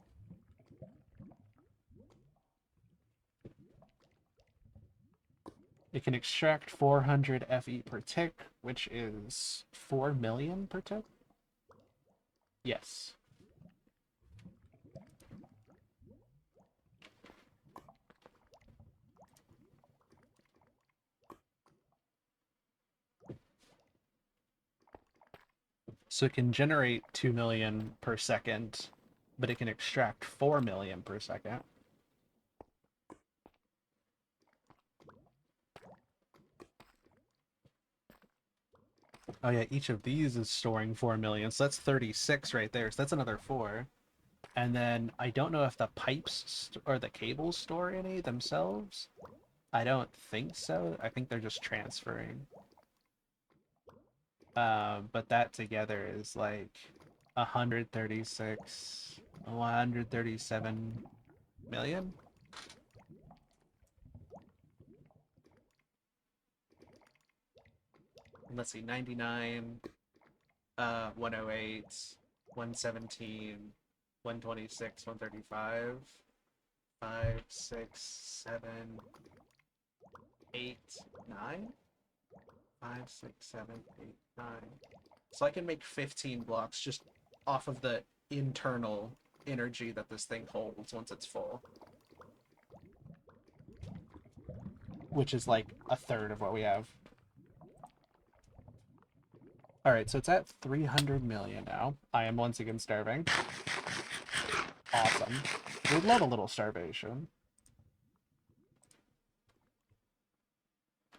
It can extract 400 FE per tick, which is 4 million per tick. Yes. So it can generate 2 million per second, but it can extract 4 million per second. Oh yeah, each of these is storing 4 million, so that's 36 right there. So that's another 4. And then I don't know if the pipes or the cables store any themselves. I don't think so. I think they're just transferring. But that together is like 136, 137 million. Let's see, 99, 108, 117, 126, 135, 5, 6, 7, 8, 9, 5, 6, 7, 8, 9. So I can make 15 blocks just off of the internal energy that this thing holds once it's full. Which is like a third of what we have. Alright, so it's at 300 million now. I am once again starving. Awesome. We'd love a little starvation.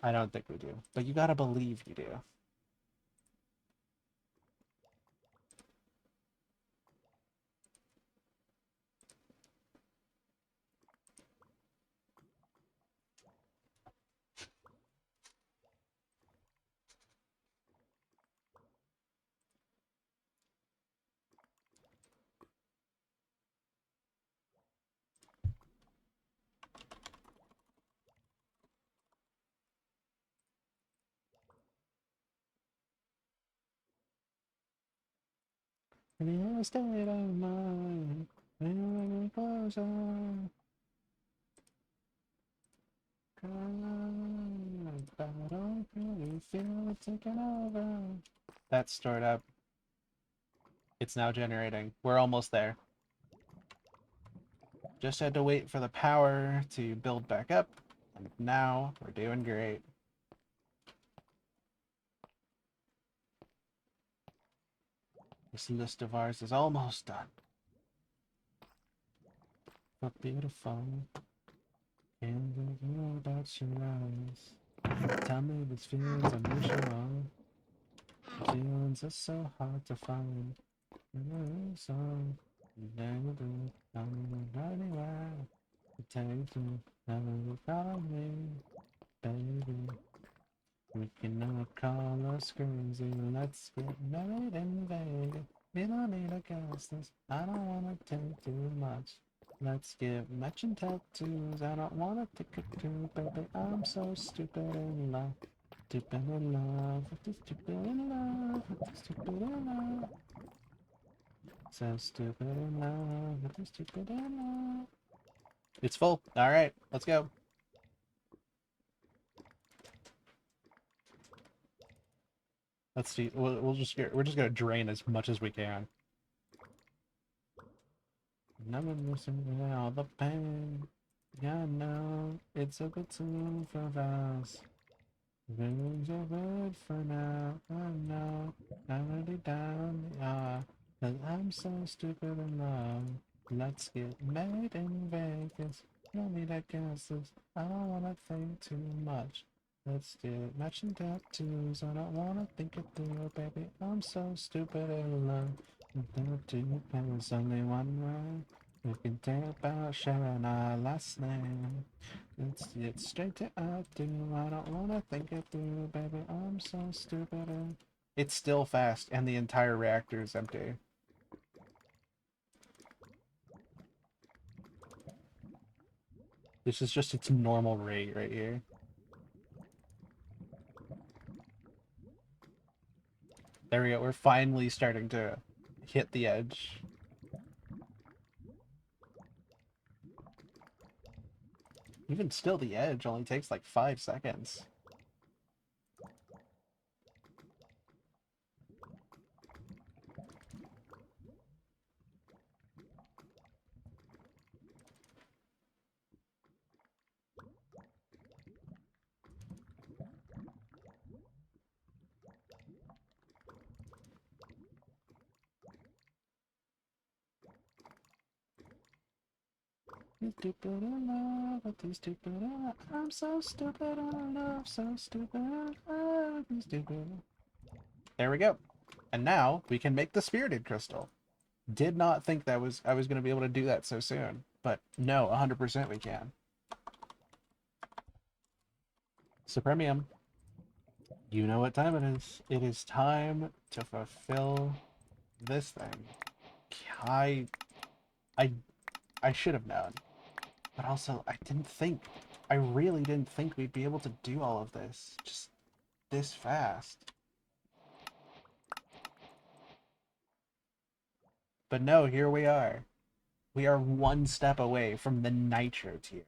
I don't think we do, but you gotta believe you do. In a state of mind, when we close our eyes, but I don't really feel it taking over. That's stored up. It's now generating. We're almost there. Just had to wait for the power to build back up, and now we're doing great. This list of ours is almost done. But beautiful, and I know about your eyes. Tell me these feelings are mutual. Feelings are so hard to find. So, never do, I'm anywhere. Take you, never follow me, baby. We can all call us crazy. Let's get married in Vegas. We don't need a guest list. I don't wanna take too much. Let's get matching tattoos. I don't wanna take a two, baby. I'm so stupid in love. Stupid in love. Stupid in love. Stupid in love. So stupid in love. Stupid in love. It's full. All right, let's go. Let's see. We'll just we're just gonna drain as much as we can. Never listen all the pain. Yeah, no, it's a good tune for us. Feelings are good for now. I know, I'm already down the aisle. Cause I'm so stupid in love. Let's get married in Vegas. No need I guesses. I don't wanna think too much. Let's get matching tattoos. I don't wanna think it through, baby. I'm so stupid in love. There's only one way. We can talk about sharing our last name. Let's get straight to I do. I don't wanna think it through, baby. I'm so stupid. It's still fast, and the entire reactor is empty. This is just its normal rate right here. There we go. We're finally starting to hit the edge. Even still, the edge only takes like 5 seconds. Stupid in love, but too stupid in love. I'm so stupid in love, so stupid in love, stupid. There we go. And now we can make the spirited crystal. Did not think that I was going to be able to do that so soon, but no, 100% we can. Supremium, you know what time it is. It is time to fulfill this thing. I I I should have known. But also, I really didn't think we'd be able to do all of this just this fast. But no, here we are. We are one step away from the nitro tier.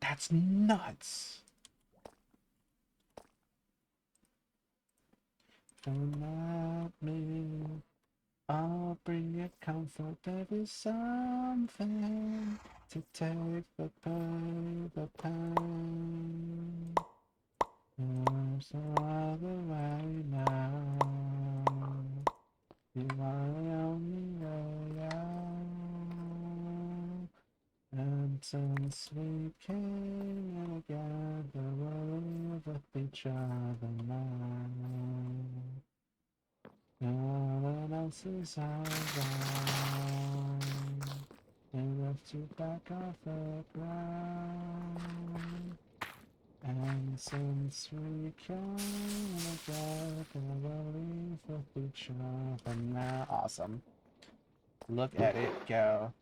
That's nuts. Don't let me. I'll bring you comfort. There is something to take the pain, the pain. I'm so out of the way now. You are the only way out. And since we came together, we'll live with each other now. No one else is around. We left you back off the ground. And since we came together, we'll leave with each other now. Awesome. Look at it go.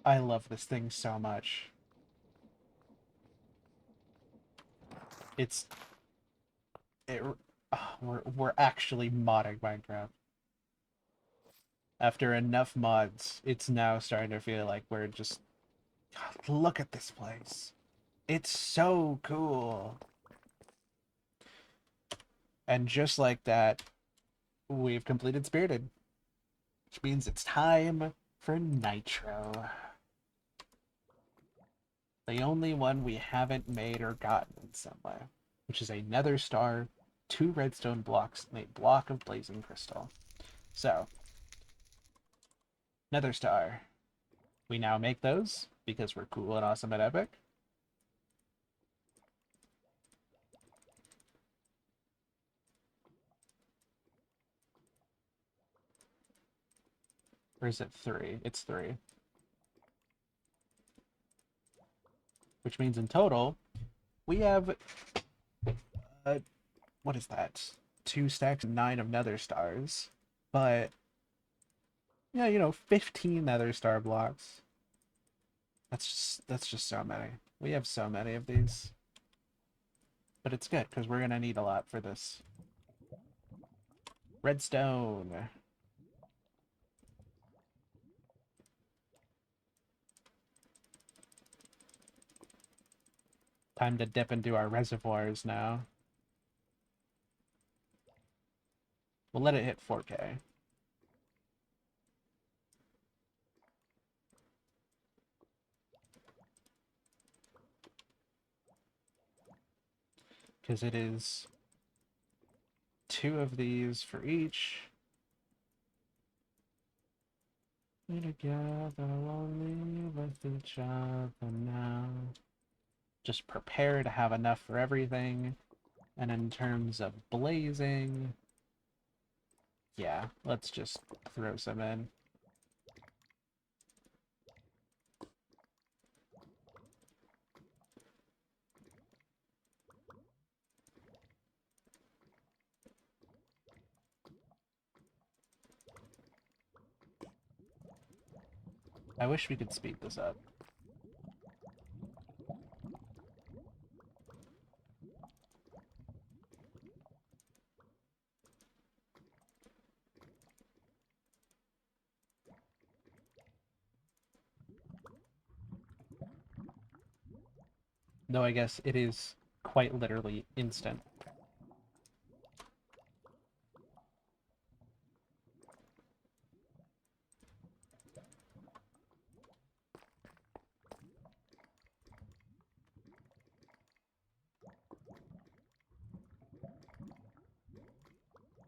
I love this thing so much. It's... we're actually modding Minecraft. After enough mods, it's now starting to feel like we're just... God, look at this place. It's so cool. And just like that, we've completed Spirited. Which means it's time for Nitro. The only one we haven't made or gotten in some way. Which is a nether star, 2 redstone blocks, and a block of blazing crystal. So, nether star. We now make those because we're cool and awesome and epic. Or is it 3? It's 3. Which means in total, we have... what is that? 2 stacks, 9 of nether stars. But... yeah, you know, 15 nether star blocks. That's just so many. We have so many of these. But it's good, because we're gonna need a lot for this. Redstone. Time to dip into our reservoirs now. We'll let it hit 4K. Because it is 2 of these for each. We together only with each other now. Just prepare to have enough for everything. And in terms of blazing, yeah, let's just throw some in. I wish we could speed this up. Though I guess it is quite literally instant.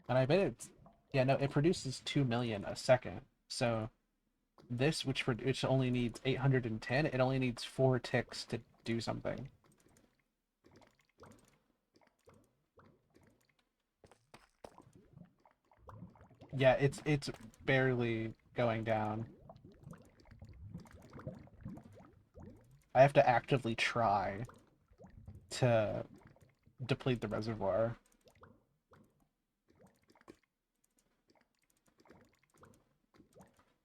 And I bet it's... yeah, no, it produces 2 million a second. So this, which only needs 810, it only needs 4 ticks to do something. Yeah, it's barely going down. I have to actively try to deplete the reservoir.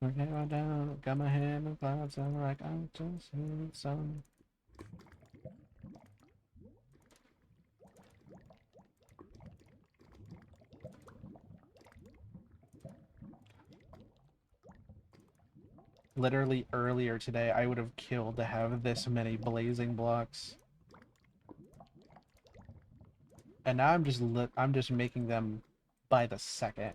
Okay, right down, got my hand in clouds, I'm like, I just need some. Literally earlier today, I would have killed to have this many blazing blocks. And now I'm just making them by the second.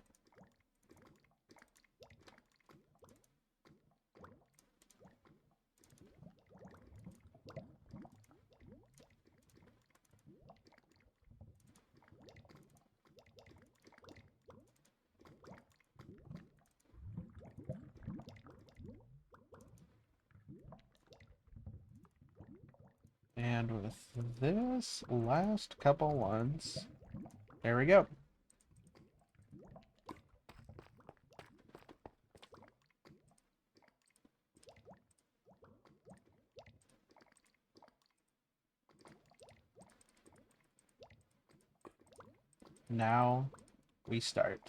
And with this last couple ones, there we go. Now we start.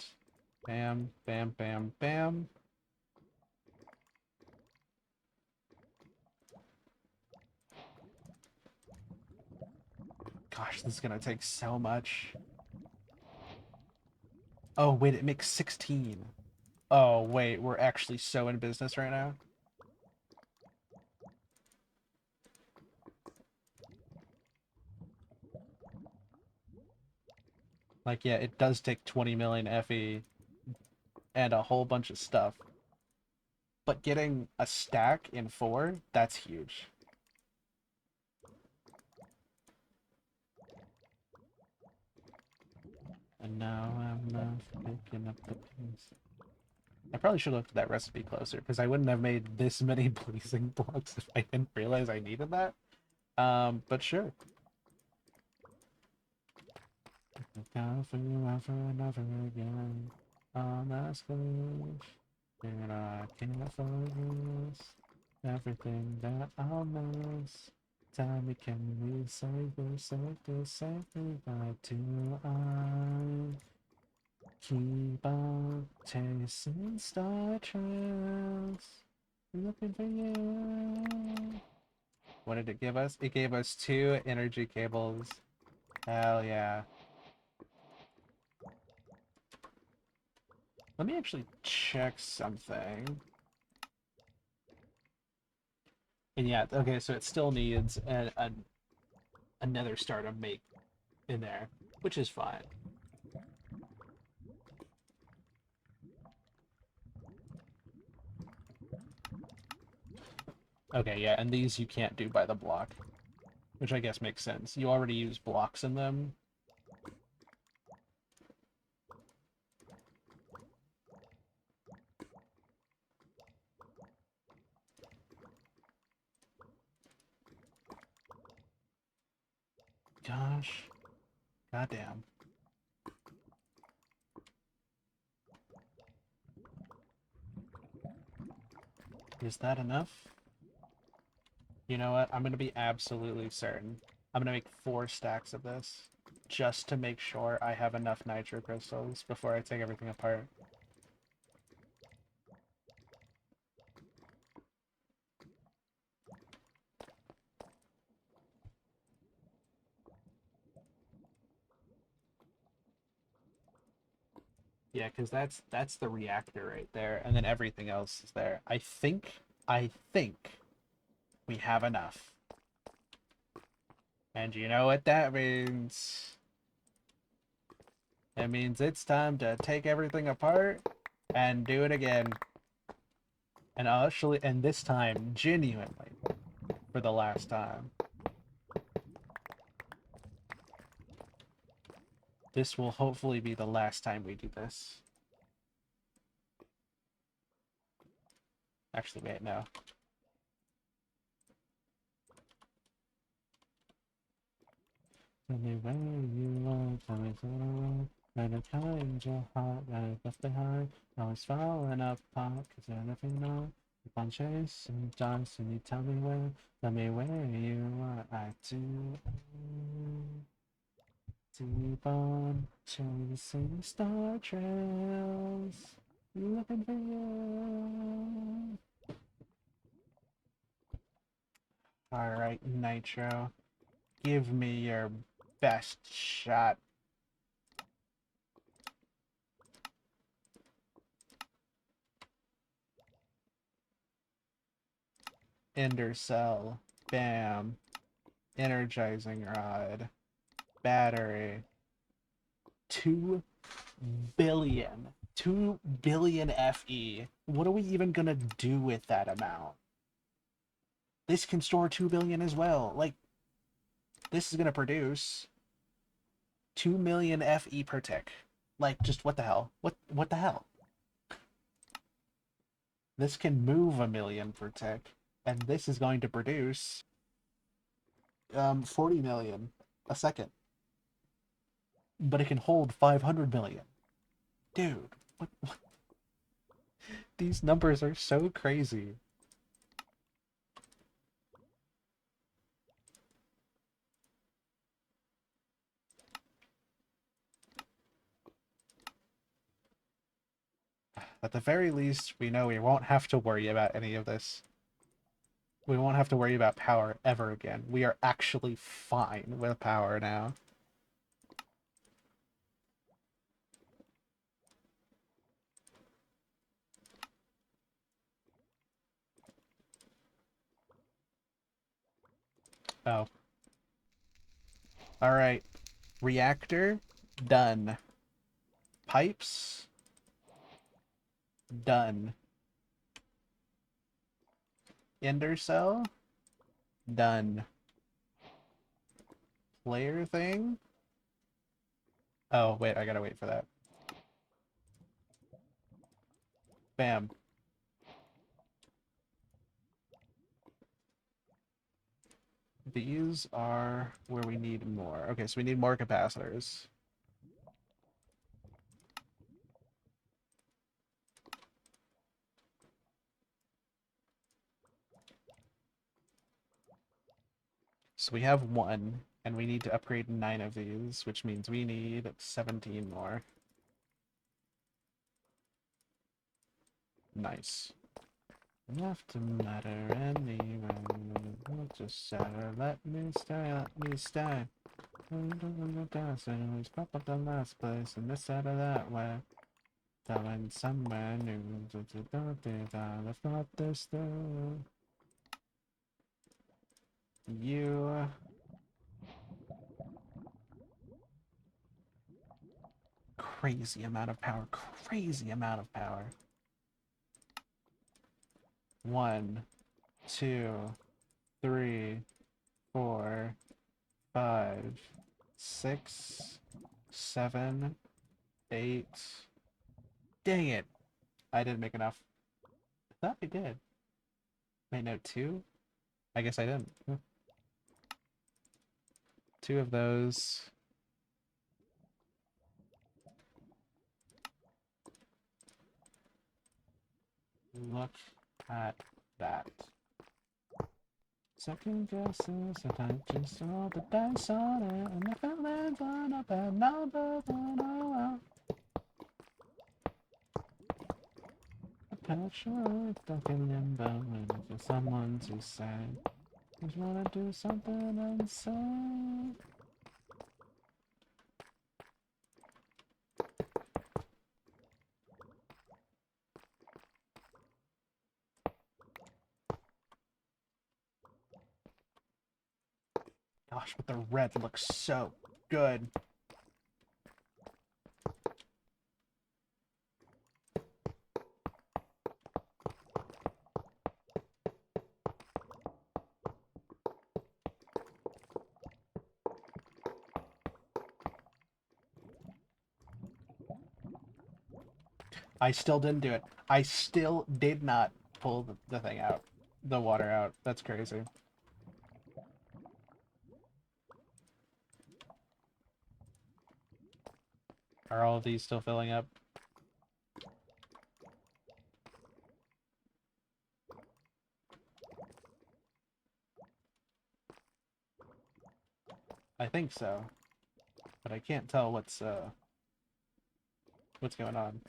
Bam, bam, bam, bam. Gosh, this is gonna take so much. Oh, wait, it makes 16. Oh, wait, we're actually so in business right now. Like, yeah, it does take 20 million FE and a whole bunch of stuff. But getting a stack in 4, that's huge. And now I'm not picking up the piece. I probably should have looked at that recipe closer, because I wouldn't have made this many blazing blocks if I didn't realize I needed that. But sure. Down for you and for another again. On that stage. And I can't focus. Everything that I'll miss. Tell me, can we save this, save this, save me? Why do I keep on chasing star trails? Looking for you. What did it give us? It gave us 2 energy cables. Hell yeah. Let me actually check something. And yeah, okay, so it still needs another star to make in there, which is fine. Okay, yeah, and these you can't do by the block, which I guess makes sense. You already use blocks in them. Gosh. Goddamn. Is that enough? You know what? I'm going to be absolutely certain. I'm going to make 4 stacks of this, just to make sure I have enough nitro crystals before I take everything apart. Yeah, because that's the reactor right there, and then everything else is there. I think we have enough. And you know what that means? It means it's time to take everything apart and do it again. And actually, and this time, genuinely, for the last time. This will hopefully be the last time we do this. Actually, wait, no. Tell me where you are, tell me so. When I find your heart that I left behind, now it's falling apart, cause you're living on. Keep on chasing dogs, and you tell me where you are, I do. Keep on chasing star trails, looking for you. Alright, Nitro. Give me your best shot. Ender cell. Bam. Energizing rod. Battery. 2 billion. 2 billion FE. What are we even gonna do with that amount? This can store 2 billion as well. Like, this is gonna produce 2 million FE per tick. Like, just what the hell? What the hell? This can move 1 million per tick, and this is going to produce 40 million a second, but it can hold 500 million. Dude, what? These numbers are so crazy. At the very least, we know we won't have to worry about any of this. We won't have to worry about power ever again. We are actually fine with power now. Oh. Alright. Reactor, done. Pipes, done. Ender cell, done. Player thing? Oh, wait, I gotta wait for that. Bam. These are where we need more. Okay, so we need more capacitors. So we have one, and we need to upgrade 9 of these, which means we need 17 more. Nice. Enough to matter anyway. Just let me stay, let me stay. Always pop up the last place and this out of that way. Telling somewhere new. Let's not this though. You. Crazy amount of power. Crazy amount of power. 1, 2, 3, 4, 5, 6, 7, 8. Dang it! I didn't make enough. I thought I did. Wait, no, 2? I guess I didn't. 2 of those. Look at that. Second guesses, I just roll the dice on it, and if it lands on a bad number, then oh well. A passion stuck in limbo, and for someone to say, just wanna do something and say. Gosh, but the red looks so good. I still didn't do it. I still did not pull the thing out. The water out. That's crazy. Are all of these still filling up? I think so. But I can't tell what's going on.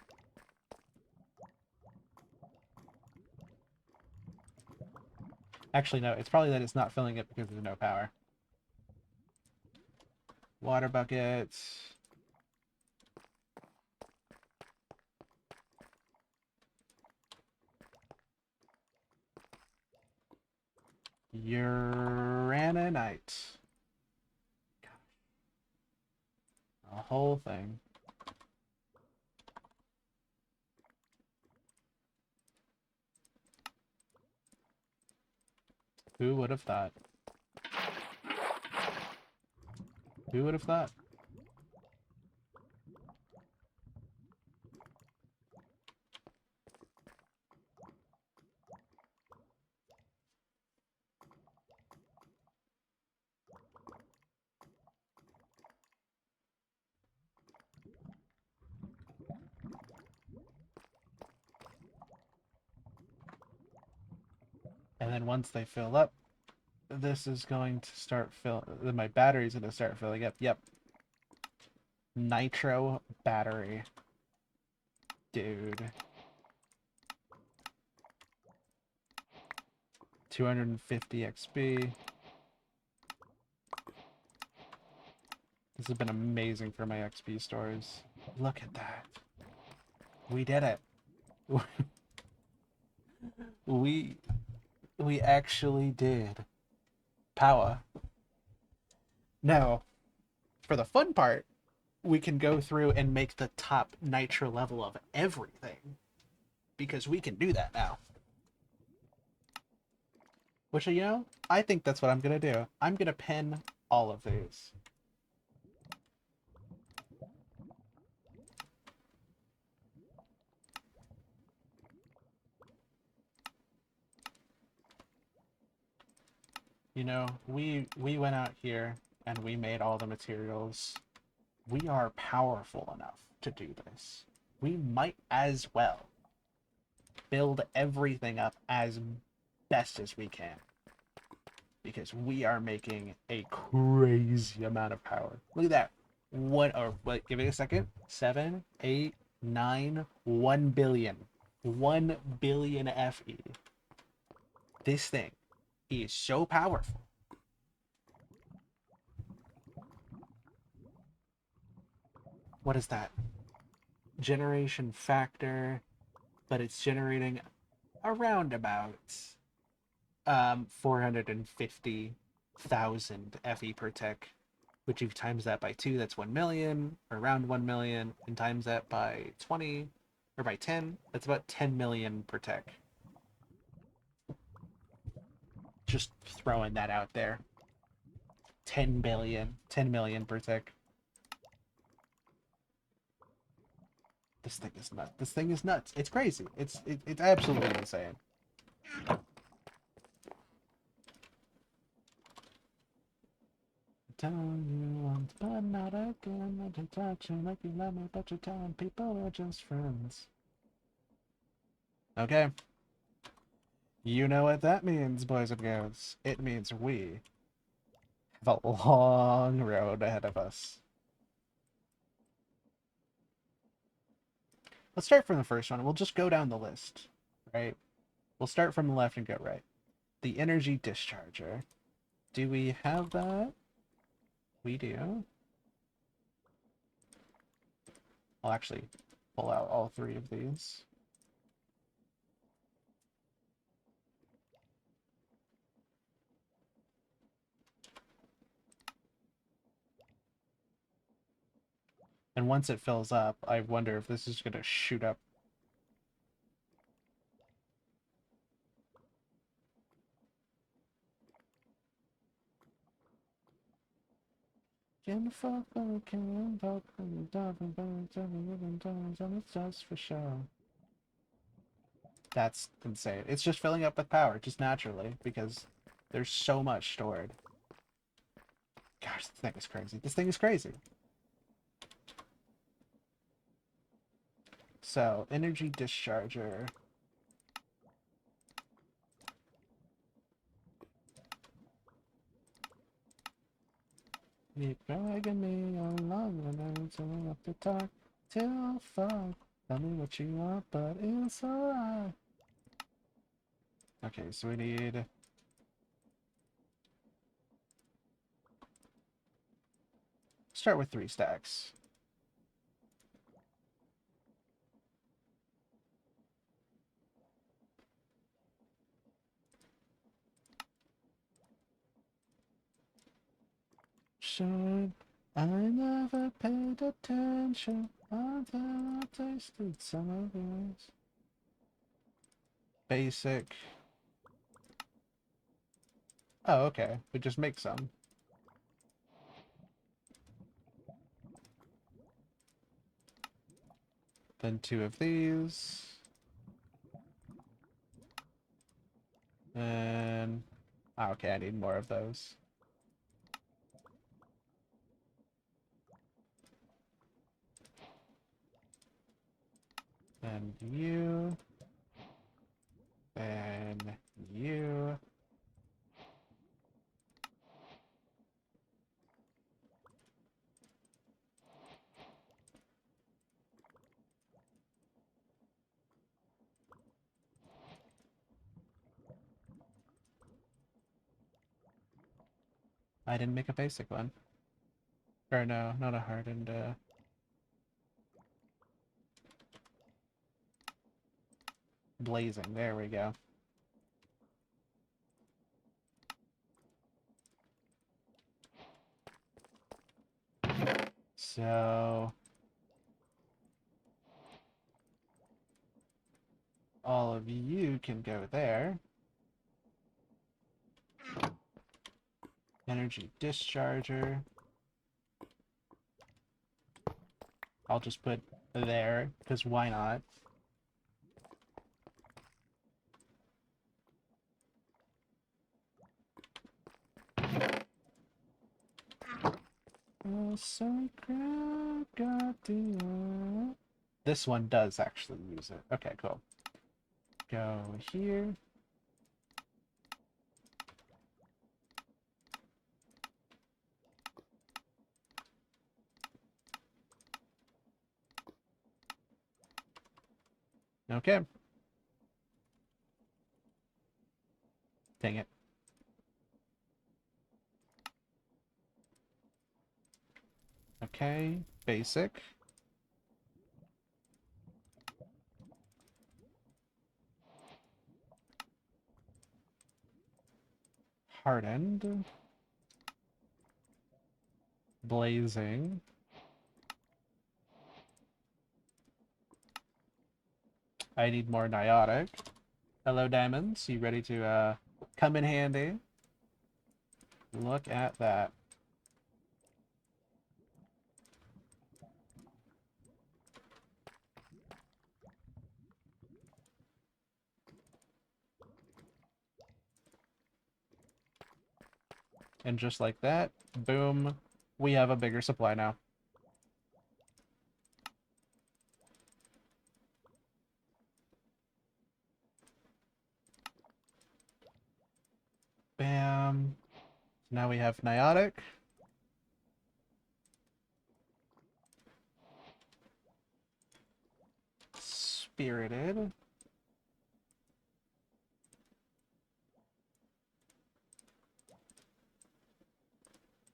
Actually, no, it's probably that it's not filling it because there's no power. Water buckets. Uranite. A whole thing. Who would have thought? Who would have thought? And then once they fill up, this is going to start filling. My battery's going to start filling up. Yep. Nitro battery. Dude. 250 XP. This has been amazing for my XP stores. Look at that. We did it. we we actually did. POWAHH. Now, for the fun part, we can go through and make the top nitro level of everything. Because we can do that now. Which, you know, I think that's what I'm going to do. I'm going to pin all of these. You know, we went out here and we made all the materials. We are powerful enough to do this. We might as well build everything up as best as we can. Because we are making a crazy amount of power. Look at that. Wait, give it a second. 7, 8, 9, 1 billion. 1 billion FE. This thing is so powerful. What is that? Generation factor, but it's generating around about 450,000 FE per tick, which if you times that by 2, that's 1 million, or around 1 million, and times that by 20, or by 10, that's about 10 million per tick. Just throwing that out there. 10 billion, 10 million per tick. This thing is nuts. This thing is nuts. It's crazy. It's absolutely insane. Tell you once, but not again. Not to touch you like you love me, but you're telling people we're just friends. Okay. You know what that means, boys and girls. It means we have a long road ahead of us. Let's start from the first one. We'll just go down the list, right? We'll start from the left and go right. The energy discharger. Do we have that? We do. I'll actually pull out all 3 of these. And once it fills up, I wonder if this is going to shoot up. Just for show. That's insane. It's just filling up with power, just naturally, because there's so much stored. Gosh, this thing is crazy. This thing is crazy. So, energy discharger. Keep dragging me along and I don't have to talk till fuck. Tell me what you want, but it's alright. Okay, so we need... Start with 3 stacks. Should I never paid attention until I tasted some of yours. Basic. Oh, okay. We just make some. Then 2 of these. And... Oh, okay, I need more of those. And you. And you. I didn't make a basic one. Or no, not a hardened, blazing. There we go. So all of you can go there. Energy discharger. I'll just put there, because why not? Oh, sacred guardian. This one does actually use it. Okay, cool. Go here. Okay. Dang it. Okay, basic. Hardened. Blazing. I need more Niotic. Hello, Diamonds. You ready to come in handy? Look at that. And just like that, boom, we have a bigger supply now. Bam. Now we have Niotic. Spirited.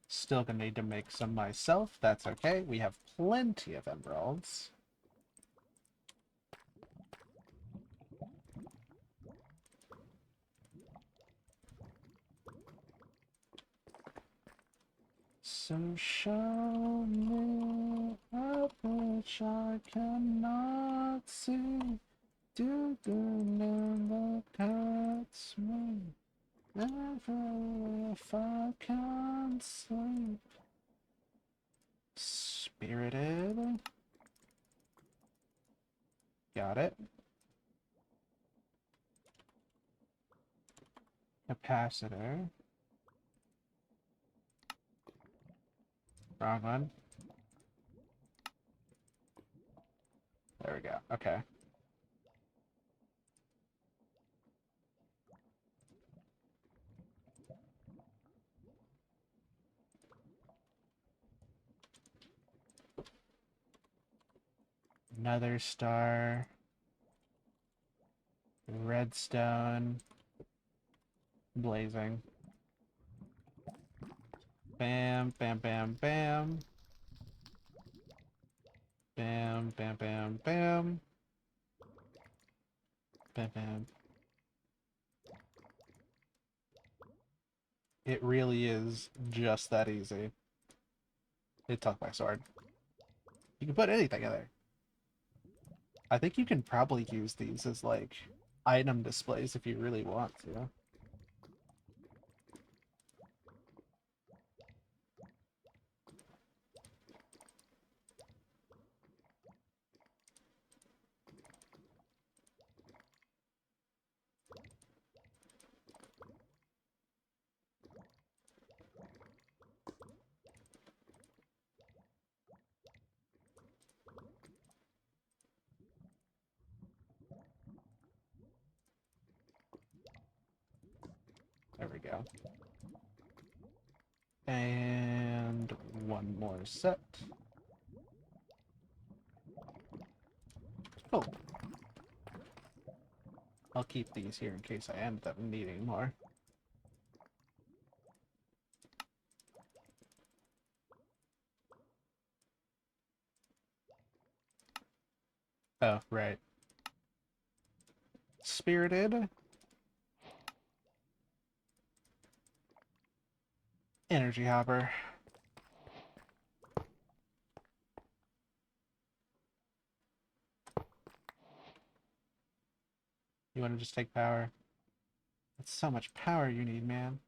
Still gonna need to make some myself. That's okay. We have plenty of emeralds. So show me that which I cannot see. Do the number cuts me. Never if I can't sleep. Spirited. Got it. Capacitor. Wrong one. There we go. Okay. Another star. Redstone. Blazing. Bam, bam, bam, bam. Bam, bam, bam, bam. Bam, bam. It really is just that easy. It took my sword. You can put anything in there. I think you can probably use these as, like, item displays if you really want to. There we go. And one more set. Oh. I'll keep these here in case I end up needing more. Right. Spirited. Energy hopper. You want to just take power? That's so much power you need, man.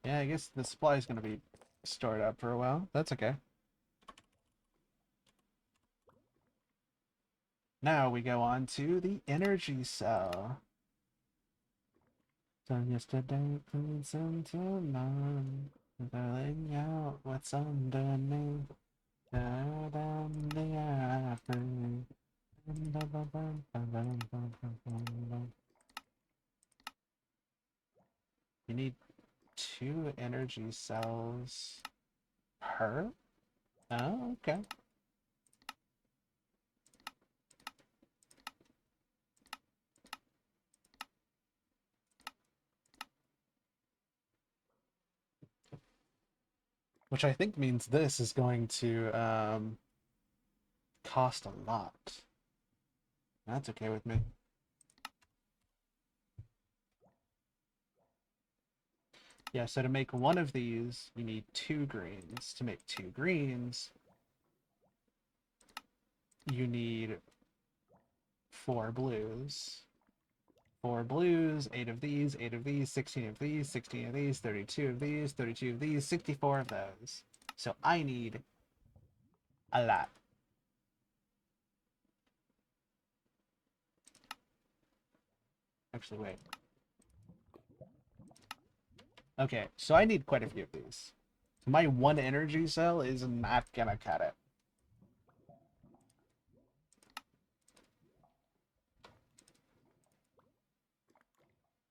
Yeah, I guess the supply is going to be stored up for a while. That's okay. Now we go on to the energy cell. So yesterday, please until none. Filling out what's underneath. Down the apple. You need 2 energy cells per? Oh, okay. Which I think means this is going to cost a lot. That's okay with me. Yeah, so to make one of these, you need 2 greens. To make 2 greens, you need 4 blues. 4 blues, 8 of these, 8 of these, 16 of these, 16 of these, 32 of these, 32 of these, 64 of those. So I need a lot. Actually, wait. Okay, so I need quite a few of these. My 1 energy cell is not gonna cut it.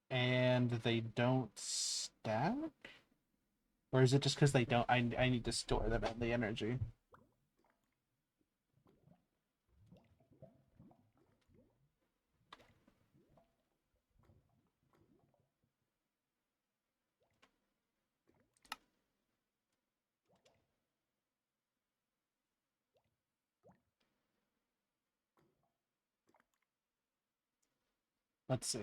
And they don't stack? Or is it just because they don't? I need to store them in the energy. Let's see.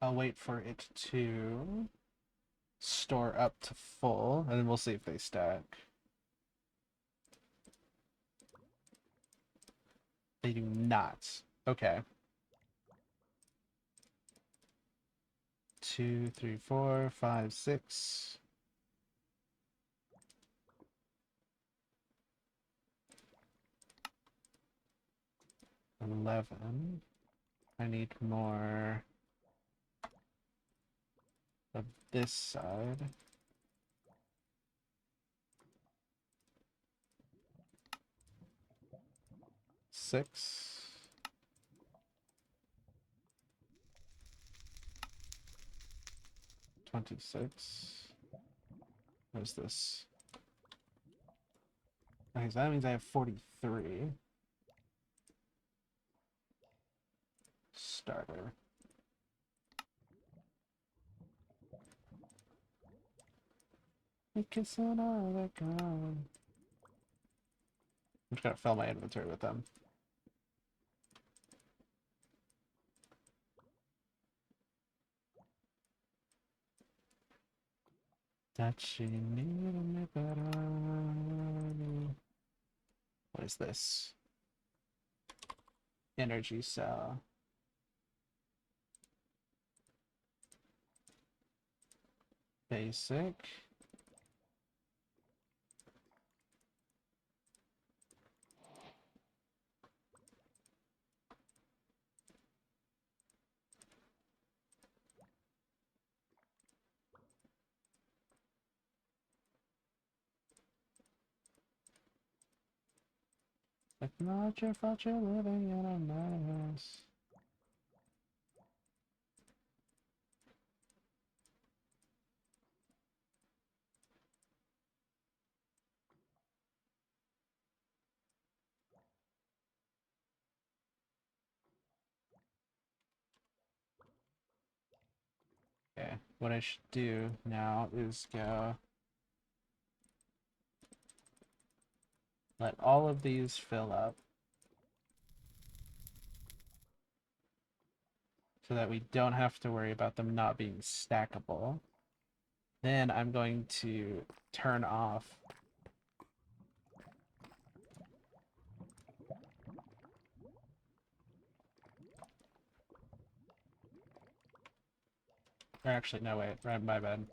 I'll wait for it to store up to full, and then we'll see if they stack. They do not. Okay. 2, 3, 4, 5, 6. 11. I need more of this side. 6. 26. What is this? Okay, so that means I have 43. Starter. It's another gun. I'm just gonna fill my inventory with them. That she needed me better. What is this? Energy cell. Basic. It's not your fault you're living in a mess. what I should do now is go let all of these fill up so that we don't have to worry about them not being stackable. Then I'm going to turn off or actually no wait, right, my bad.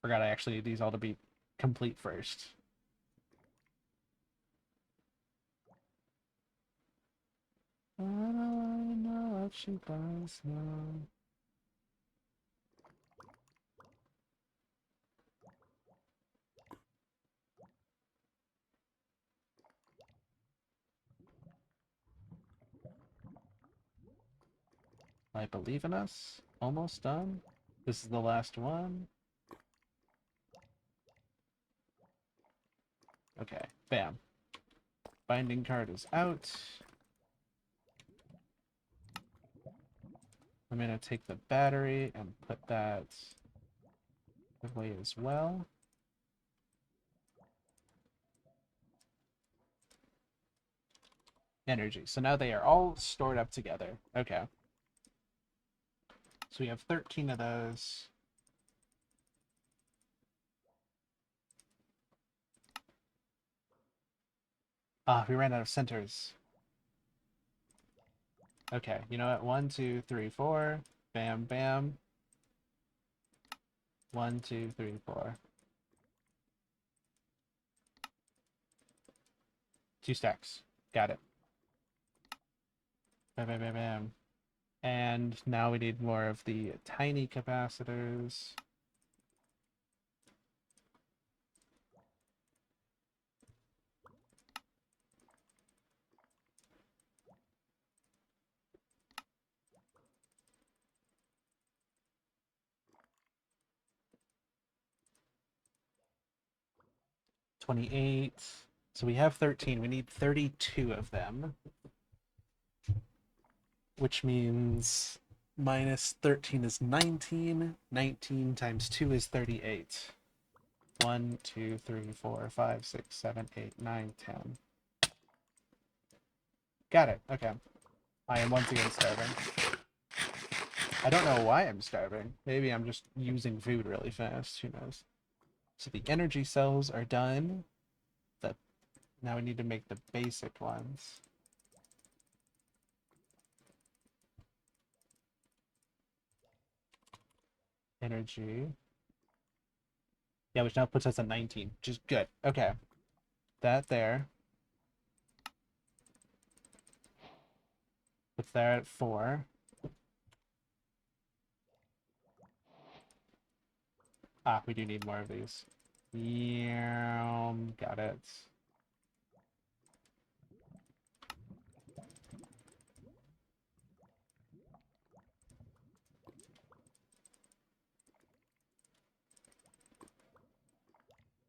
Forgot I actually need these all to be complete first. I don't know what she does now. I believe in us. Almost done. This is the last one. Okay, bam. Binding card is out. I'm gonna take the battery and put that away as well. Energy. So now they are all stored up together. Okay. So we have 13 of those. Ah, we ran out of centers. Okay, you know what? 1, 2, 3, 4. Bam, bam. 1, 2, 3, 4. 2 stacks. Got it. Bam, bam, bam, bam. And now we need more of the tiny capacitors. $28. So we have 13. We need 32 of them. Which means minus 13 is 19. 19 times 2 is 38. 1, 2, 3, 4, 5, 6, 7, 8, 9, 10. Got it. Okay. I am once again starving. I don't know why I'm starving. Maybe I'm just using food really fast. Who knows? So the energy cells are done. Now we need to make the basic ones. Energy. Yeah, which now puts us at 19, which is good. Okay. That there. Puts there at 4. Ah, we do need more of these. Yeah, got it.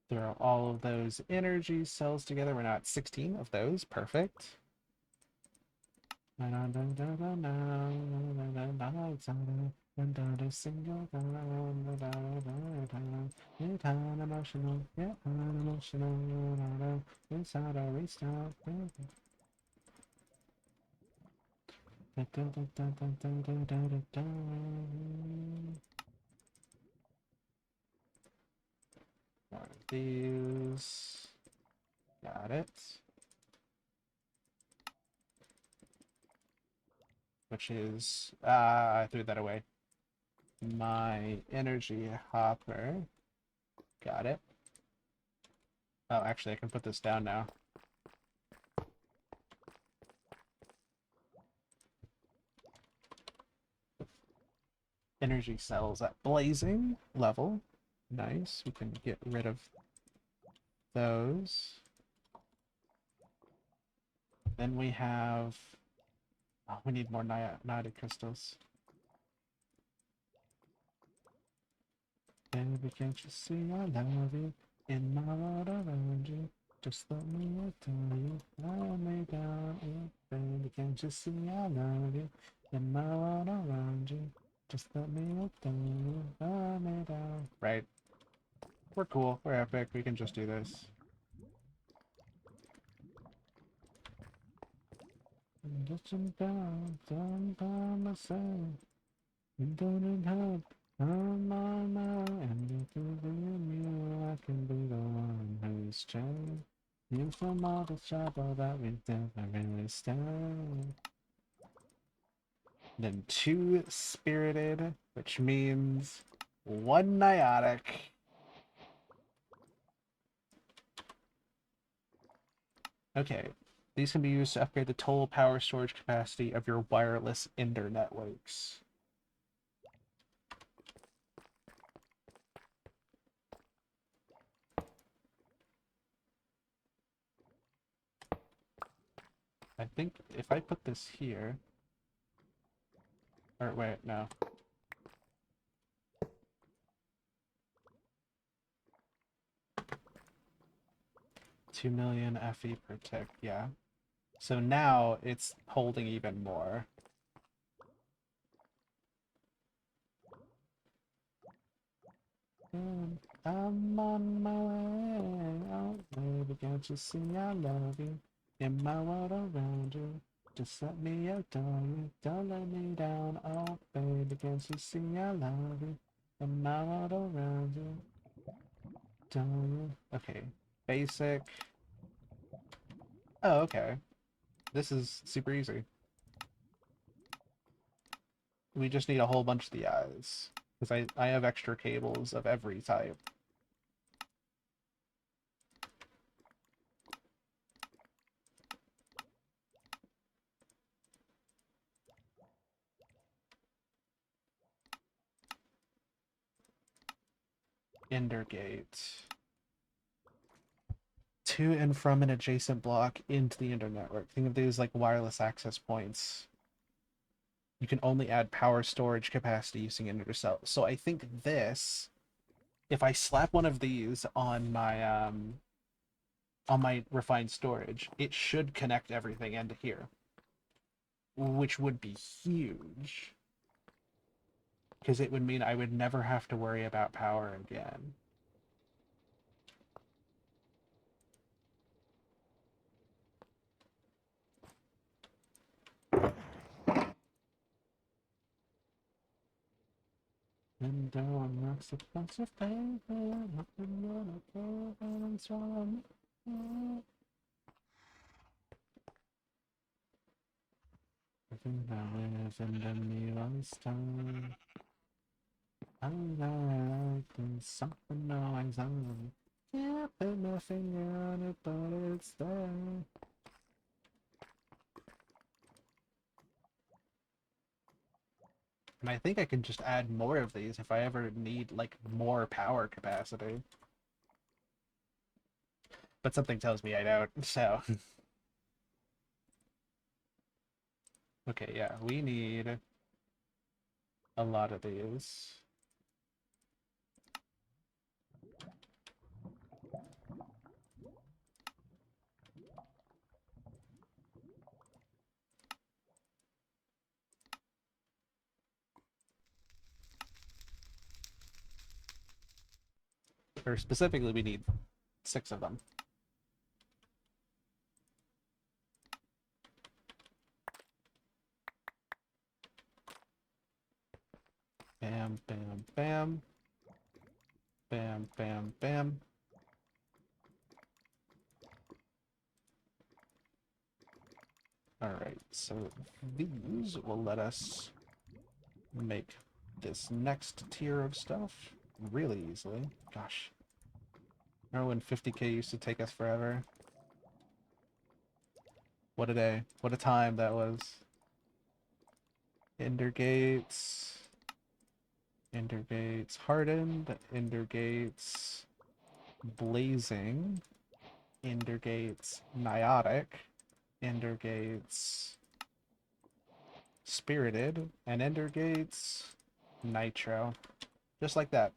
Throw all of those energy cells together. We're now at 16 of those. Perfect. More of these. Got it. Which is, I threw that away. My energy hopper. Got it. Oh, actually, I can put this down now. Energy cells at blazing level. Nice. We can get rid of those. Then we have... Oh, we need more niotic crystals. Baby, can't you see I love you in my world around you? Just let me tell you, I'll lay down. Baby, can't you see I love you In my world around you, just let me look down, let me down. Right. We're cool. We're epic. We can just do this. Just down by myself. You don't need help. I'm on my own. And if you believe me, I can be the one who's changed. You from all the trouble that we've never really stand. Then 2 spirited, which means 1 niotic. Okay, these can be used to upgrade the total power storage capacity of your wireless Ender networks. I think if I put this here, or wait, no. 2 million FE per tick, yeah. So now it's holding even more. I'm on my way. Oh, baby, can't you see I love you? In my world around you. Just let me adore you. Don't let me down. Oh, baby, can't you see I love you? In my world around you. Don't you? Okay. Basic. Oh, okay. This is super easy. We just need a whole bunch of the eyes. Because I have extra cables of every type. Endergate. To and from an adjacent block into the Ender network. Think of these like wireless access points. You can only add power storage capacity using Ender cell. So I think this, if I slap one of these on my refined storage, it should connect everything into here, which would be huge. Because it would mean I would never have to worry about power again. And down rocks a bunch of paper, nothing but a cold and strong. I think I live in the Milan's time. I like there's something always on. Can't put my finger on it, but it's there. And I think I can just add more of these if I ever need, like, more power capacity. But something tells me I don't, so... Okay, yeah, we need a lot of these. Or specifically, we need 6 of them. Bam, bam, bam. Bam, bam, bam. Alright, so these will let us make this next tier of stuff really easily. Gosh. Remember when 50k used to take us forever? What a day. What a time that was. Ender gates. Ender gates hardened. Ender gates blazing. Ender gates niotic. Ender gates spirited. And ender gates nitro. Just like that.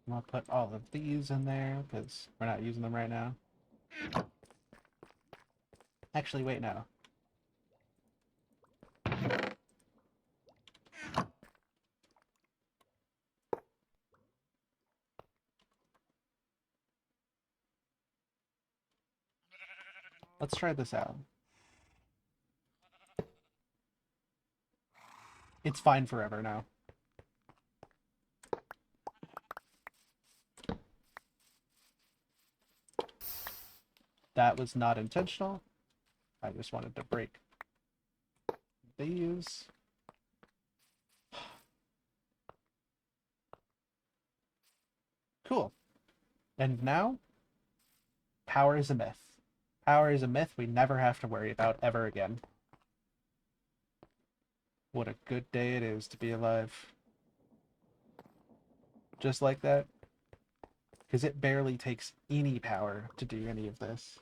I'm gonna put all of these in there because we're not using them right now. Actually, wait, no. Let's try this out. It's fine forever now. That was not intentional. I just wanted to break these. Cool. And now, power is a myth. Power is a myth we never have to worry about ever again. What a good day it is to be alive. Just like that. Because it barely takes any power to do any of this.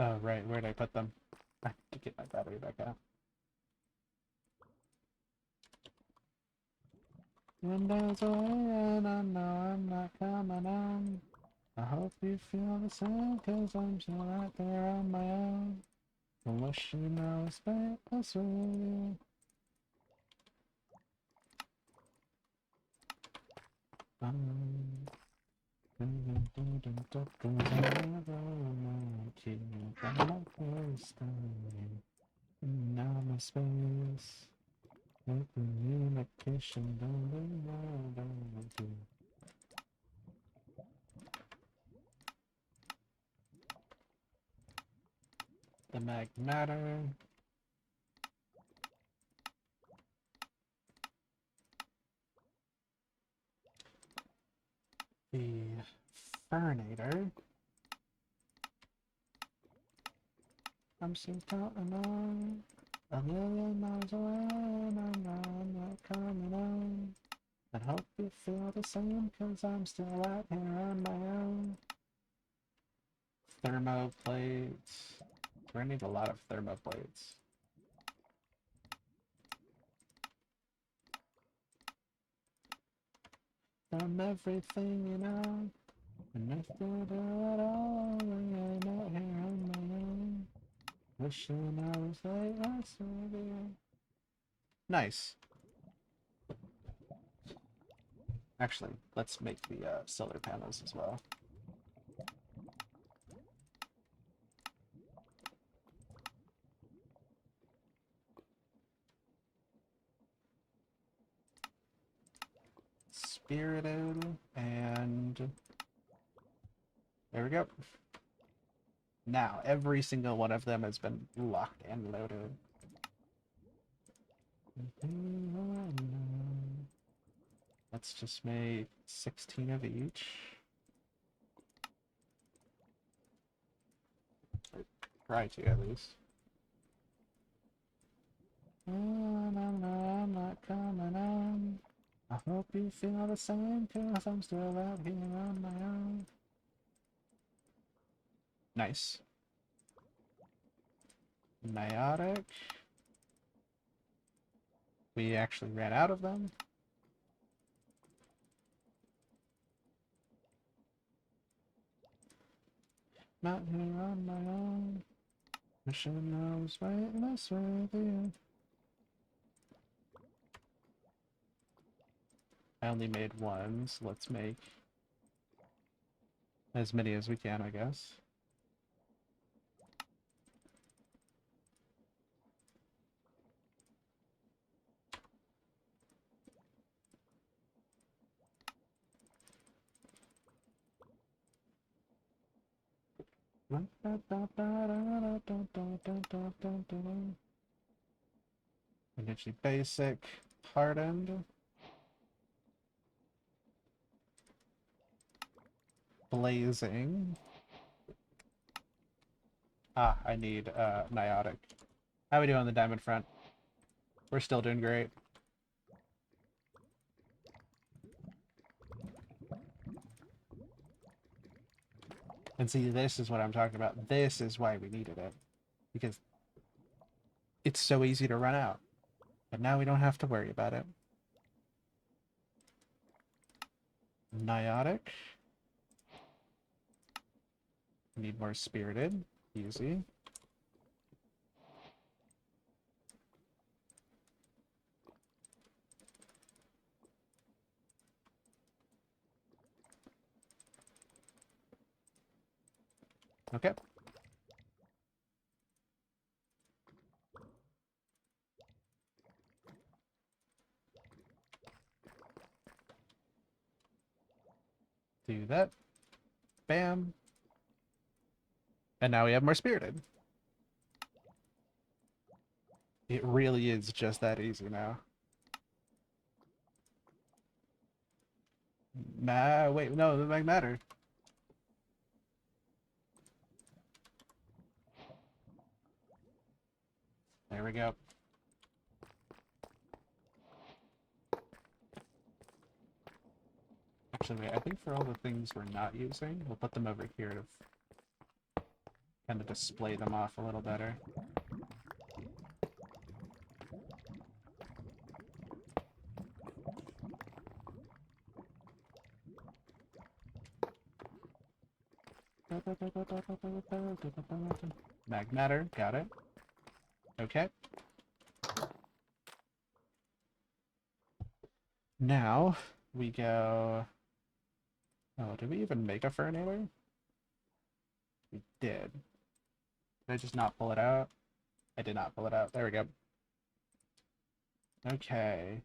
Oh, right. Where did I put them? I have to get my battery back out. Windows away and I know I'm not coming on. I hope you feel the same, cause I'm still out there on my own. I wish you know it's painless with you. Now my space. Communication. The mag matter. The Fernator. I'm still counting on a million miles away and I know I'm not coming on. I hope you feel the same, cause I'm still out here on my own. Thermoplates. We're gonna need a lot of thermoplates. From everything you know, and if you do it all, I'm out here on my own. Wishing I was like us with you. Nice. Actually, let's make the solar panels as well. Spirited, and there we go. Now, every single one of them has been locked and loaded. Let's just make 16 of each. Or try to, at least. I'm not coming on. I hope you feel the same, cause I'm still out here on my own. Nice. Niotic. We actually ran out of them. Not here on my own. Wishing I was weightless with you. I only made one, so let's make as many as we can, I guess. Energy basic, hardened. Blazing. Ah, I need Niotic. How we doing on the diamond front? We're still doing great. And see, this is what I'm talking about. This is why we needed it. Because it's so easy to run out. But now we don't have to worry about it. Niotic. Need more spirited. Easy. Okay. Do that. Bam. And now we have more spirited. It really is just that easy now. Wait, no, it might matter. There we go. Actually, wait, I think for all the things we're not using, we'll put them over here to kind of display them off a little better. Mag matter, got it. Okay. Now we go. Oh, did we even make a Fernailer? We did. Did I just not pull it out? I did not pull it out. There we go. Okay.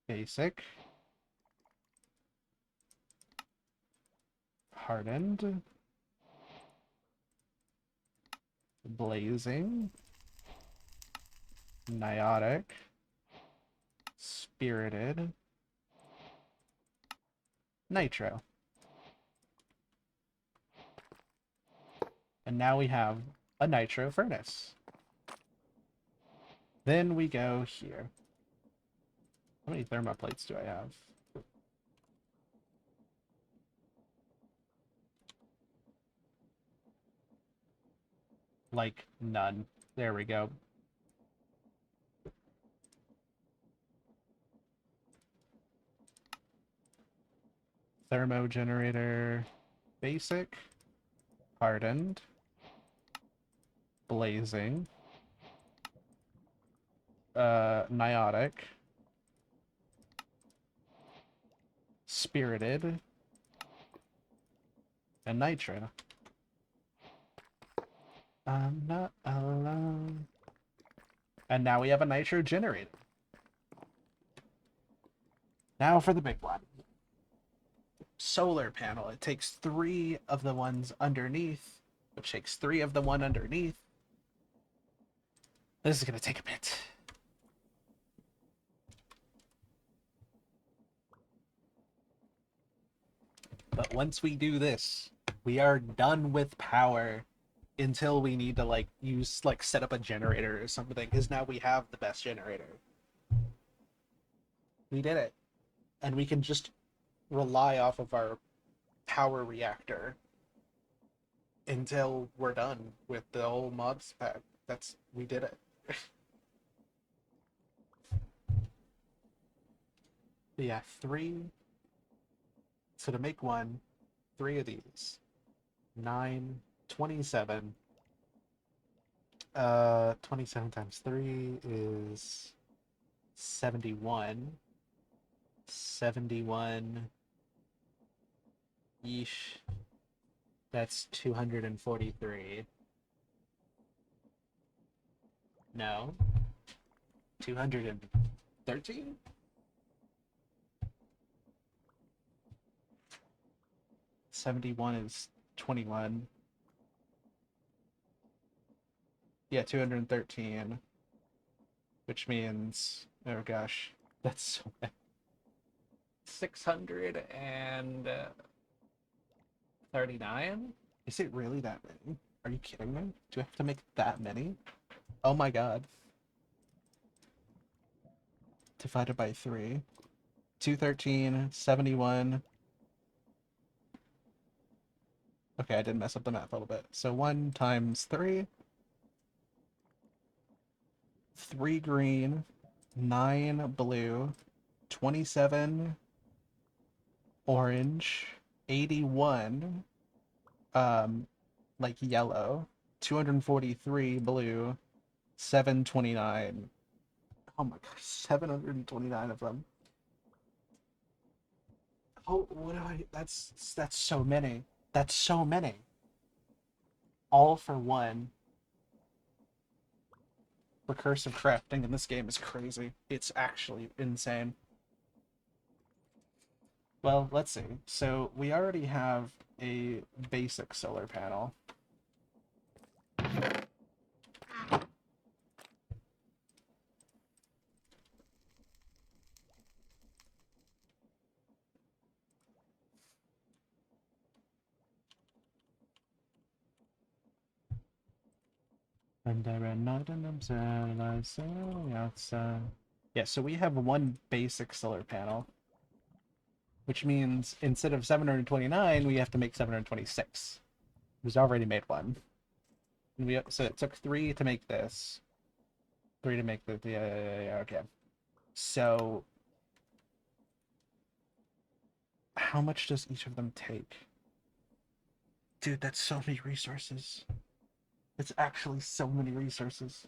Basic. Hardened. Blazing. Niotic. Spirited. Nitro. And now we have a nitro furnace. Then we go here. How many thermoplates do I have? Like, none. There we go. Thermo generator. Basic. Hardened. Blazing. Niotic. Spirited. And nitro. I'm not alone. And now we have a nitro generator. Now for the big one. Solar panel. It takes 3 of the ones underneath, which takes 3 of the one underneath. This is going to take a bit. But once we do this, we are done with power until we need to set up a generator or something, because now we have the best generator. We did it. And we can just rely off of our power reactor until we're done with the whole mods pack. We did it. Yeah, 3. So to make one, 3 of these. 9, 27. 27 times 3 is 71. 71. Yeesh. That's 243. No. 213? '71 is 21. Yeah, 213. Which means, oh gosh, that's so bad. 639? Is it really that many? Are you kidding me? Do I have to make that many? Oh my god. Divided by 3. 213, 71. Okay, I did mess up the math a little bit. So 1 times 3, 3 green, 9 blue, 27 orange, 81 like yellow, 243 blue, 729. Oh my gosh, 729 of them. Oh, what do I? That's so many. That's so many. All for one. Recursive crafting in this game is crazy. It's actually insane. Well, let's see. So we already have a basic solar panel. Yeah, so we have one basic solar panel, which means instead of 729, we have to make 726. We've already made one. And so it took 3 to make this. 3 to make the yeah, okay. So how much does each of them take? Dude, that's so many resources. It's actually so many resources.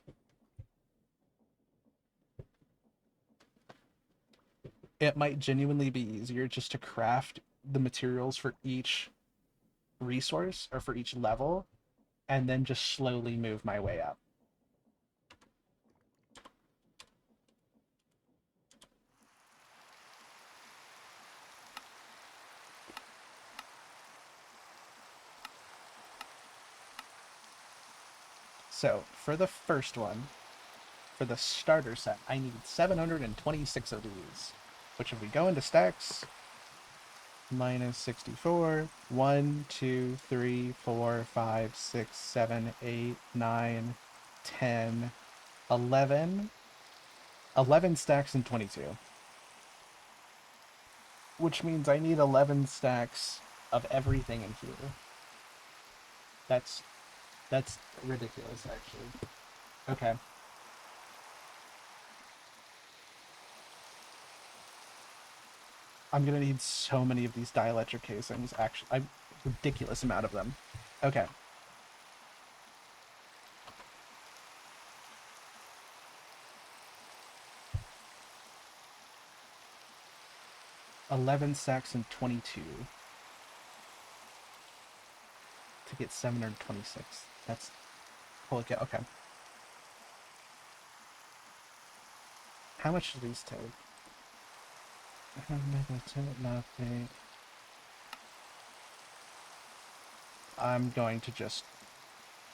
It might genuinely be easier just to craft the materials for each resource or for each level and then just slowly move my way up. So for the first one, for the starter set, I need 726 of these, which if we go into stacks, minus 64, 1, 2, 3, 4, 5, 6, 7, 8, 9, 10, 11, 11 stacks and 22. Which means I need 11 stacks of everything in here. That's ridiculous, actually. Okay. I'm gonna need so many of these dielectric casings, actually. A ridiculous amount of them. Okay. $11 stacks and 22 to get 726. That's holy cow. Okay. How much do these take? Nothing. I'm going to just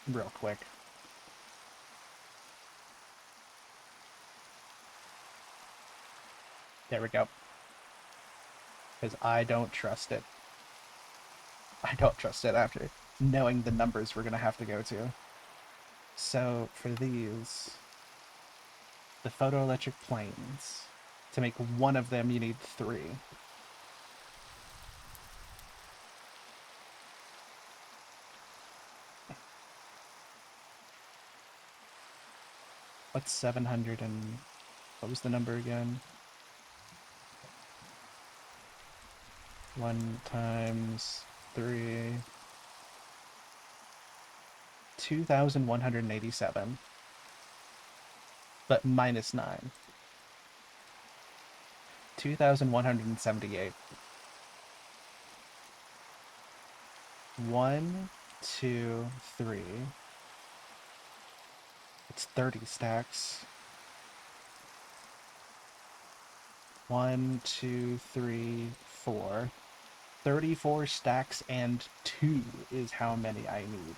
real quick. There we go. Because I don't trust it. I don't trust it after knowing the numbers we're going to have to go to. So for these, the photoelectric planes, to make one of them you need 3. What's 700 and... what was the number again? 1 times 3... 2,187. But minus 9. 2,178. 1, 2, 3. It's 30 stacks. 1, 2, 3, 4. 34 stacks and 2 is how many I need.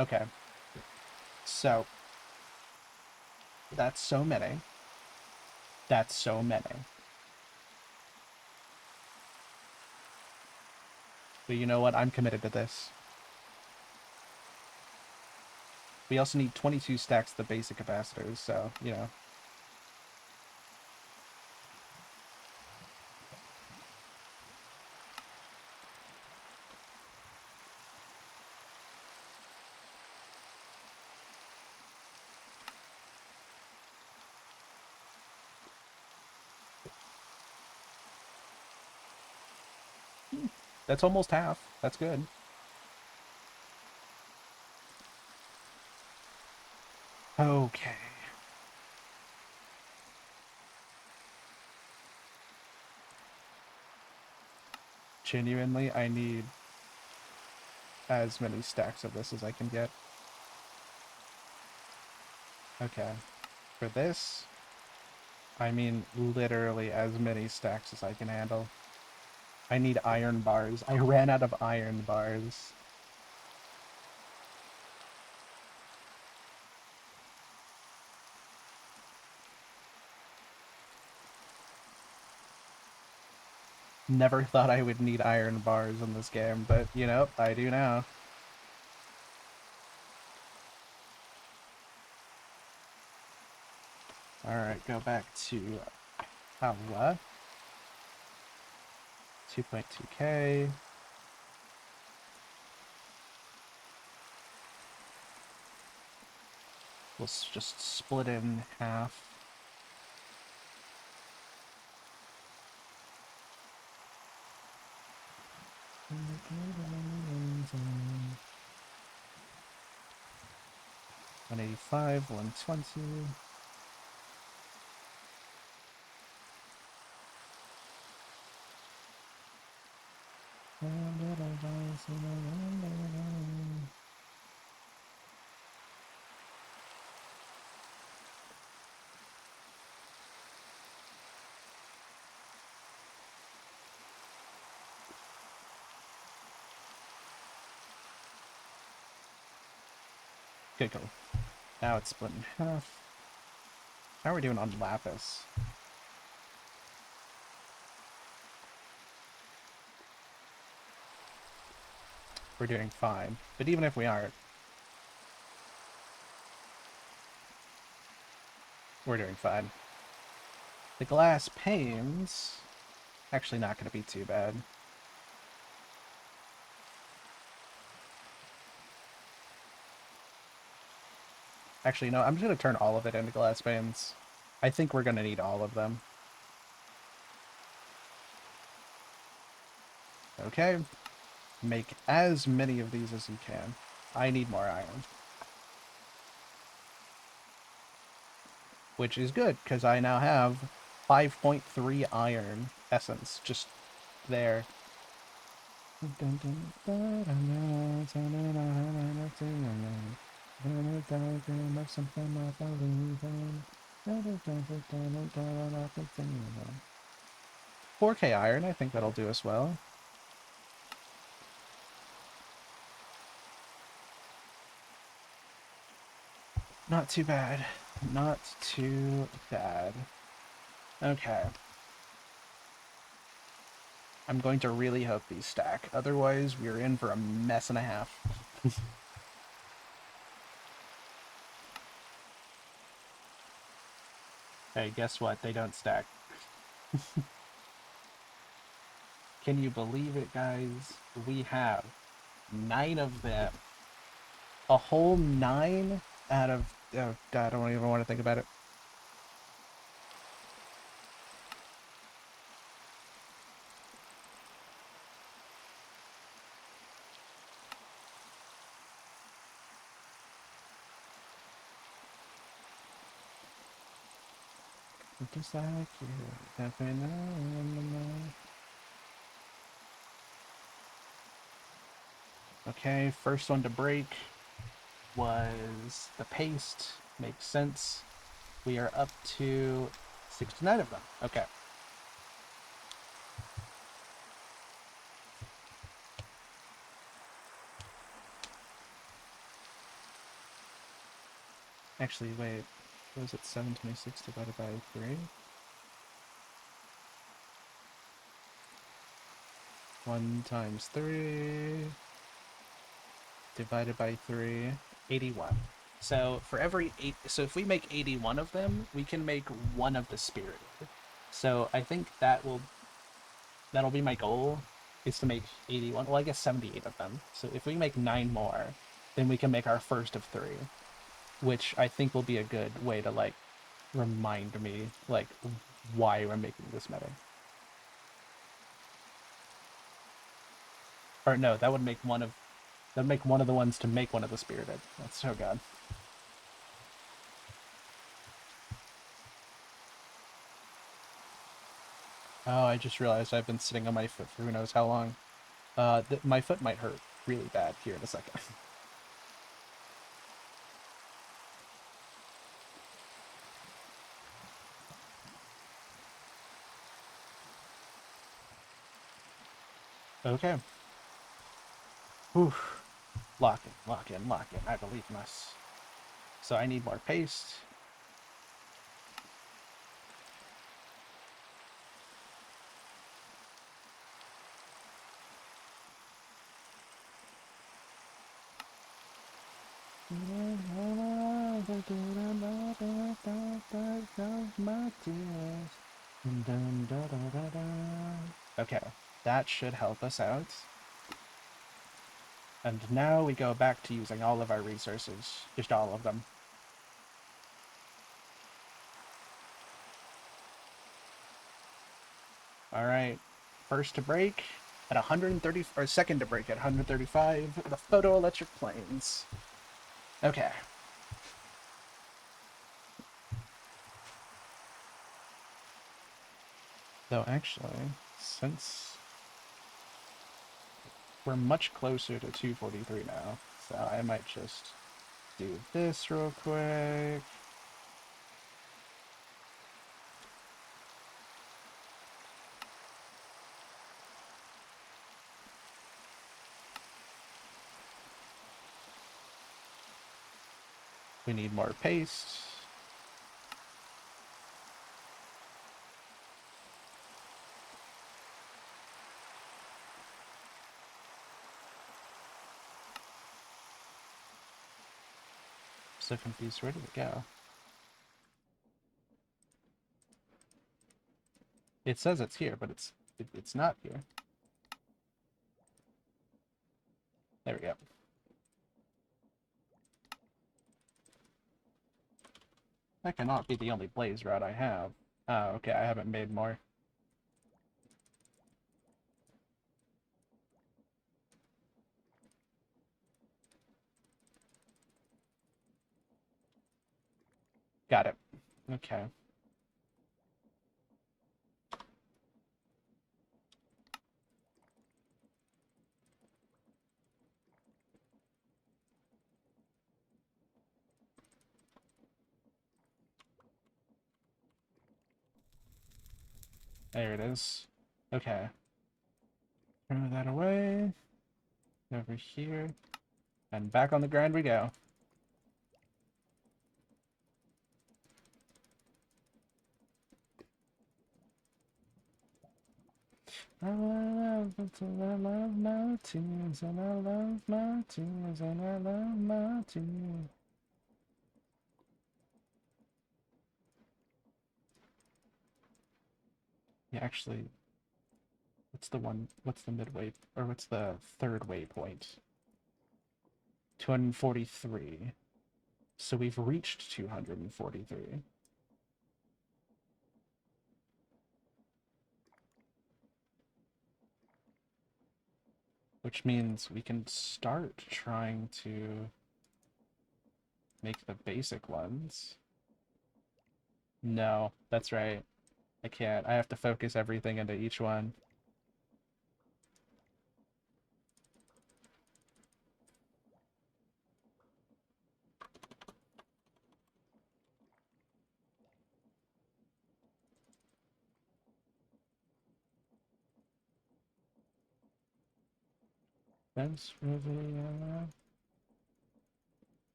Okay. So, that's so many. That's so many. But you know what? I'm committed to this. We also need 22 stacks of the basic capacitors, so, you know. That's almost half. That's good. Okay. Genuinely, I need as many stacks of this as I can get. Okay. For this, I mean literally as many stacks as I can handle. I need iron bars. I ran out of iron bars. Never thought I would need iron bars in this game, but you know, I do now. Alright, go back to POWAHH. 2.2k. We'll just split it in half. $185, $120. Okay, cool. Now it's split in half. How are we doing on lapis? We're doing fine. But even if we aren't, we're doing fine. The glass panes, actually not going to be too bad. Actually, no, I'm just going to turn all of it into glass panes. I think we're going to need all of them. Okay. Make as many of these as you can. I need more iron. Which is good, because I now have 5.3 iron essence just there. $4k iron, I think that'll do us well. Not too bad. Not too bad. Okay. I'm going to really hope these stack. Otherwise, we're in for a mess and a half. Hey, guess what? They don't stack. Can you believe it, guys? We have 9 of them. A whole 9 out of... Oh, God, I don't even want to think about it. Just like you. Okay, first one to break was the paste. Makes sense. We are up to 69 of them. Okay. Actually, wait. What was it? 726 divided by 3? 1 times 3 divided by 3, 81. So for every 8, so if we make 81 of them, we can make 1 of the spirited. So I think that'll be my goal, is to make 81. Well, I guess 78 of them. So if we make 9 more, then we can make our first of 3, which I think will be a good way to like remind me like why we're making this meta. Or no, that would make one of the ones to make one of the spirited. That's so good. Oh, I just realized I've been sitting on my foot for who knows how long. My foot might hurt really bad here in a second. Okay. Whew. Lock in, lock in, lock in. I believe in us. So I need more paste. Okay, that should help us out. And now we go back to using all of our resources. Just all of them. Alright, first to break at 130, or second to break at 135, the photoelectric planes. Okay. Though actually, since we're much closer to 243 now, so I might just do this real quick. We need more paste. So confused. Where did it go? It says it's here, but it's not here. There we go. That cannot be the only blaze rod I have. Oh, okay, I haven't made more. Got it. Okay. There it is. Okay. Throw that away. Over here. And back on the ground we go. I love my tunes, and I love my tunes, and I love my tunes. Yeah, actually, what's the midway, or what's the third waypoint? 243. So we've reached 243. Which means we can start trying to make the basic ones. No, that's right. I can't. I have to focus everything into each one. That's really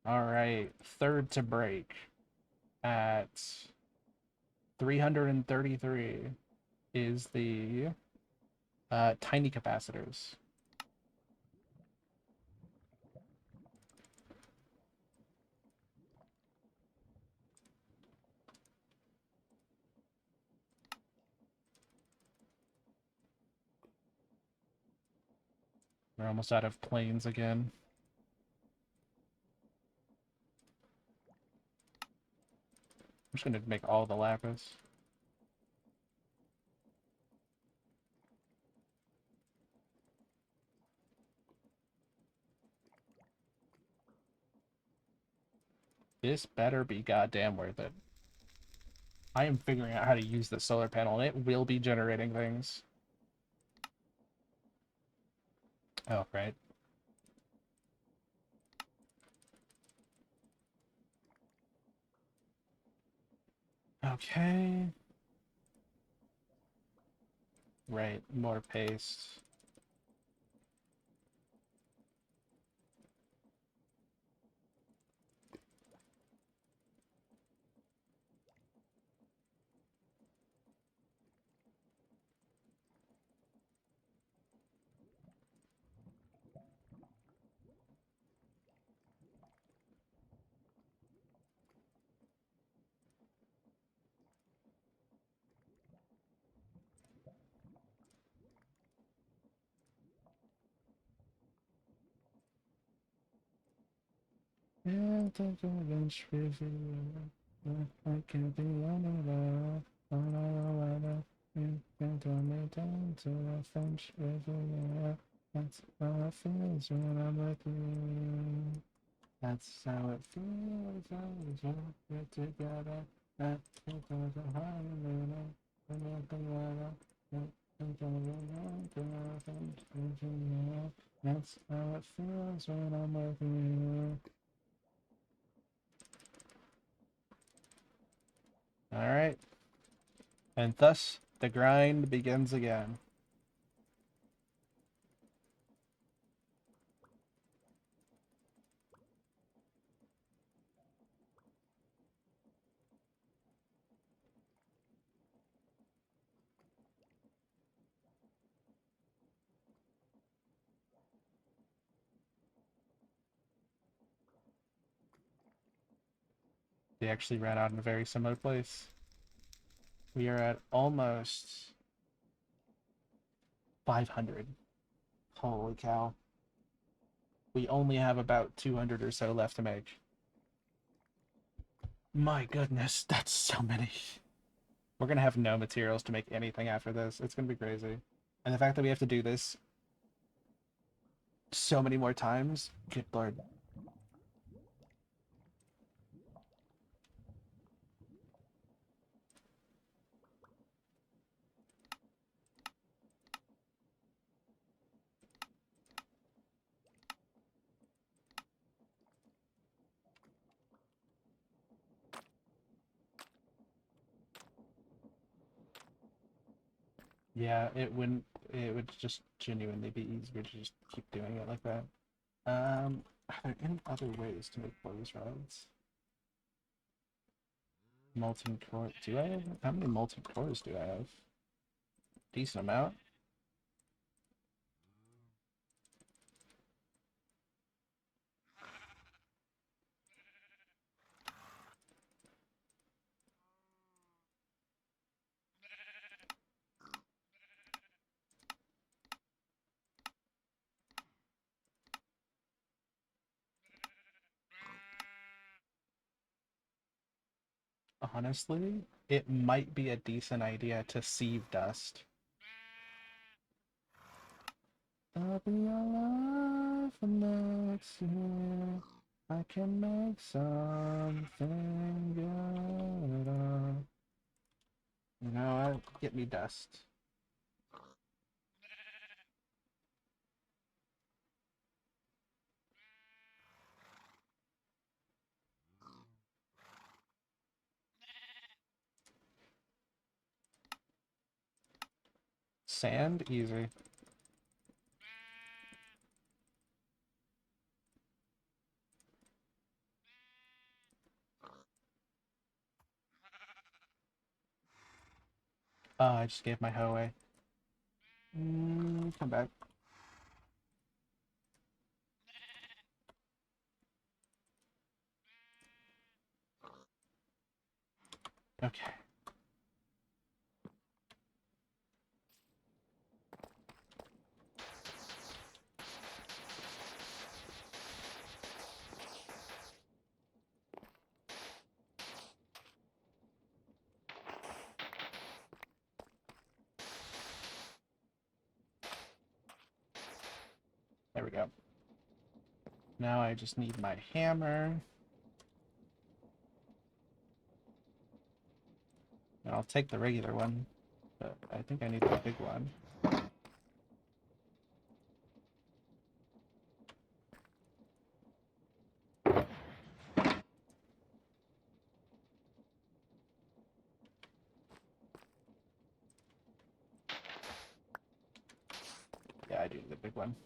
Alright, third to break at 333 is the tiny capacitors. We're almost out of planes again. I'm just gonna make all the lapis. This better be goddamn worth it. I am figuring out how to use the solar panel, and it will be generating things. Oh, right. Okay. Right, more paste. I can't be unaware. You can throw me down to a French Riviera. That's how it feels when I'm with you. That's how it feels when we're together. That's because of how you made it. When you're together. That's how it feels when I'm with you. Alright. And thus, the grind begins again. They actually ran out in a very similar place. We are at almost 500. Holy cow. We only have about 200 or so left to make. My goodness, that's so many. We're gonna have no materials to make anything after this. It's gonna be crazy. And the fact that we have to do this so many more times, good lord. Yeah, it would just genuinely be easier to just keep doing it like that. Are there any other ways to make clothes rods? Molten core. Do I have? How many molten cores do I have? Decent amount. Honestly, it might be a decent idea to sieve dust. I'll be alive for next year. I can make something good. You know what? Get me dust. Sand? Easy. Oh, I just gave my hoe away. Come back. Okay. There we go. Now I just need my hammer. I'll take the regular one, but I think I need the big one. Yeah, I do need the big one.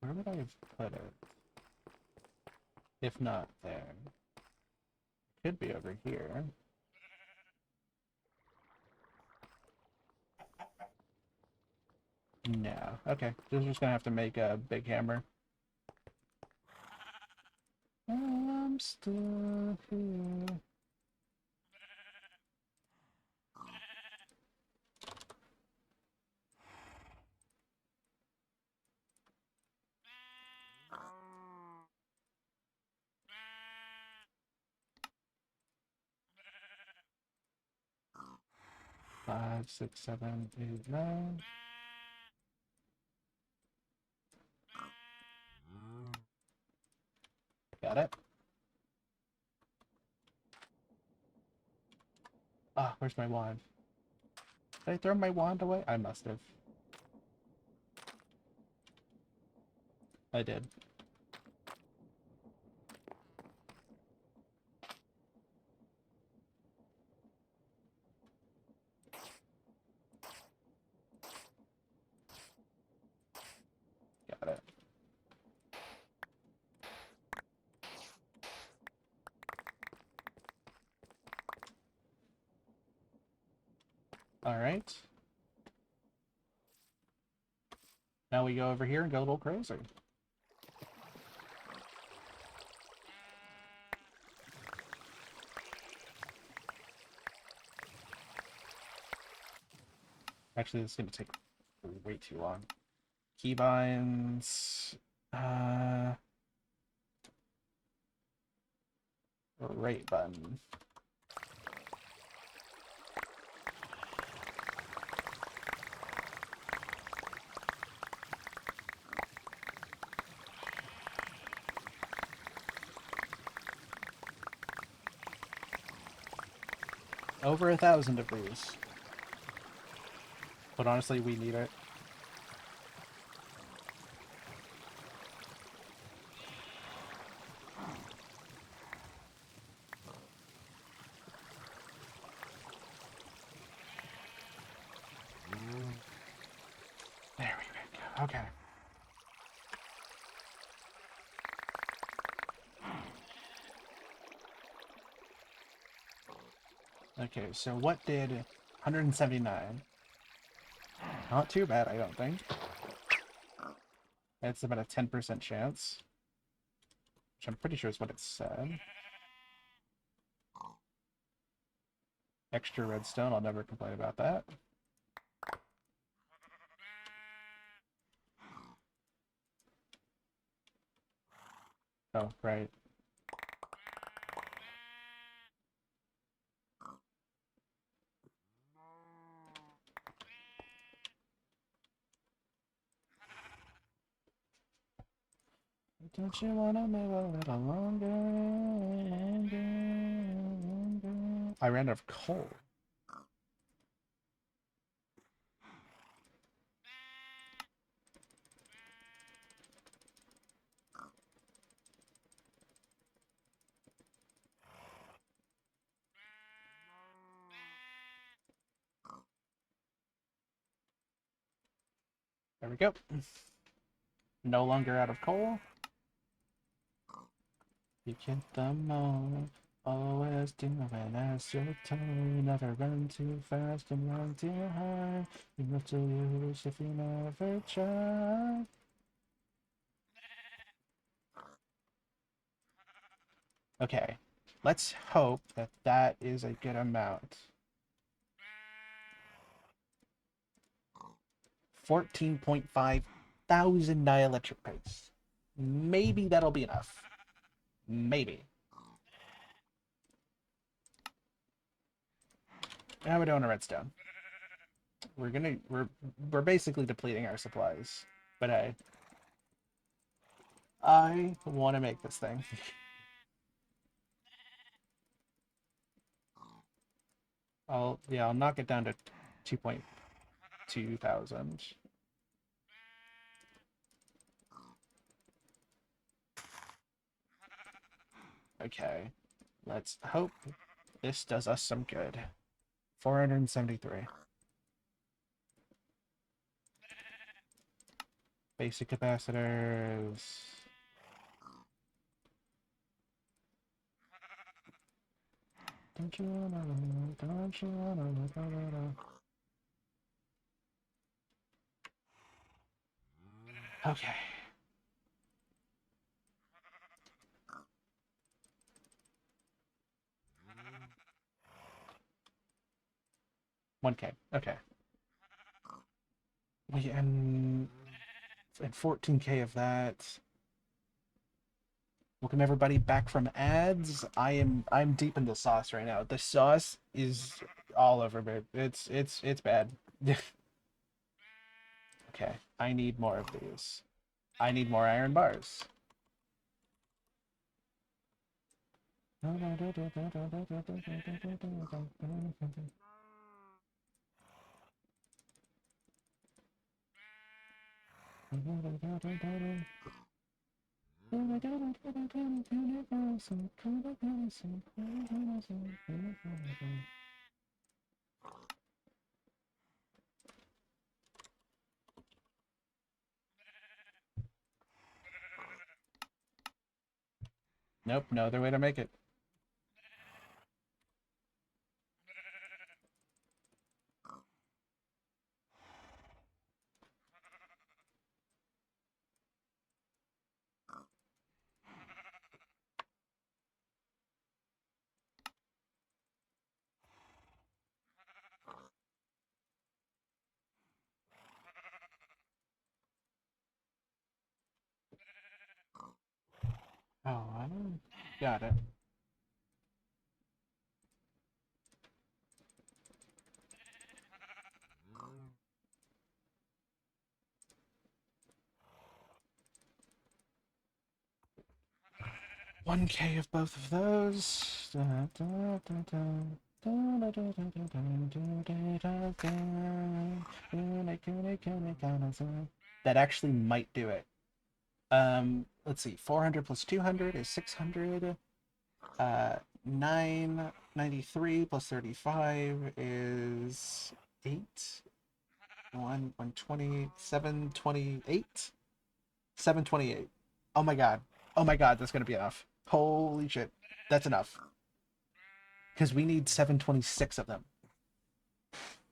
Where would I have put it? If not there. Could be over here. No. Okay. Just gonna have to make a big hammer. I'm still here. Five, six, seven, eight, nine. Got it. Ah, where's my wand? Did I throw my wand away? I must have. I did. Got it. Alright. Now we go over here and go a little crazy. Actually, this is going to take way too long. Keybinds. Right button. Over 1,000 of these. But honestly, we need it. There we go. Okay. Okay, so what did 179? Not too bad, I don't think. It's about a 10% chance. Which I'm pretty sure is what it said. Extra redstone, I'll never complain about that. Oh, right. Don't you wanna move a little longer? I ran out of coal. There we go. No longer out of coal. You get the moment, always doing as you're told. Never run too fast and run too high. You know to lose if you never try. Okay, let's hope that that is a good amount. 14.5 thousand dielectric pace. Maybe that'll be enough. Maybe. How are we doing on redstone? We're basically depleting our supplies. But hey, I want to make this thing. I'll knock it down to 2.2 thousand. Okay, let's hope this does us some good. 473. Basic capacitors. Don't you wanna. Okay. 1K. Okay. And 14K of that. Welcome everybody back from ads. I'm deep into sauce right now. The sauce is all over me. It's bad. Okay, I need more of these. I need more iron bars. Nope, no other way to make it. Oh, I got it. One K of both of those. That actually might do it. Let's see. 400 plus 200 is 600. 993 plus 35 is 8. 120, 728. 728. Oh my god. Oh my god, that's gonna be enough. Holy shit. That's enough. Because we need 726 of them.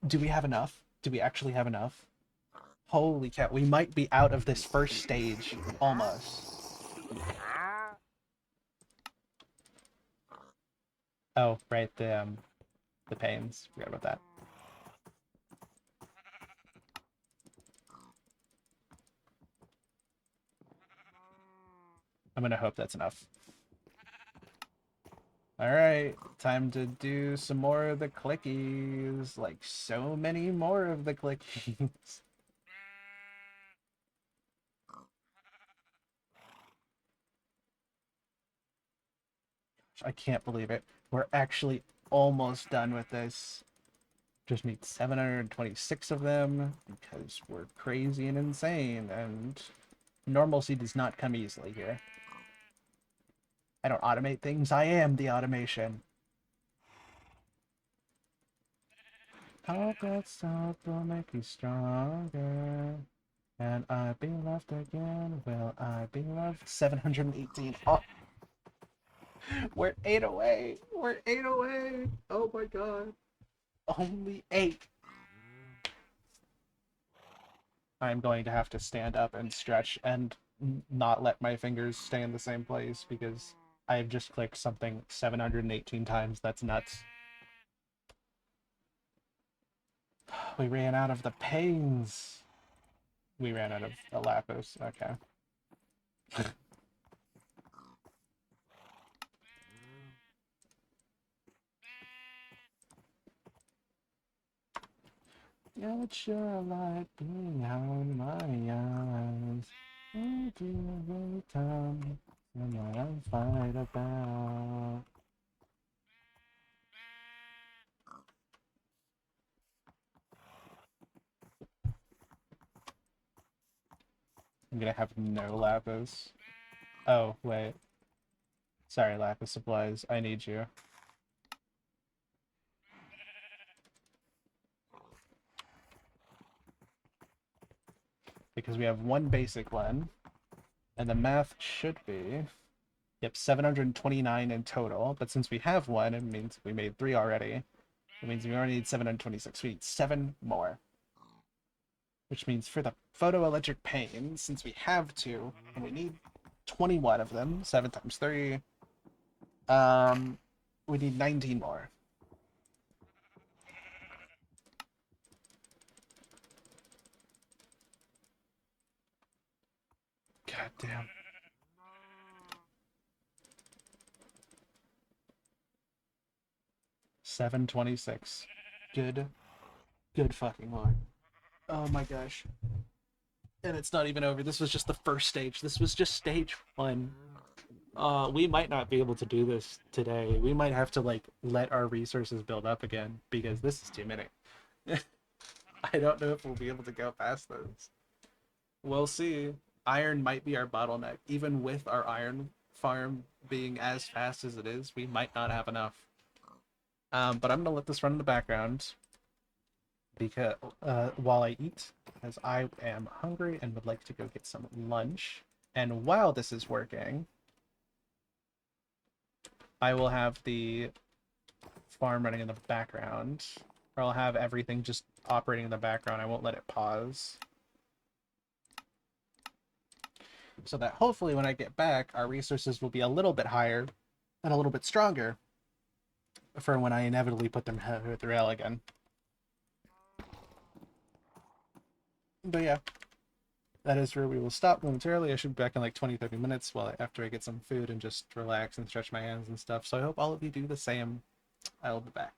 Do we have enough? Do we actually have enough? Holy cow. We might be out of this first stage. Almost. Oh, right, the pains. Forgot about that. I'm gonna hope that's enough. Alright, time to do some more of the clickies. Like, so many more of the clickies. I can't believe it. We're actually almost done with this. Just need 726 of them because we're crazy and insane, and normalcy does not come easily here. I don't automate things, I am the automation. All that stuff will make you stronger. And I be loved again. Will I be loved? 718. Oh, we're 8 away. We're 8 away. Oh my god. Only 8. I'm going to have to stand up and stretch and not let my fingers stay in the same place because I've just clicked something 718 times. That's nuts. We ran out of the pains. We ran out of the lapis. Okay. Got your light behind my eyes. Oh, dear, every time someone I fight about. I'm gonna have no lapis. Oh, wait. Sorry, lapis supplies. I need you. Because we have one basic one, and the math should be, yep, 729 in total. But since we have one, it means we made 3 already. It means we already need 726. We need 7 more. Which means for the photoelectric panes, since we have 2, and we need 21 of them, 7 times 3, we need 19 more. God damn. $726. Good fucking lord. Oh my gosh. And it's not even over. This was just the first stage. This was just stage 1. We might not be able to do this today. We might have to like let our resources build up again because this is too many. I don't know if we'll be able to go past this. We'll see. Iron might be our bottleneck. Even with our iron farm being as fast as it is, we might not have enough. But I'm gonna let this run in the background because while I eat, as I am hungry and would like to go get some lunch. And while this is working, I will have the farm running in the background, or I'll have everything just operating in the background. I won't let it pause. So that hopefully when I get back, our resources will be a little bit higher and a little bit stronger for when I inevitably put them through hell again. But yeah, that is where we will stop momentarily. I should be back in like 20-30 minutes after I get some food and just relax and stretch my hands and stuff. So I hope all of you do the same. I will be back.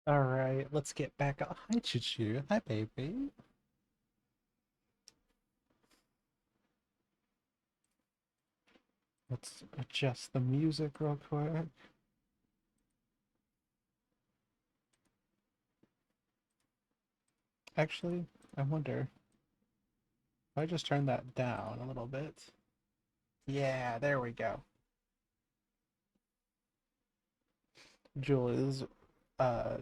All right, let's get back on. Hi, Choo Choo. Hi, baby. Let's adjust the music real quick. Actually, I wonder if I just turn that down a little bit. Yeah, there we go. Julie's, uh,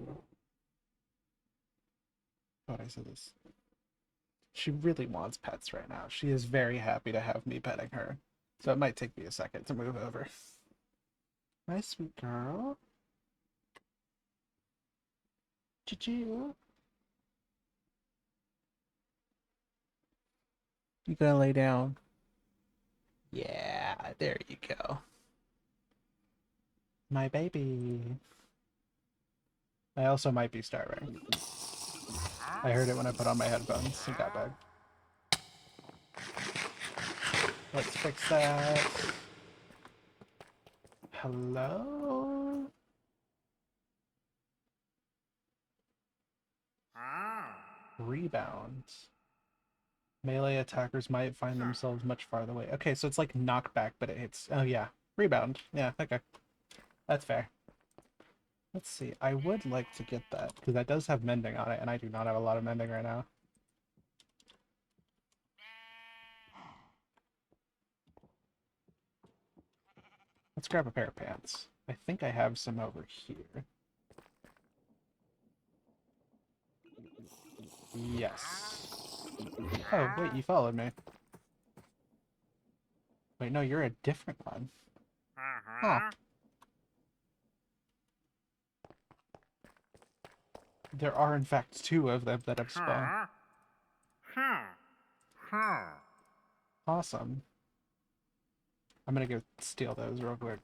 what I said this. She really wants pets right now. She is very happy to have me petting her. So it might take me a second to move over. My sweet girl. Choo-choo. You gonna lay down? Yeah, there you go. My baby. I also might be starving. I heard it when I put on my headphones and got back. Let's fix that. Hello? Rebound. Melee attackers might find themselves much farther away. Okay, so it's like knockback, but it hits. Oh, yeah. Rebound. Yeah, okay. That's fair. Let's see. I would like to get that, because that does have mending on it, and I do not have a lot of mending right now. Let's grab a pair of pants. I think I have some over here. Yes. Oh, wait, you followed me. Wait, no, you're a different one. Huh. There are, in fact, two of them that have spawned. Awesome. I'm gonna go steal those real quick.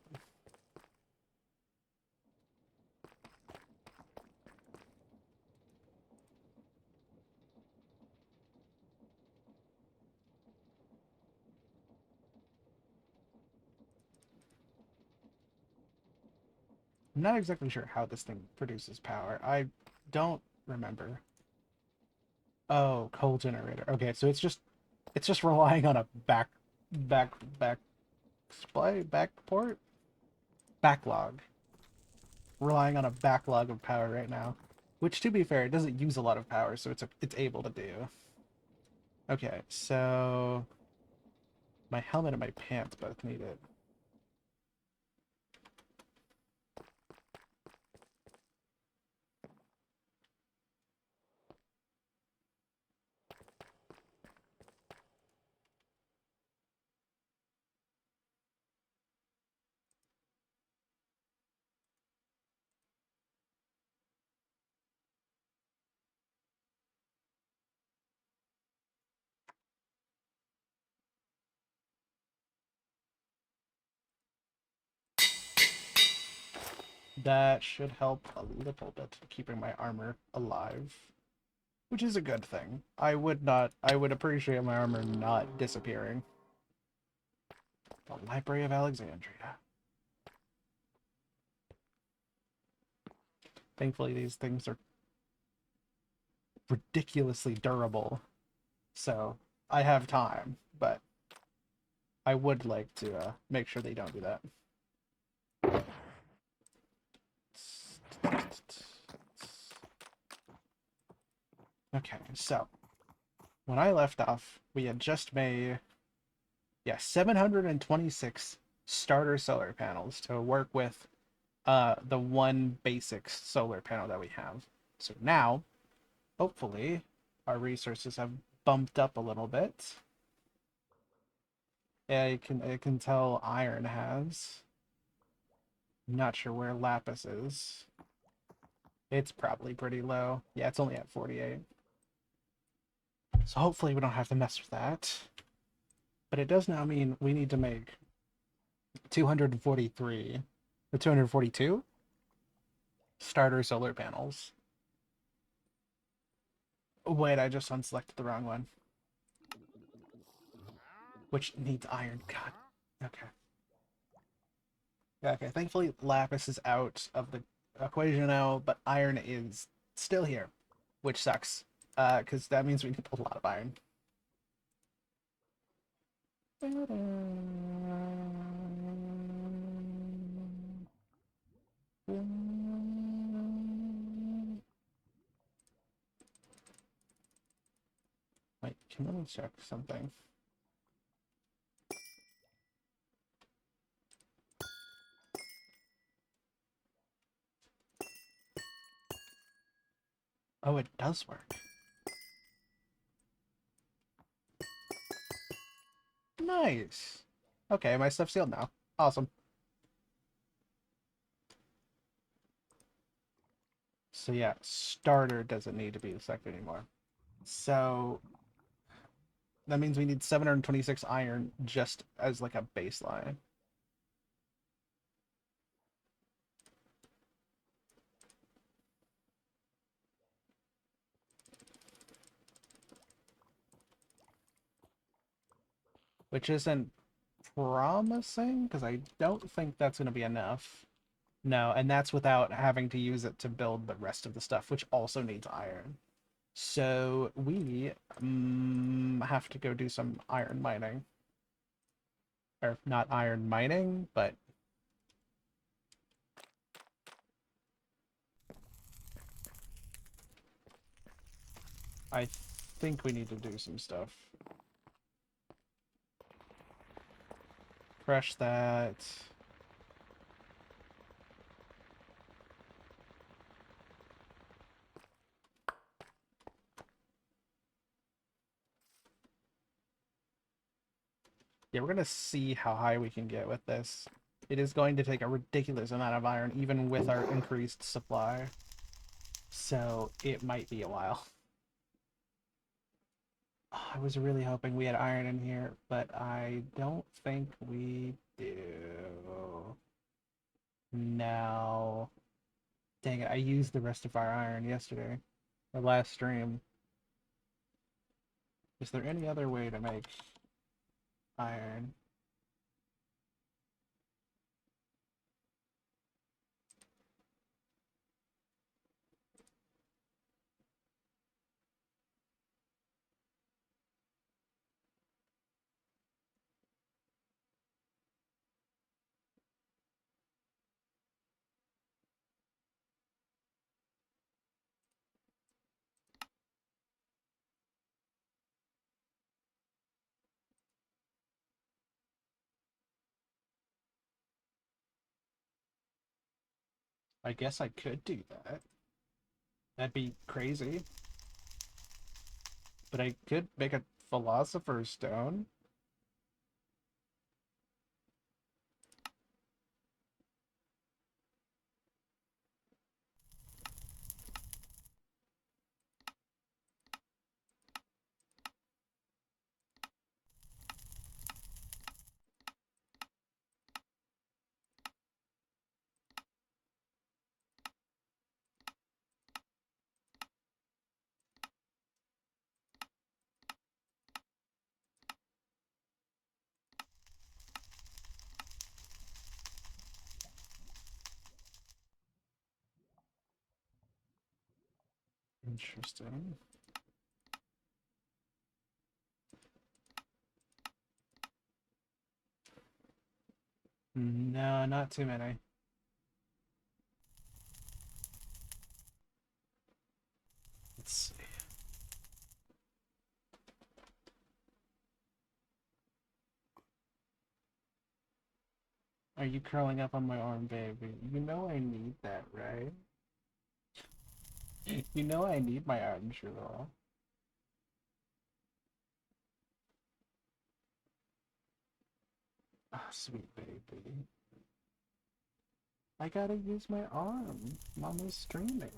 I'm not exactly sure how this thing produces power. I don't remember. Oh, coal generator. Okay, so it's just relying on a back display backport backlog. Relying on a backlog of power right now. Which, to be fair, it doesn't use a lot of power, so it's able to do. Okay, so my helmet and my pants both need it. That should help a little bit keeping my armor alive, which is a good thing. I would appreciate my armor not disappearing. The Library of Alexandria. Thankfully, these things are ridiculously durable, so I have time, but I would like to make sure they don't do that. Okay, so when I left off, we had just made, yeah, 726 starter solar panels to work with the one basic solar panel that we have. So now, hopefully, our resources have bumped up a little bit. I can tell iron has. I'm not sure where lapis is. It's probably pretty low. Yeah, it's only at 48. So hopefully we don't have to mess with that. But it does now mean we need to make 243 or 242 starter solar panels. Wait, I just unselected the wrong one. Which needs iron. God. Okay. Yeah, okay. Thankfully, lapis is out of the equation out, but iron is still here, which sucks. Because that means we need a lot of iron. Wait, can we check something? Oh, it does work. Nice. Okay, my stuff's sealed now. Awesome. So yeah, starter doesn't need to be selected anymore. So that means we need 726 iron just as like a baseline. Which isn't promising because I don't think that's going to be enough. No, and that's without having to use it to build the rest of the stuff, which also needs iron. So we have to go do some iron mining. Or not iron mining, but I think we need to do some stuff. Crush that. Yeah, we're gonna see how high we can get with this. It is going to take a ridiculous amount of iron, even with our increased supply. So it might be a while. I was really hoping we had iron in here, but I don't think we do. No. Dang it, I used the rest of our iron yesterday. Or last stream. Is there any other way to make iron? I guess I could do that. That'd be crazy. But I could make a philosopher's stone. Interesting. No, not too many. Let's see. Are you curling up on my arm, baby? You know I need that, right? You know I need my arm jewel. Oh, sweet baby. I gotta use my arm. Mama's streaming.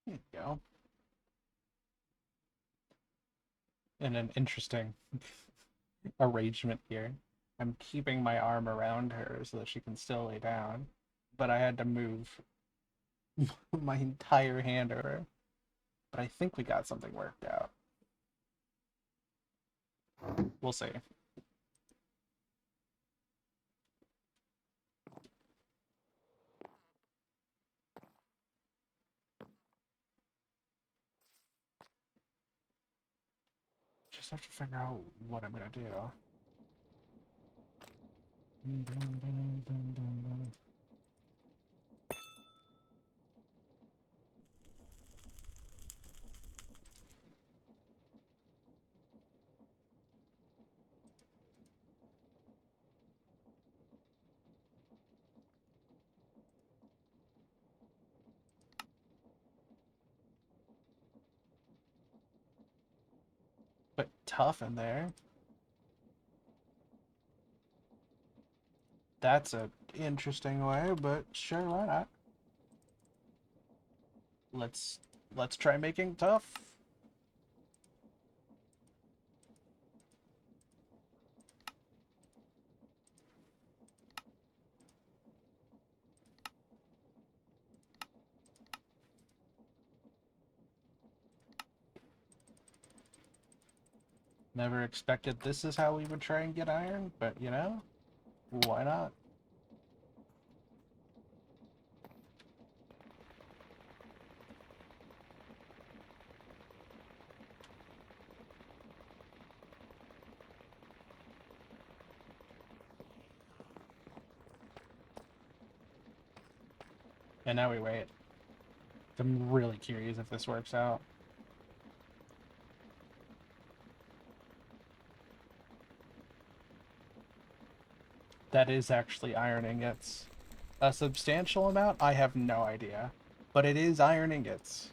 There you go. And an interesting arrangement here. I'm keeping my arm around her so that she can still lay down, but I had to move my entire hand over. But I think we got something worked out. We'll see. Just have to figure out what I'm gonna do. But tough in there. That's a interesting way, but sure, why not? Let's try making tough. Never expected this is how we would try and get iron, but you know, why not? And now we wait. I'm really curious if this works out. That is actually iron ingots. A substantial amount? I have no idea. But it is iron ingots.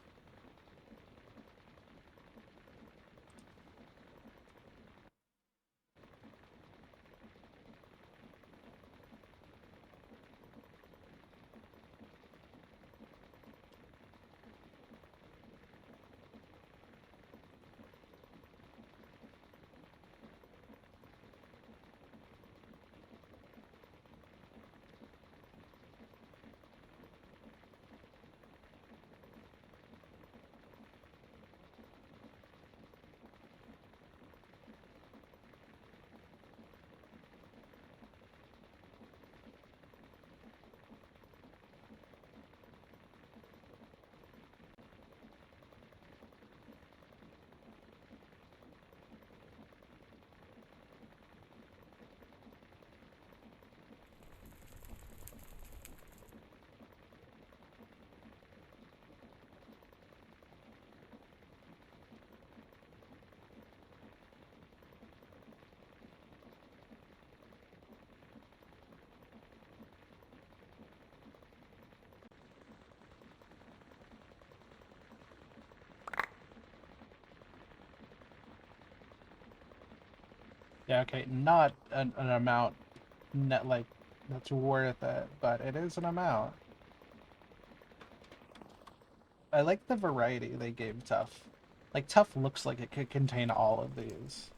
Yeah, okay, not an amount net like that's worth it, but it is an amount. I like the variety they gave Tough. Like Tough looks like it could contain all of these.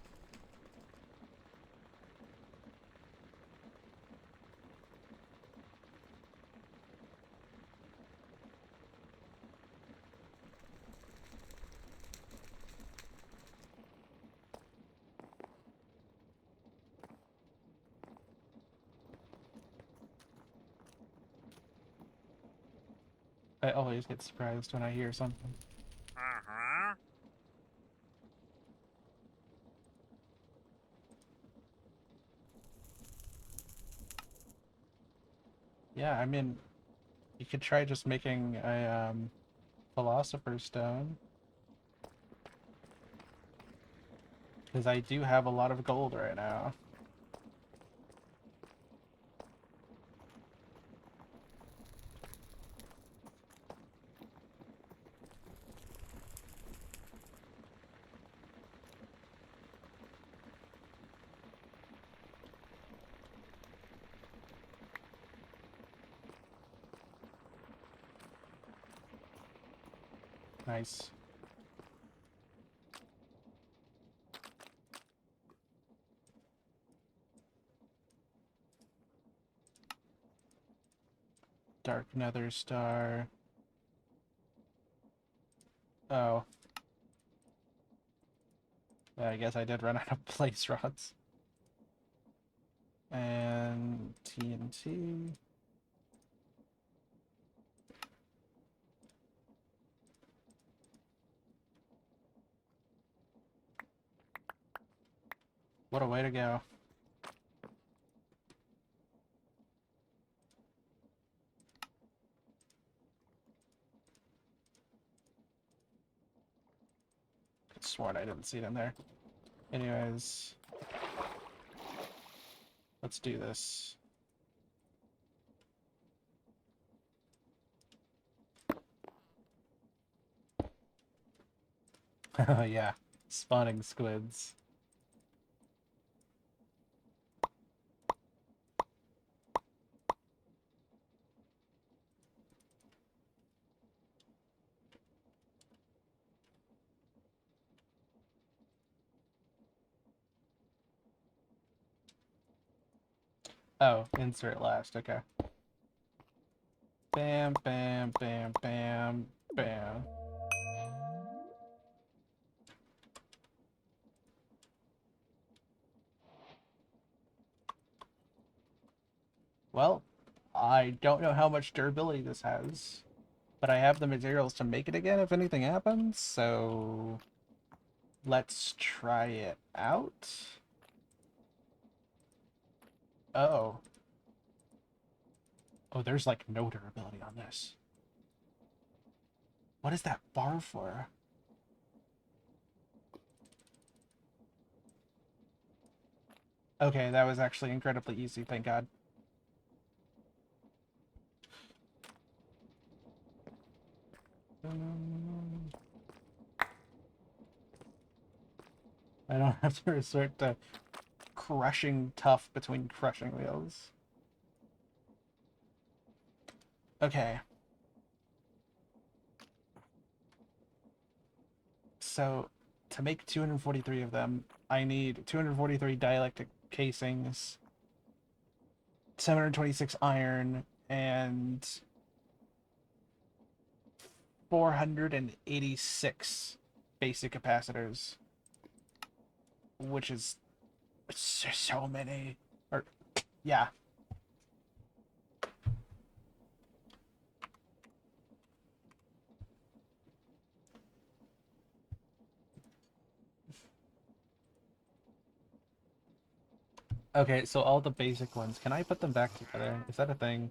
I always get surprised when I hear something. Yeah, I mean, you could try just making a philosopher's stone. Because I do have a lot of gold right now. Nice. dark nether star. Oh. Yeah, I guess I did run out of place rods. And TNT. What a way to go. Could sworn I didn't see it in there. Anyways, let's do this. Oh yeah, spawning squids. Oh, insert last, okay. Bam, bam, bam, bam, bam. Well, I don't know how much durability this has, but I have the materials to make it again if anything happens, so let's try it out. Oh. Oh, there's like no durability on this. What is that bar for? Okay, that was actually incredibly easy, thank God. I don't have to resort to crushing tough between crushing wheels. Okay. So, to make 243 of them, I need 243 dielectric casings, 726 iron, and 486 basic capacitors, which is so many. Or, yeah. Okay, so all the basic ones, can I put them back together? Is that a thing?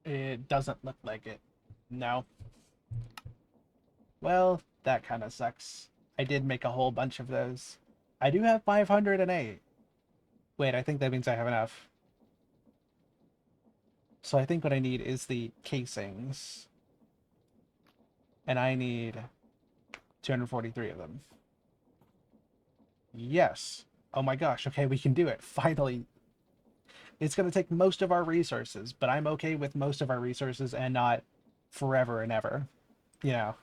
It doesn't look like it. No. Well, that kind of sucks. I did make a whole bunch of those. I do have 508. Wait, I think that means I have enough. So I think what I need is the casings. And I need 243 of them. Yes. Oh my gosh, okay, we can do it. Finally. It's going to take most of our resources, but I'm okay with most of our resources and not forever and ever. You know.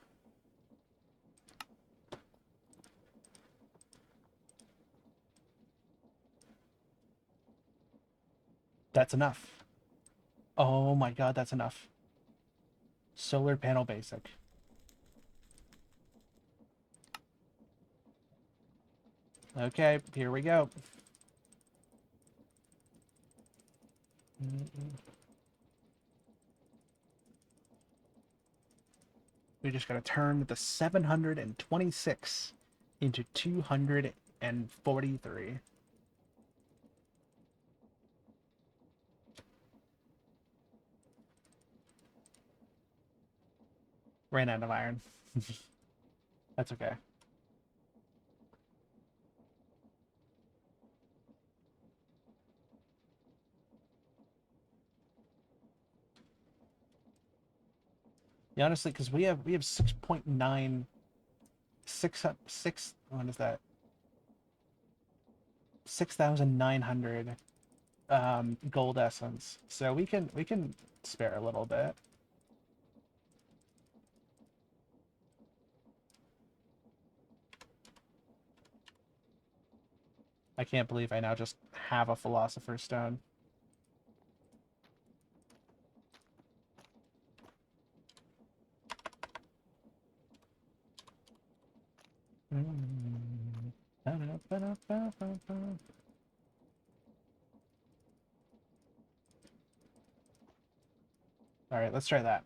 That's enough. Oh my god, that's enough. Solar panel basic. Okay, here we go. We just gotta turn the 726 into 243. Ran out of iron. That's okay. Yeah, honestly, because we have 6.9 6 what is that? 6,900 gold essence, so we can spare a little bit. I can't believe I now just have a philosopher's stone. All right, let's try that.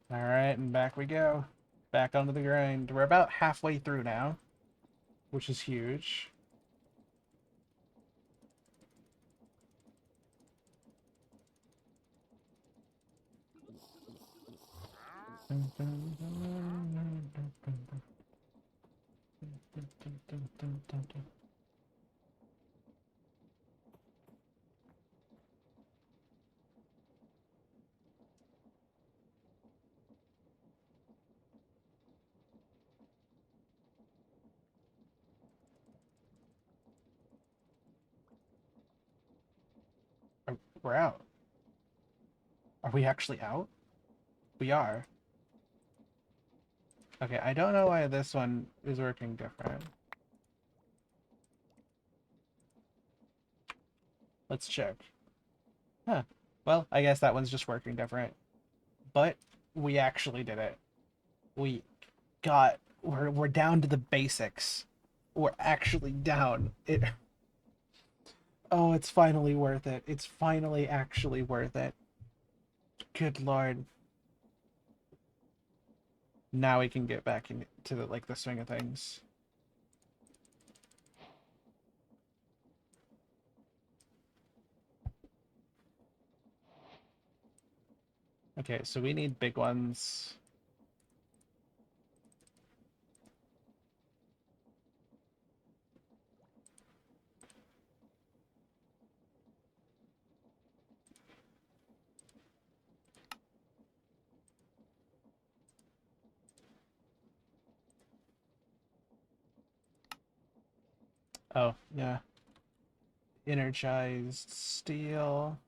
All right, and back we go. Back onto the grind. We're about halfway through now, which is huge. We're out. Are we actually out? We are. Okay, I don't know why this one is working different. Let's check. Huh. Well, I guess that one's just working different. But we actually did it. We we're down to the basics. We're actually down. Oh, it's finally worth it. It's finally actually worth it. Good lord. Now we can get back into the swing of things. Okay, so we need big ones. Oh, yeah. Energized steel.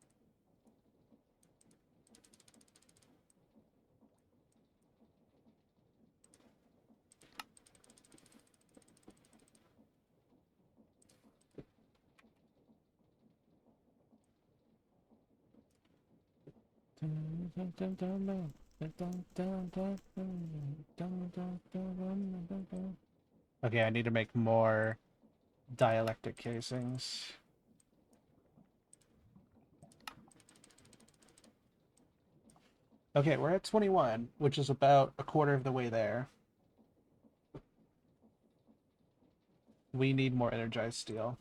Okay, I need to make more dialectic casings. Okay, we're at 21, which is about a quarter of the way there. We need more energized steel.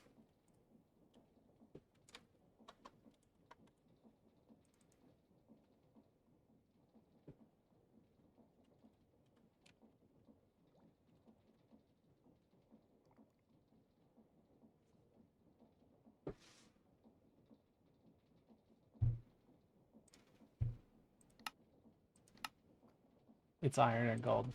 It's iron and gold.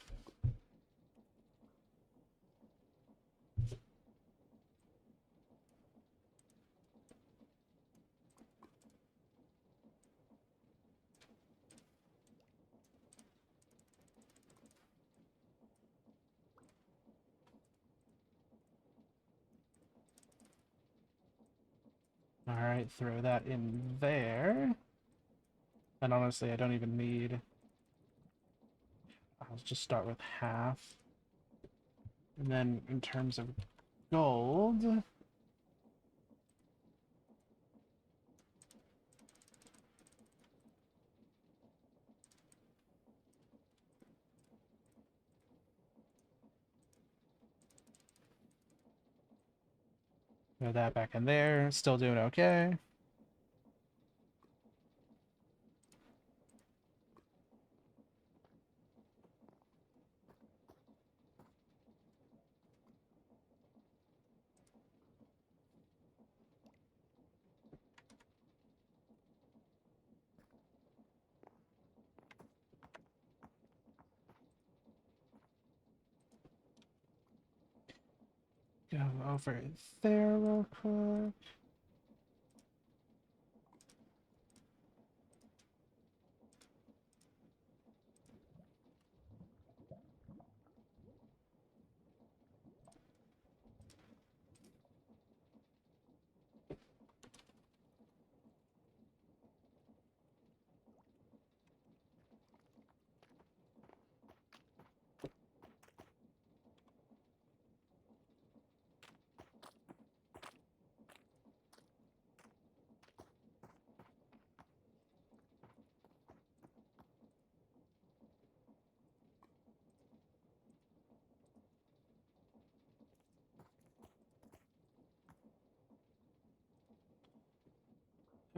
All right, throw that in there. And honestly, I don't even need... I'll just start with half. And then in terms of gold... Throw that back in there. Still doing okay. go over there real quick.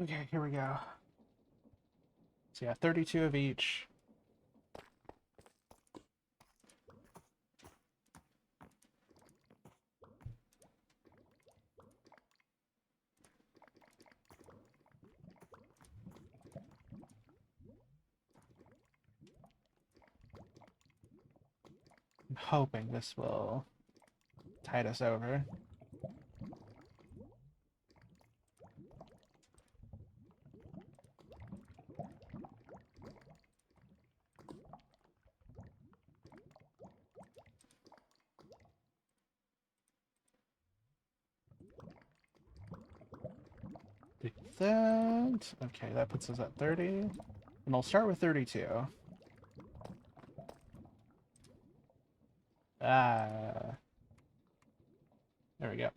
Okay, here we go. So yeah, 32 of each. I'm hoping this will tide us over. Do that. Okay, that puts us at 30. And I'll start with 32. Ah. There we go.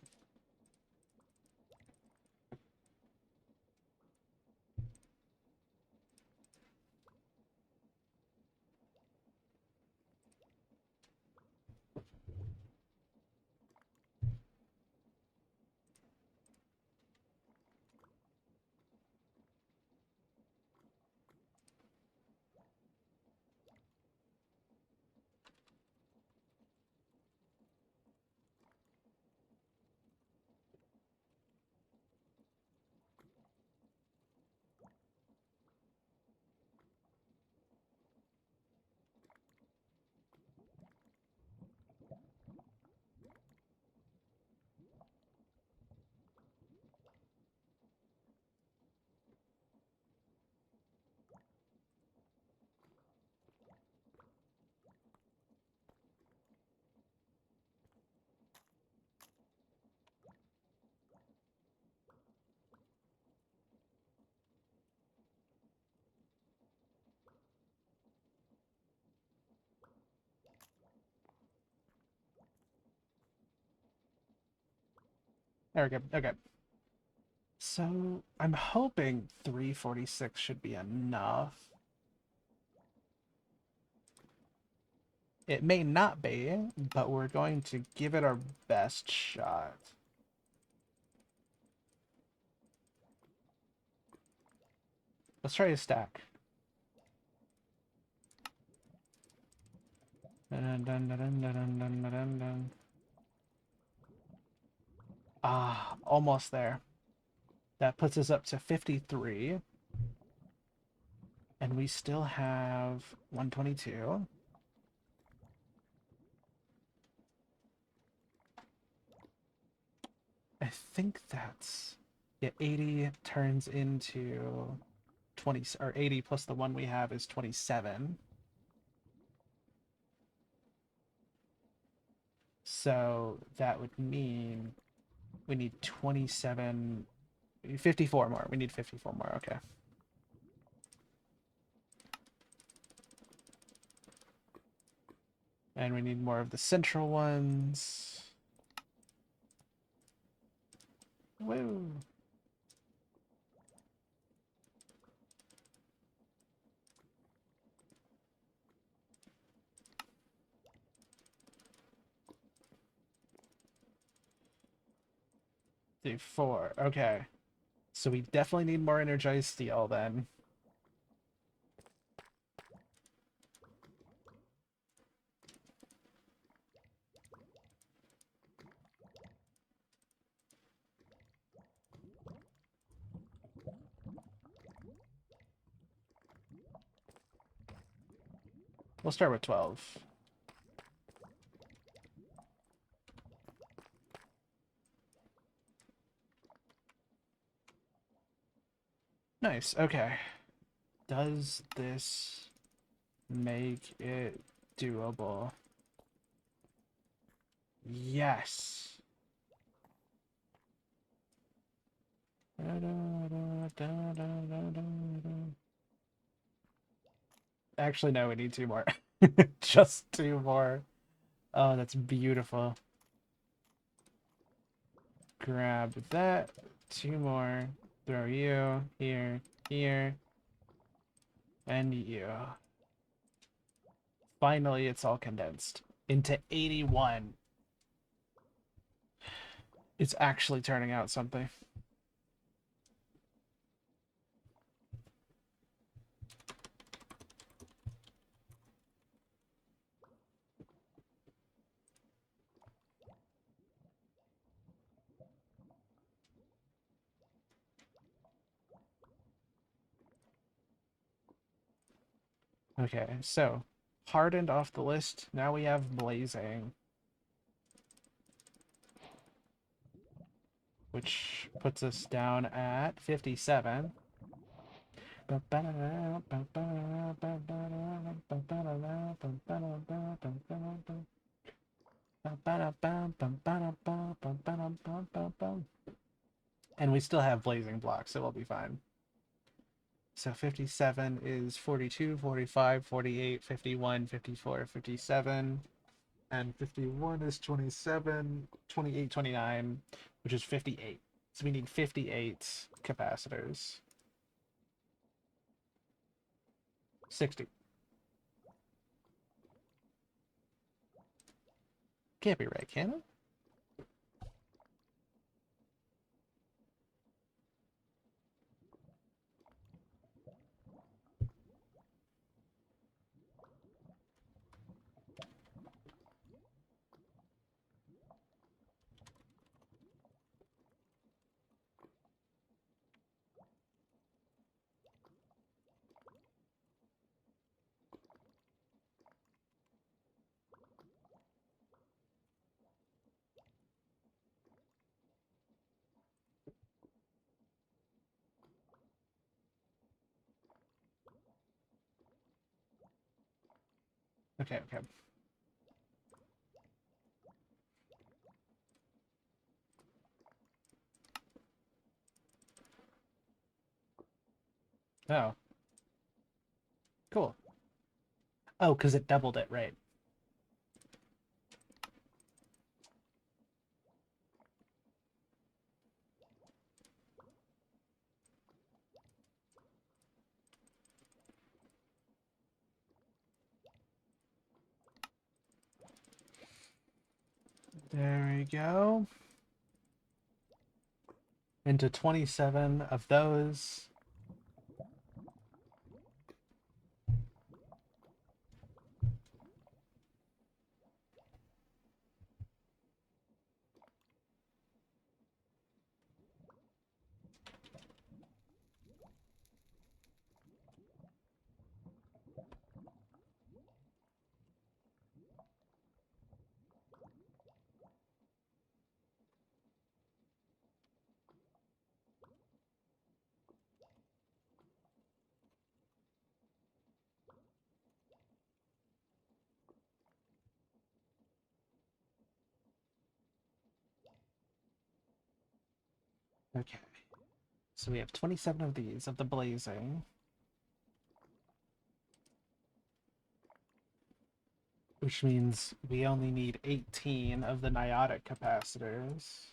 There we go. Okay. So I'm hoping 346 should be enough. It may not be, but we're going to give it our best shot. Let's try a stack. Dun, dun, dun, dun, dun, dun, dun, dun, dun. Ah, almost there. That puts us up to 53. And we still have 122. I think that's... Yeah, 80 turns into 20, or 80 plus the one we have is 27. So that would mean we need 27, 54 more. We need 54 more, okay. And we need more of the central ones. Woo! Do 4, okay. So we definitely need more energized steel then. We'll start with 12. Nice. Okay. Does this make it doable? Yes. Actually, no, we need two more. Just two more. Oh, that's beautiful. Grab that. Two more. Throw you here, here, and you. Finally, it's all condensed into 81. It's actually turning out something. Okay, so hardened off the list. Now we have blazing, which puts us down at 57. And we still have blazing blocks, so we'll be fine. So 57 is 42, 45, 48, 51, 54, 57. And 51 is 27, 28, 29, which is 58. So we need 58 capacitors. 60. Can't be right, can it? Okay, okay. Oh, cool. Oh, because it doubled it, right. There we go. Into 27 of those. Okay. So we have 27 of these, of the blazing. Which means we only need 18 of the niotic capacitors.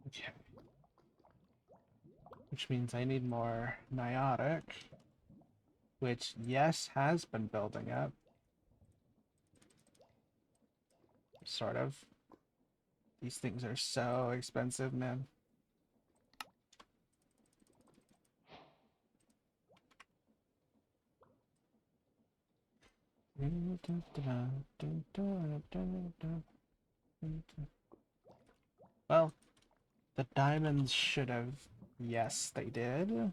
Okay. which means I need more Niotic, which, yes, has been building up. Sort of. These things are so expensive, man. Well, the diamonds should have... Yes, they did.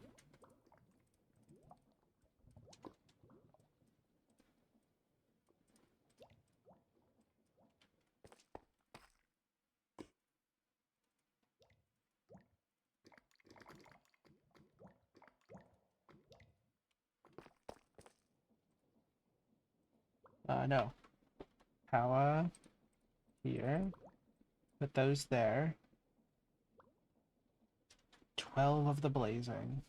No. Power here. Put those there. 12 of the blazing.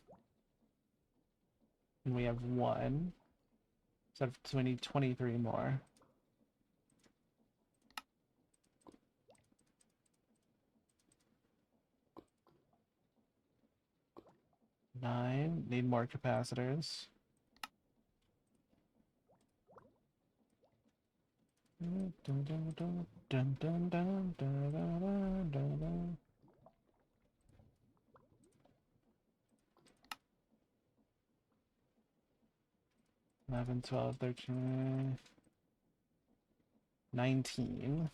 And we have one. So we need 23 more. Nine. Need more capacitors. Dun, dun, dun, dun, dun, dun, dun, dun, dun, dun, dun. Eleven, 12, 13, 19.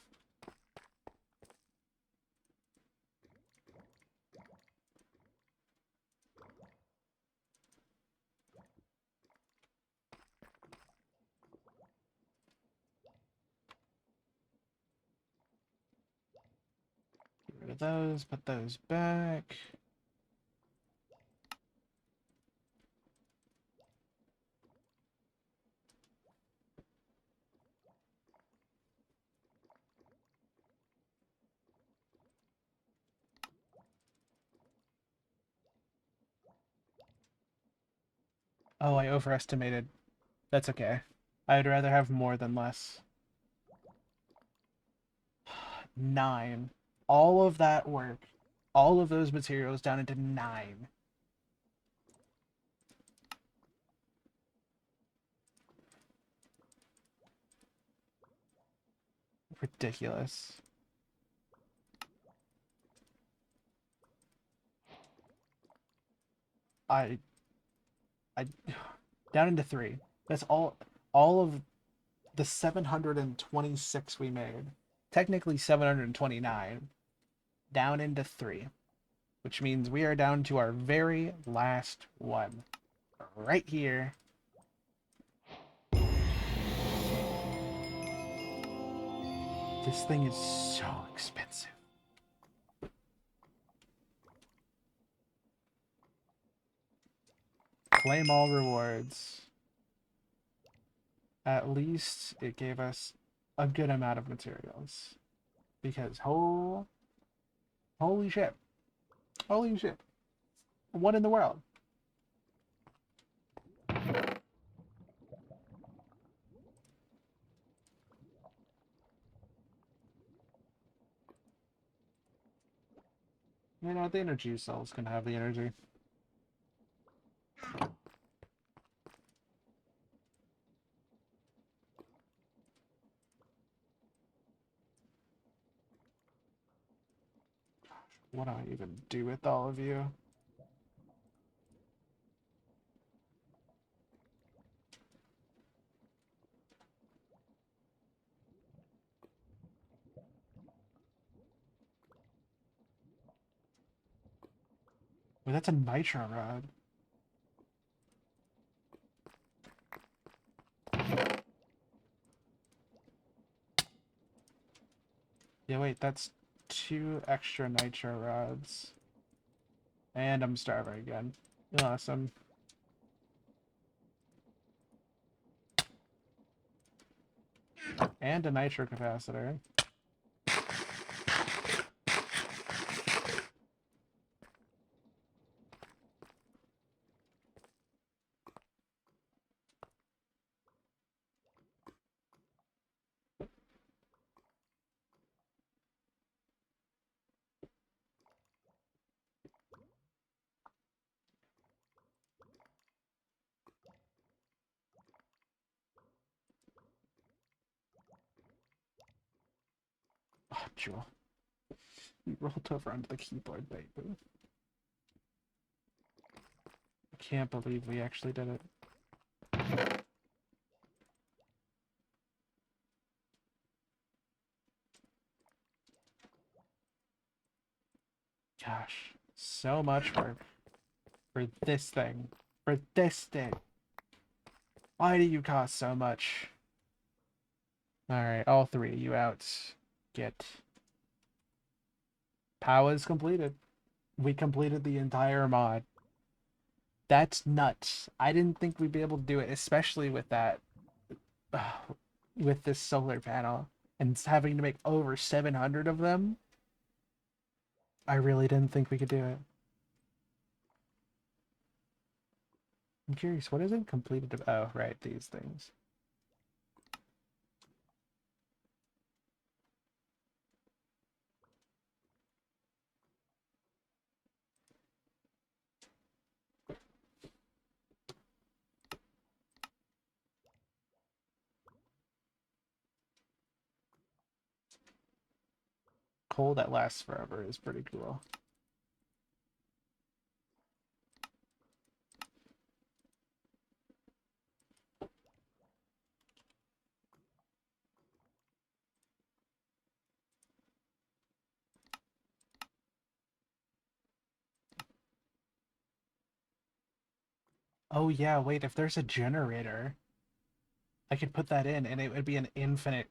Get rid of those, put those back. Oh, I overestimated. That's okay. I'd rather have more than less. 9. All of that work, all of those materials down into 9. Ridiculous. I down into 3. That's all of the 726 we made. Technically 729. Down into 3. Which means we are down to our very last one. Right here. This thing is so expensive. Claim all rewards. At least it gave us a good amount of materials. Because holy shit. Holy shit. What in the world? You know, the energy cells can have the energy. What do I even do with all of you? Wait, that's a nitro rod. Yeah, wait, that's 2 extra nitro rods. And I'm starving again. Awesome. And a nitro capacitor. Oh, Jewel. We rolled over onto the keyboard, baby. I can't believe we actually did it. Gosh, so much for this thing. For this thing. Why do you cost so much? Alright, all three, you out. Get. POW is completed. We completed the entire mod. That's nuts. I didn't think we'd be able to do it, especially with that, with this solar panel. And having to make over 700 of them. I really didn't think we could do it. I'm curious, what is it completed? Oh, right, these things. Coal that lasts forever is pretty cool. Oh yeah, wait, if there's a generator, I could put that in and it would be an infinite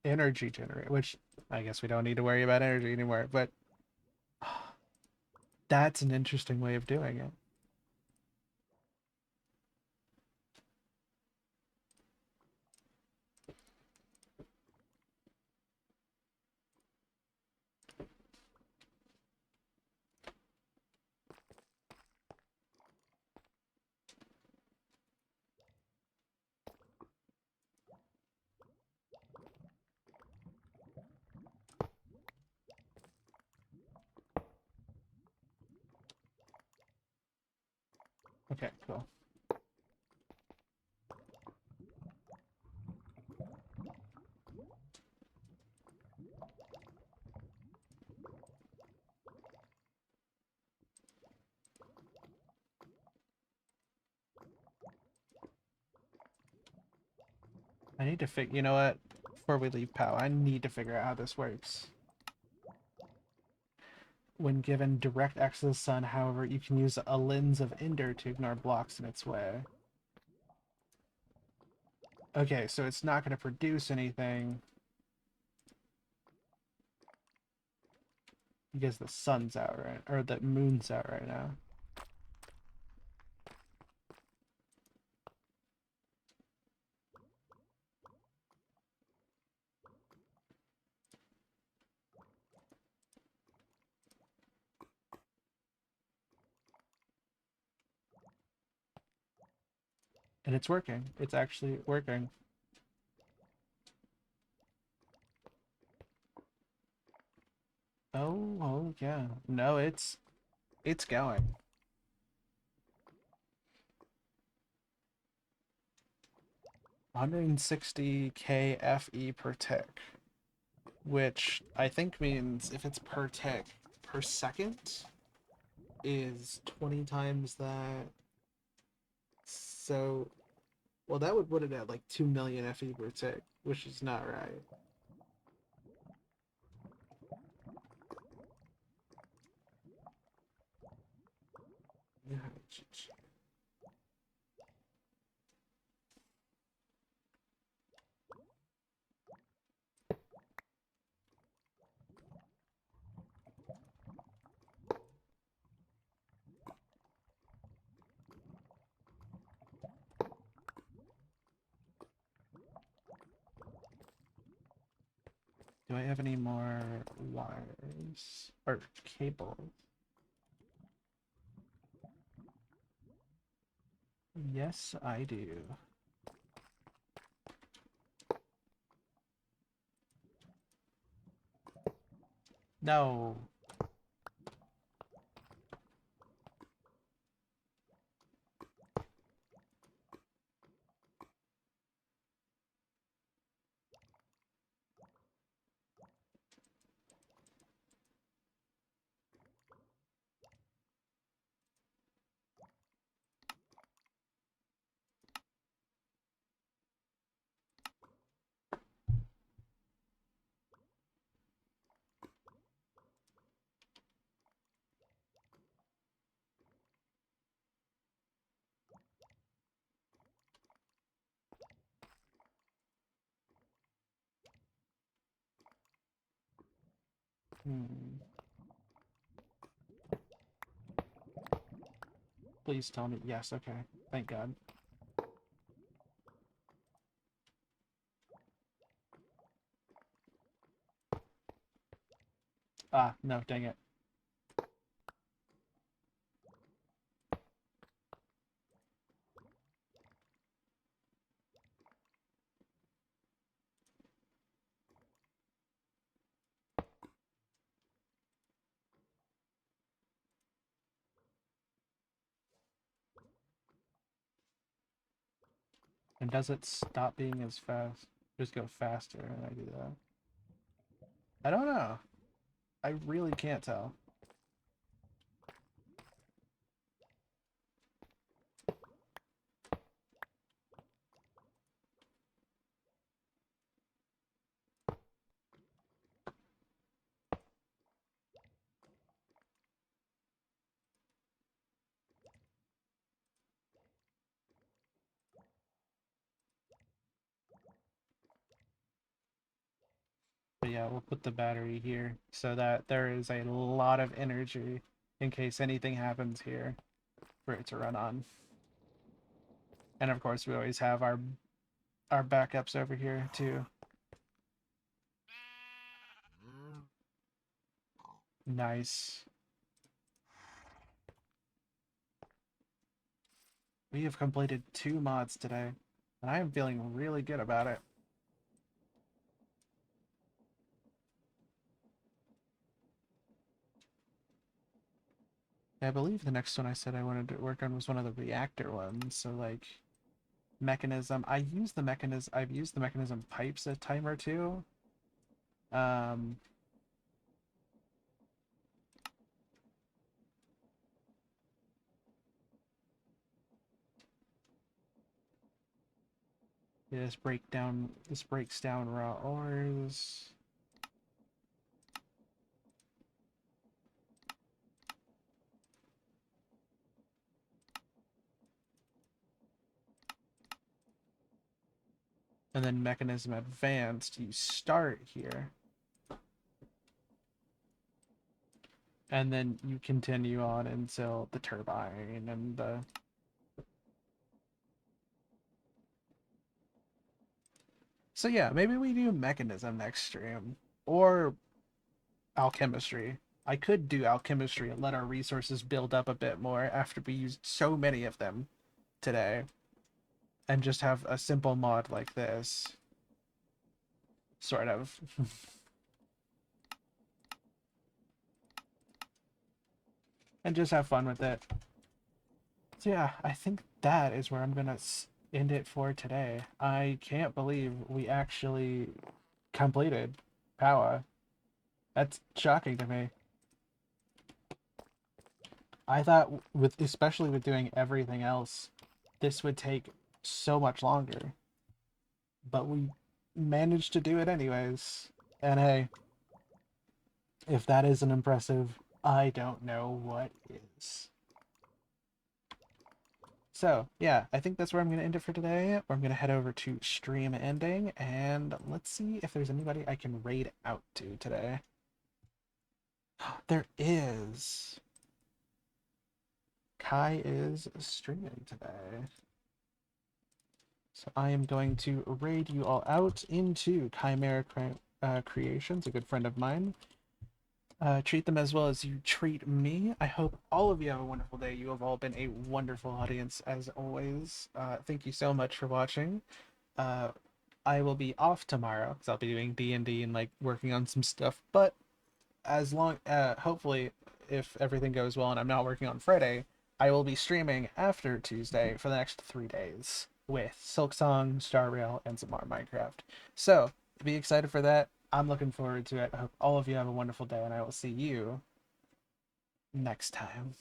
energy generator, which I guess we don't need to worry about energy anymore, but that's an interesting way of doing it. Okay, cool. I need to you know what? Before we leave POW, I need to figure out how this works. When given direct access to the sun, however, you can use a lens of Ender to ignore blocks in its way. Okay, so it's not going to produce anything because the sun's out, right? Or the moon's out right now. And it's working. It's actually working. Oh yeah. No, it's going. 160k FE per tick, which I think means if it's per tick per second is 20 times that. So, well, that would put it at like 2 million FE per tick, which is not right. Yeah. Do I have any more wires or cables? Yes, I do. No. Hmm. Please tell me. Yes, okay. Thank God. Ah, no, dang it. And does it stop being as fast? Just go faster when I do that. I don't know. I really can't tell. But yeah, we'll put the battery here so that there is a lot of energy in case anything happens here for it to run on. And of course, we always have our backups over here too. Nice. We have completed 2 mods today, and I am feeling really good about it. I believe the next one I said I wanted to work on was one of the reactor ones, so like mechanism. I've used the mechanism pipes a time or two. Um, yeah, this breaks down raw ores. And then mechanism advanced, you start here. And then you continue on until the turbine and the So yeah, maybe we do mechanism next stream. Or alchemistry. I could do alchemistry and let our resources build up a bit more after we used so many of them today. And just have a simple mod like this. Sort of. And just have fun with it. So yeah, I think that is where I'm gonna end it for today. I can't believe we actually completed POWAHH. That's shocking to me. I thought with especially with doing everything else, this would take so much longer. But we managed to do it anyways. And hey, if that isn't impressive, I don't know what is. So, yeah, I think that's where I'm going to end it for today. I'm going to head over to stream ending, and let's see if there's anybody I can raid out to today. There is. Kai is streaming today. So I am going to raid you all out into Chimera Creations, a good friend of mine. Treat them as well as you treat me. I hope all of you have a wonderful day. You have all been a wonderful audience as always. Thank you so much for watching. Uh, I will be off tomorrow because I'll be doing D&D and like working on some stuff. But hopefully, if everything goes well and I'm not working on Friday, I will be streaming after Tuesday for the next 3 days with Silksong, Star Rail, and some more Minecraft. So be excited for that. I'm looking forward to it. I hope all of you have a wonderful day, and I will see you next time.